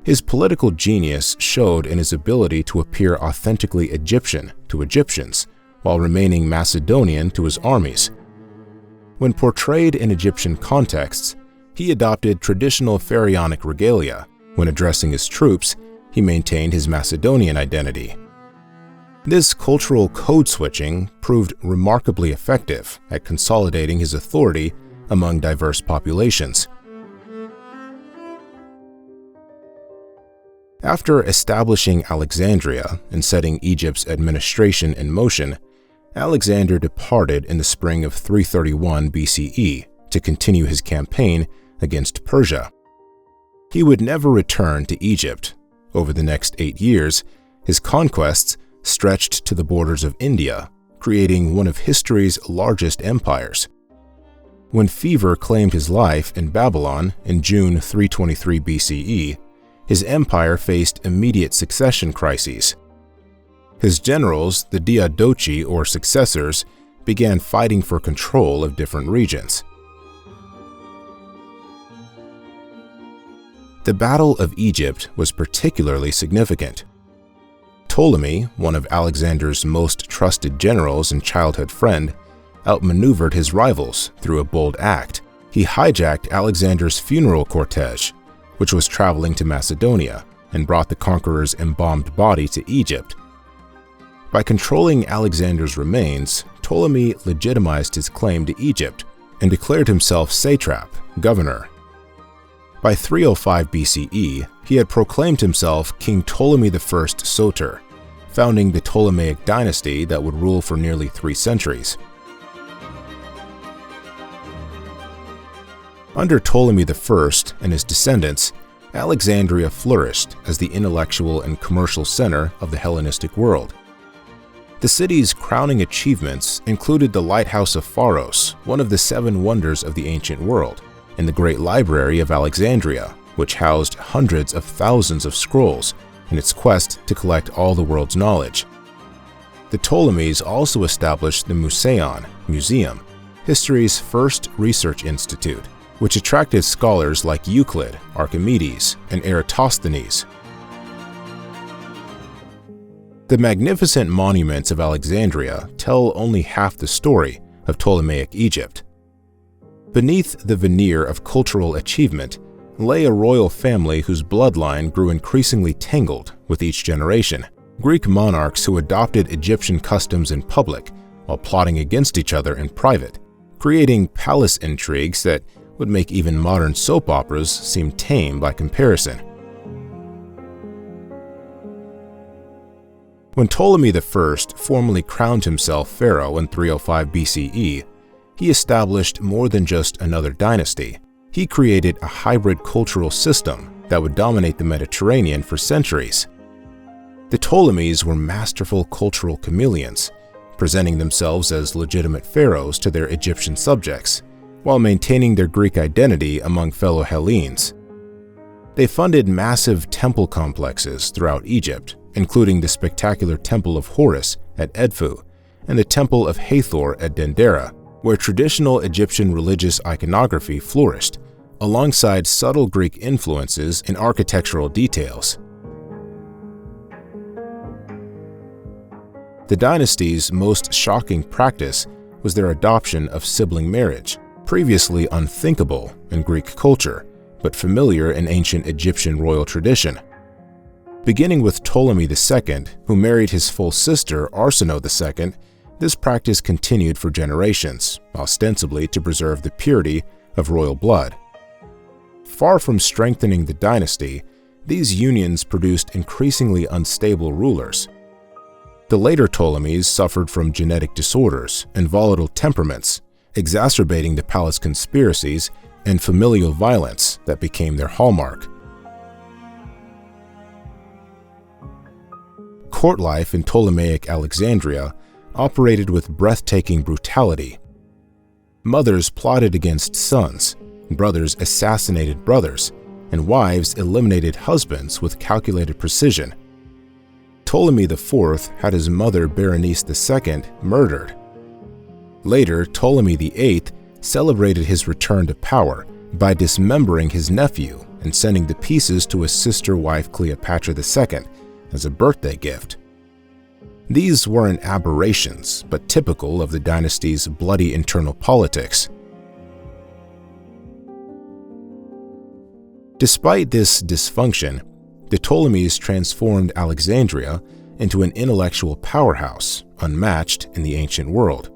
His political genius showed in his ability to appear authentically Egyptian to Egyptians while remaining Macedonian to his armies. When portrayed in Egyptian contexts, he adopted traditional pharaonic regalia. When addressing his troops, he maintained his Macedonian identity. This cultural code-switching proved remarkably effective at consolidating his authority among diverse populations. After establishing Alexandria and setting Egypt's administration in motion, Alexander departed in the spring of 331 BCE to continue his campaign against Persia. He would never return to Egypt. Over the next 8 years, his conquests stretched to the borders of India, creating one of history's largest empires. When fever claimed his life in Babylon in June 323 BCE, his empire faced immediate succession crises. His generals, the Diadochi or successors, began fighting for control of different regions. The Battle of Egypt was particularly significant. Ptolemy, one of Alexander's most trusted generals and childhood friend, outmaneuvered his rivals through a bold act. He hijacked Alexander's funeral cortege, which was traveling to Macedonia, and brought the conqueror's embalmed body to Egypt. By controlling Alexander's remains, Ptolemy legitimized his claim to Egypt and declared himself satrap, governor. By 305 BCE, he had proclaimed himself King Ptolemy I Soter, founding the Ptolemaic Dynasty that would rule for nearly 3 centuries. Under Ptolemy I and his descendants, Alexandria flourished as the intellectual and commercial center of the Hellenistic world. The city's crowning achievements included the Lighthouse of Pharaohs, one of the 7 wonders of the ancient world, and the Great Library of Alexandria, which housed hundreds of thousands of scrolls in its quest to collect all the world's knowledge. The Ptolemies also established the Museion Museum, history's first research institute, which attracted scholars like Euclid, Archimedes, and Eratosthenes. The magnificent monuments of Alexandria tell only half the story of Ptolemaic Egypt. Beneath the veneer of cultural achievement lay a royal family whose bloodline grew increasingly tangled with each generation. Greek monarchs who adopted Egyptian customs in public while plotting against each other in private, creating palace intrigues that would make even modern soap operas seem tame by comparison. When Ptolemy I formally crowned himself pharaoh in 305 BCE, he established more than just another dynasty. He created a hybrid cultural system that would dominate the Mediterranean for centuries. The Ptolemies were masterful cultural chameleons, presenting themselves as legitimate pharaohs to their Egyptian subjects, while maintaining their Greek identity among fellow Hellenes. They funded massive temple complexes throughout Egypt, including the spectacular Temple of Horus at Edfu and the Temple of Hathor at Dendera, where traditional Egyptian religious iconography flourished, alongside subtle Greek influences in architectural details. The dynasty's most shocking practice was their adoption of sibling marriage, previously unthinkable in Greek culture, but familiar in ancient Egyptian royal tradition. Beginning with Ptolemy II, who married his full sister Arsinoe II, this practice continued for generations, ostensibly to preserve the purity of royal blood. Far from strengthening the dynasty, these unions produced increasingly unstable rulers. The later Ptolemies suffered from genetic disorders and volatile temperaments, exacerbating the palace conspiracies and familial violence that became their hallmark. Court life in Ptolemaic Alexandria operated with breathtaking brutality. Mothers plotted against sons, brothers assassinated brothers, and wives eliminated husbands with calculated precision. Ptolemy IV had his mother Berenice II murdered. Later, Ptolemy VIII celebrated his return to power by dismembering his nephew and sending the pieces to his sister wife Cleopatra II as a birthday gift. These weren't aberrations, but typical of the dynasty's bloody internal politics. Despite this dysfunction, the Ptolemies transformed Alexandria into an intellectual powerhouse unmatched in the ancient world.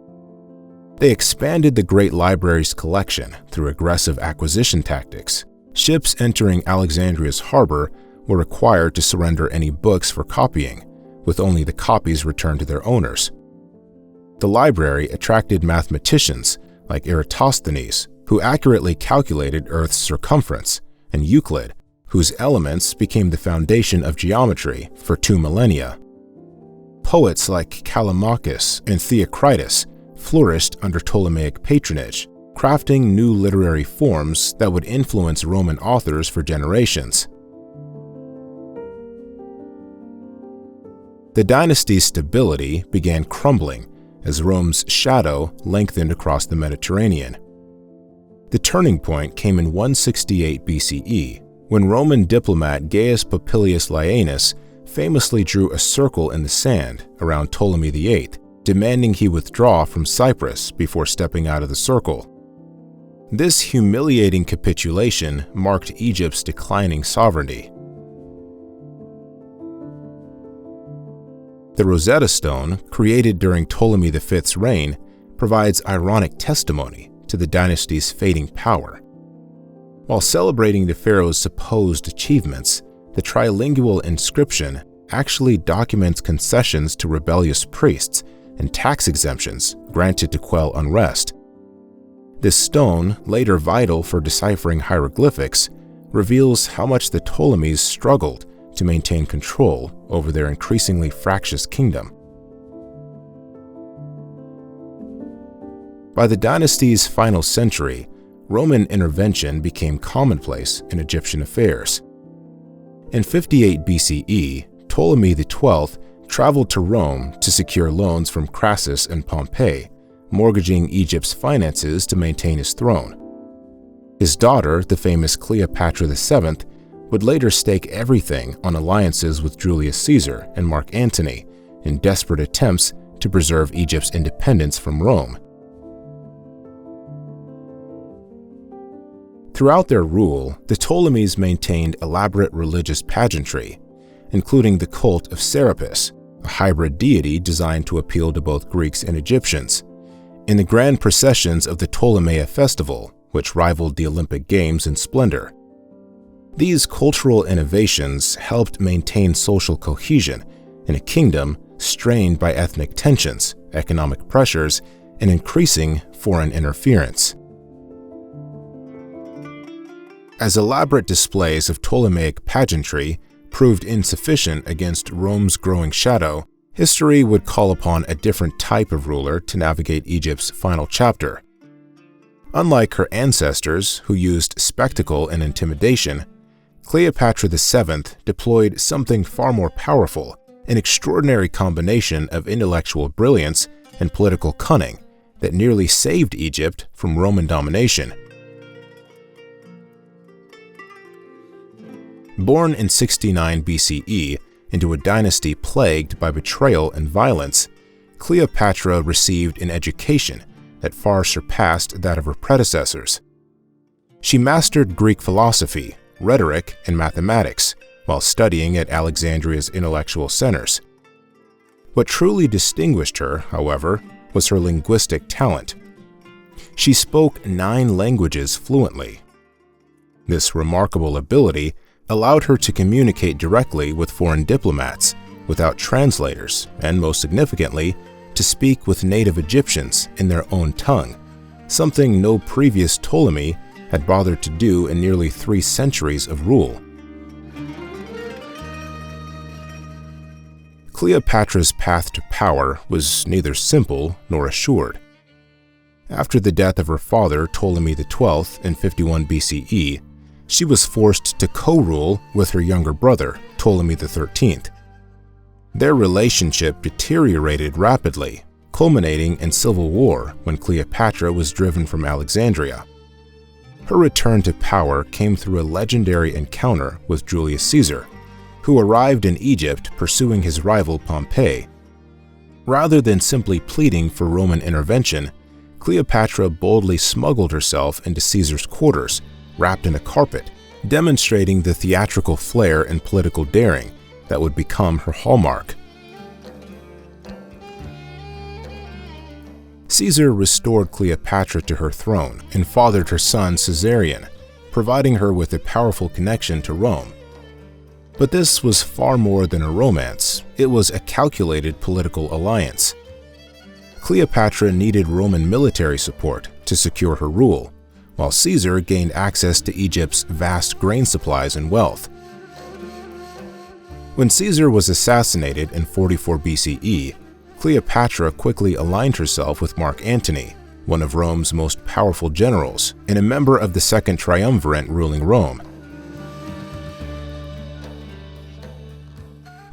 They expanded the Great Library's collection through aggressive acquisition tactics. Ships entering Alexandria's harbor were required to surrender any books for copying, with only the copies returned to their owners. The library attracted mathematicians like Eratosthenes, who accurately calculated Earth's circumference, and Euclid, whose elements became the foundation of geometry for 2 millennia. Poets like Callimachus and Theocritus flourished under Ptolemaic patronage, crafting new literary forms that would influence Roman authors for generations. The dynasty's stability began crumbling as Rome's shadow lengthened across the Mediterranean. The turning point came in 168 BCE, when Roman diplomat Gaius Popilius Laenas famously drew a circle in the sand around Ptolemy VIII, demanding he withdraw from Cyprus before stepping out of the circle. This humiliating capitulation marked Egypt's declining sovereignty. The Rosetta Stone, created during Ptolemy V's reign, provides ironic testimony to the dynasty's fading power. While celebrating the pharaoh's supposed achievements, the trilingual inscription actually documents concessions to rebellious priests and tax exemptions granted to quell unrest. This stone, later vital for deciphering hieroglyphics, reveals how much the Ptolemies struggled to maintain control over their increasingly fractious kingdom. By the dynasty's final century, Roman intervention became commonplace in Egyptian affairs. In 58 BCE, Ptolemy XII traveled to Rome to secure loans from Crassus and Pompey, mortgaging Egypt's finances to maintain his throne. His daughter, the famous Cleopatra VII, would later stake everything on alliances with Julius Caesar and Mark Antony in desperate attempts to preserve Egypt's independence from Rome. Throughout their rule, the Ptolemies maintained elaborate religious pageantry, including the cult of Serapis, a hybrid deity designed to appeal to both Greeks and Egyptians, in the grand processions of the Ptolemaic festival, which rivaled the Olympic Games in splendor. These cultural innovations helped maintain social cohesion in a kingdom strained by ethnic tensions, economic pressures, and increasing foreign interference. As elaborate displays of Ptolemaic pageantry proved insufficient against Rome's growing shadow, history would call upon a different type of ruler to navigate Egypt's final chapter. Unlike her ancestors, who used spectacle and intimidation, Cleopatra VII deployed something far more powerful, an extraordinary combination of intellectual brilliance and political cunning, that nearly saved Egypt from Roman domination. Born in 69 BCE into a dynasty plagued by betrayal and violence, Cleopatra received an education that far surpassed that of her predecessors. She mastered Greek philosophy, rhetoric, and mathematics while studying at Alexandria's intellectual centers. What truly distinguished her, however, was her linguistic talent. She spoke 9 languages fluently. This remarkable ability allowed her to communicate directly with foreign diplomats without translators, and most significantly, to speak with native Egyptians in their own tongue, something no previous Ptolemy had bothered to do in nearly 3 centuries of rule. Cleopatra's path to power was neither simple nor assured. After the death of her father, Ptolemy XII, in 51 BCE, she was forced to co-rule with her younger brother, Ptolemy XIII. Their relationship deteriorated rapidly, culminating in civil war when Cleopatra was driven from Alexandria. Her return to power came through a legendary encounter with Julius Caesar, who arrived in Egypt pursuing his rival Pompey. Rather than simply pleading for Roman intervention, Cleopatra boldly smuggled herself into Caesar's quarters, wrapped in a carpet, demonstrating the theatrical flair and political daring that would become her hallmark. Caesar restored Cleopatra to her throne and fathered her son Caesarion, providing her with a powerful connection to Rome. But this was far more than a romance. It was a calculated political alliance. Cleopatra needed Roman military support to secure her rule, while Caesar gained access to Egypt's vast grain supplies and wealth. When Caesar was assassinated in 44 BCE, Cleopatra quickly aligned herself with Mark Antony, one of Rome's most powerful generals and a member of the Second Triumvirate ruling Rome.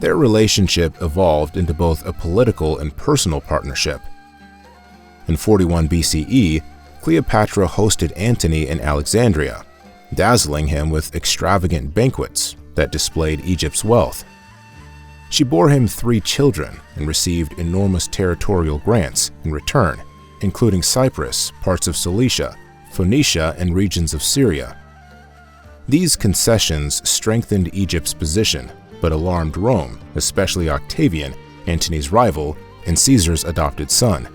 Their relationship evolved into both a political and personal partnership. In 41 BCE, Cleopatra hosted Antony in Alexandria, dazzling him with extravagant banquets that displayed Egypt's wealth. She bore him 3 children and received enormous territorial grants in return, including Cyprus, parts of Cilicia, Phoenicia, and regions of Syria. These concessions strengthened Egypt's position, but alarmed Rome, especially Octavian, Antony's rival, and Caesar's adopted son.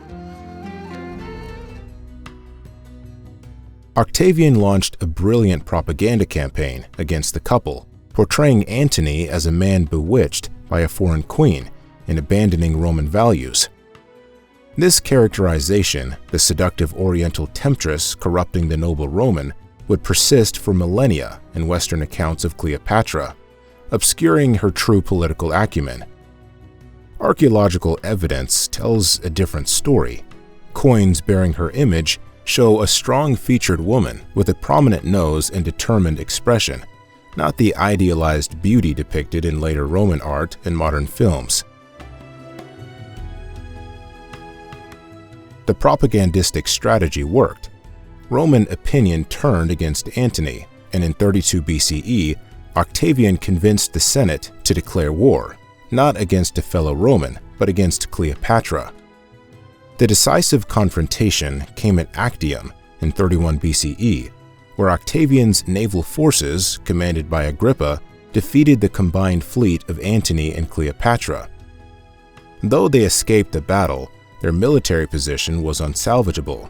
Octavian launched a brilliant propaganda campaign against the couple, portraying Antony as a man bewitched by a foreign queen and abandoning Roman values. This characterization, the seductive Oriental temptress corrupting the noble Roman, would persist for millennia in Western accounts of Cleopatra, obscuring her true political acumen. Archaeological evidence tells a different story. Coins bearing her image show a strong-featured woman with a prominent nose and determined expression, not the idealized beauty depicted in later Roman art and modern films. The propagandistic strategy worked. Roman opinion turned against Antony, and in 32 BCE, Octavian convinced the Senate to declare war, not against a fellow Roman, but against Cleopatra. The decisive confrontation came at Actium in 31 BCE, where Octavian's naval forces, commanded by Agrippa, defeated the combined fleet of Antony and Cleopatra. Though they escaped the battle, their military position was unsalvageable.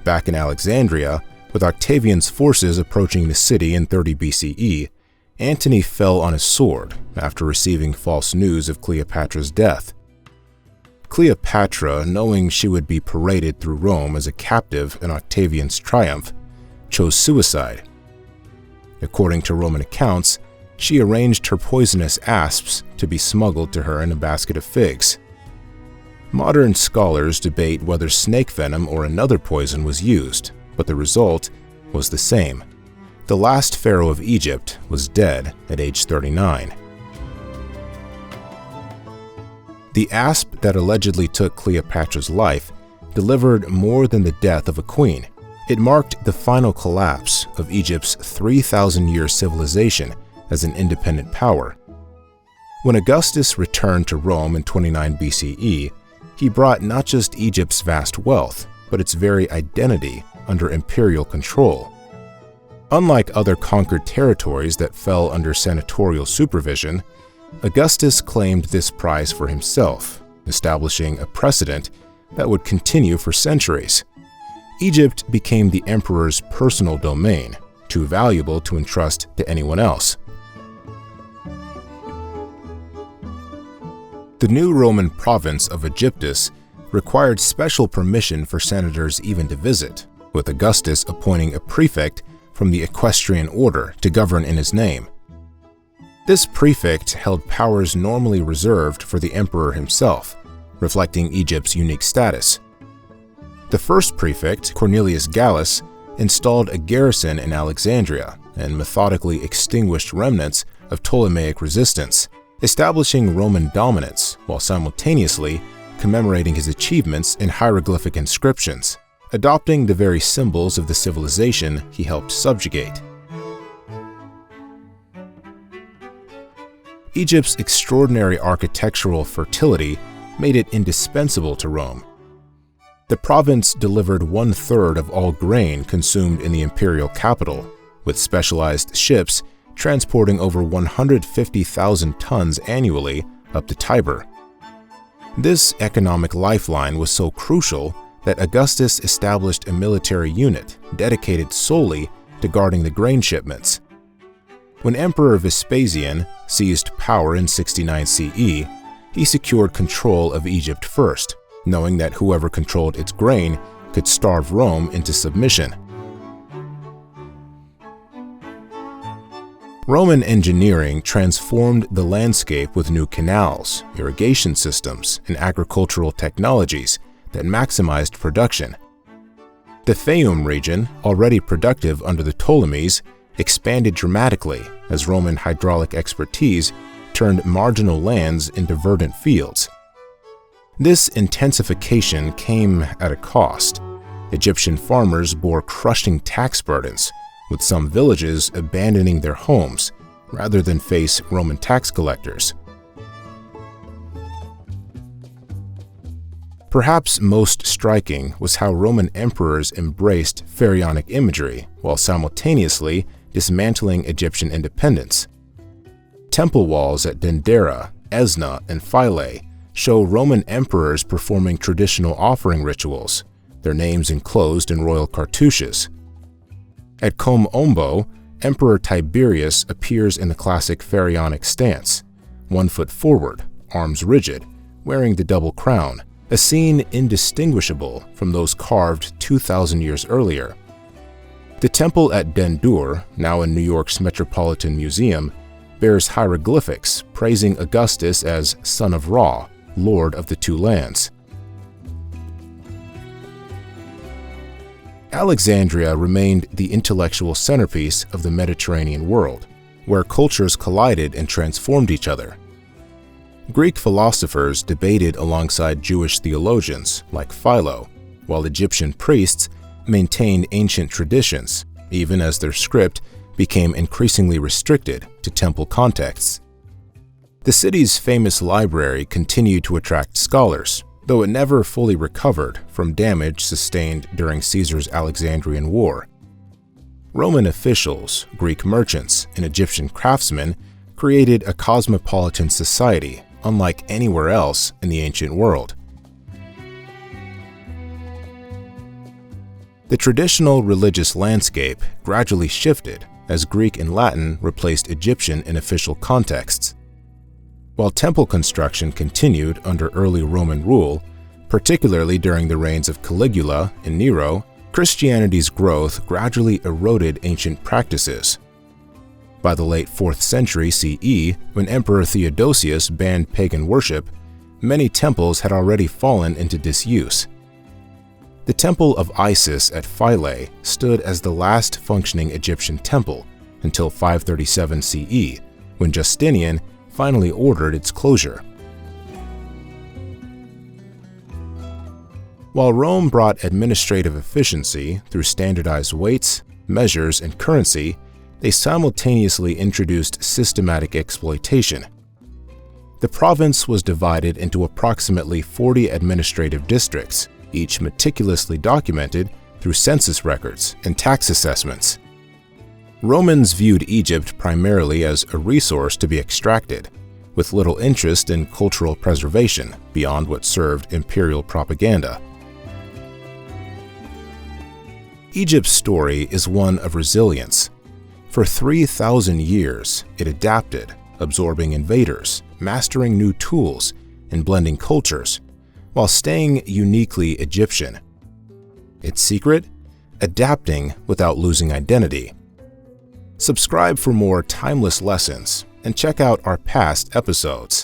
Back in Alexandria, with Octavian's forces approaching the city in 30 BCE, Antony fell on his sword after receiving false news of Cleopatra's death. Cleopatra, knowing she would be paraded through Rome as a captive in Octavian's triumph, chose suicide. According to Roman accounts, she arranged her poisonous asps to be smuggled to her in a basket of figs. Modern scholars debate whether snake venom or another poison was used, but the result was the same. The last pharaoh of Egypt was dead at age 39. The asp that allegedly took Cleopatra's life delivered more than the death of a queen. It marked the final collapse of Egypt's 3,000-year civilization as an independent power. When Augustus returned to Rome in 29 BCE, he brought not just Egypt's vast wealth, but its very identity under imperial control. Unlike other conquered territories that fell under senatorial supervision, Augustus claimed this prize for himself, establishing a precedent that would continue for centuries. Egypt became the emperor's personal domain, too valuable to entrust to anyone else. The new Roman province of Aegyptus required special permission for senators even to visit, with Augustus appointing a prefect from the equestrian order to govern in his name. This prefect held powers normally reserved for the emperor himself, reflecting Egypt's unique status. The first prefect, Cornelius Gallus, installed a garrison in Alexandria and methodically extinguished remnants of Ptolemaic resistance, establishing Roman dominance while simultaneously commemorating his achievements in hieroglyphic inscriptions, adopting the very symbols of the civilization he helped subjugate. Egypt's extraordinary architectural fertility made it indispensable to Rome. The province delivered 1/3 of all grain consumed in the imperial capital, with specialized ships transporting over 150,000 tons annually up the Tiber. This economic lifeline was so crucial that Augustus established a military unit dedicated solely to guarding the grain shipments. When Emperor Vespasian seized power in 69 CE, he secured control of Egypt first, knowing that whoever controlled its grain could starve Rome into submission. Roman engineering transformed the landscape with new canals, irrigation systems, and agricultural technologies that maximized production. The Fayum region, already productive under the Ptolemies, expanded dramatically as Roman hydraulic expertise turned marginal lands into verdant fields. This intensification came at a cost. Egyptian farmers bore crushing tax burdens, with some villages abandoning their homes rather than face Roman tax collectors. Perhaps most striking was how Roman emperors embraced pharaonic imagery while simultaneously dismantling Egyptian independence. Temple walls at Dendera, Esna, and Philae show Roman emperors performing traditional offering rituals, their names enclosed in royal cartouches. At Kom Ombo, Emperor Tiberius appears in the classic pharaonic stance, 1 foot forward, arms rigid, wearing the double crown, a scene indistinguishable from those carved 2,000 years earlier. The temple at Dendur, now in New York's Metropolitan Museum, bears hieroglyphics praising Augustus as son of Ra, lord of the two lands. Alexandria remained the intellectual centerpiece of the Mediterranean world, where cultures collided and transformed each other. Greek philosophers debated alongside Jewish theologians like Philo, while Egyptian priests maintained ancient traditions, even as their script became increasingly restricted to temple contexts. The city's famous library continued to attract scholars, though it never fully recovered from damage sustained during Caesar's Alexandrian War. Roman officials, Greek merchants, and Egyptian craftsmen created a cosmopolitan society unlike anywhere else in the ancient world. The traditional religious landscape gradually shifted as Greek and Latin replaced Egyptian in official contexts. While temple construction continued under early Roman rule, particularly during the reigns of Caligula and Nero, Christianity's growth gradually eroded ancient practices. By the late 4th century CE, when Emperor Theodosius banned pagan worship, many temples had already fallen into disuse. The Temple of Isis at Philae stood as the last functioning Egyptian temple until 537 CE, when Justinian finally ordered its closure. While Rome brought administrative efficiency through standardized weights, measures, and currency, they simultaneously introduced systematic exploitation. The province was divided into approximately 40 administrative districts, each meticulously documented through census records and tax assessments. Romans viewed Egypt primarily as a resource to be extracted, with little interest in cultural preservation beyond what served imperial propaganda. Egypt's story is one of resilience. For 3,000 years, it adapted, absorbing invaders, mastering new tools, and blending cultures, while staying uniquely Egyptian. Its secret? Adapting without losing identity. Subscribe for more timeless lessons and check out our past episodes.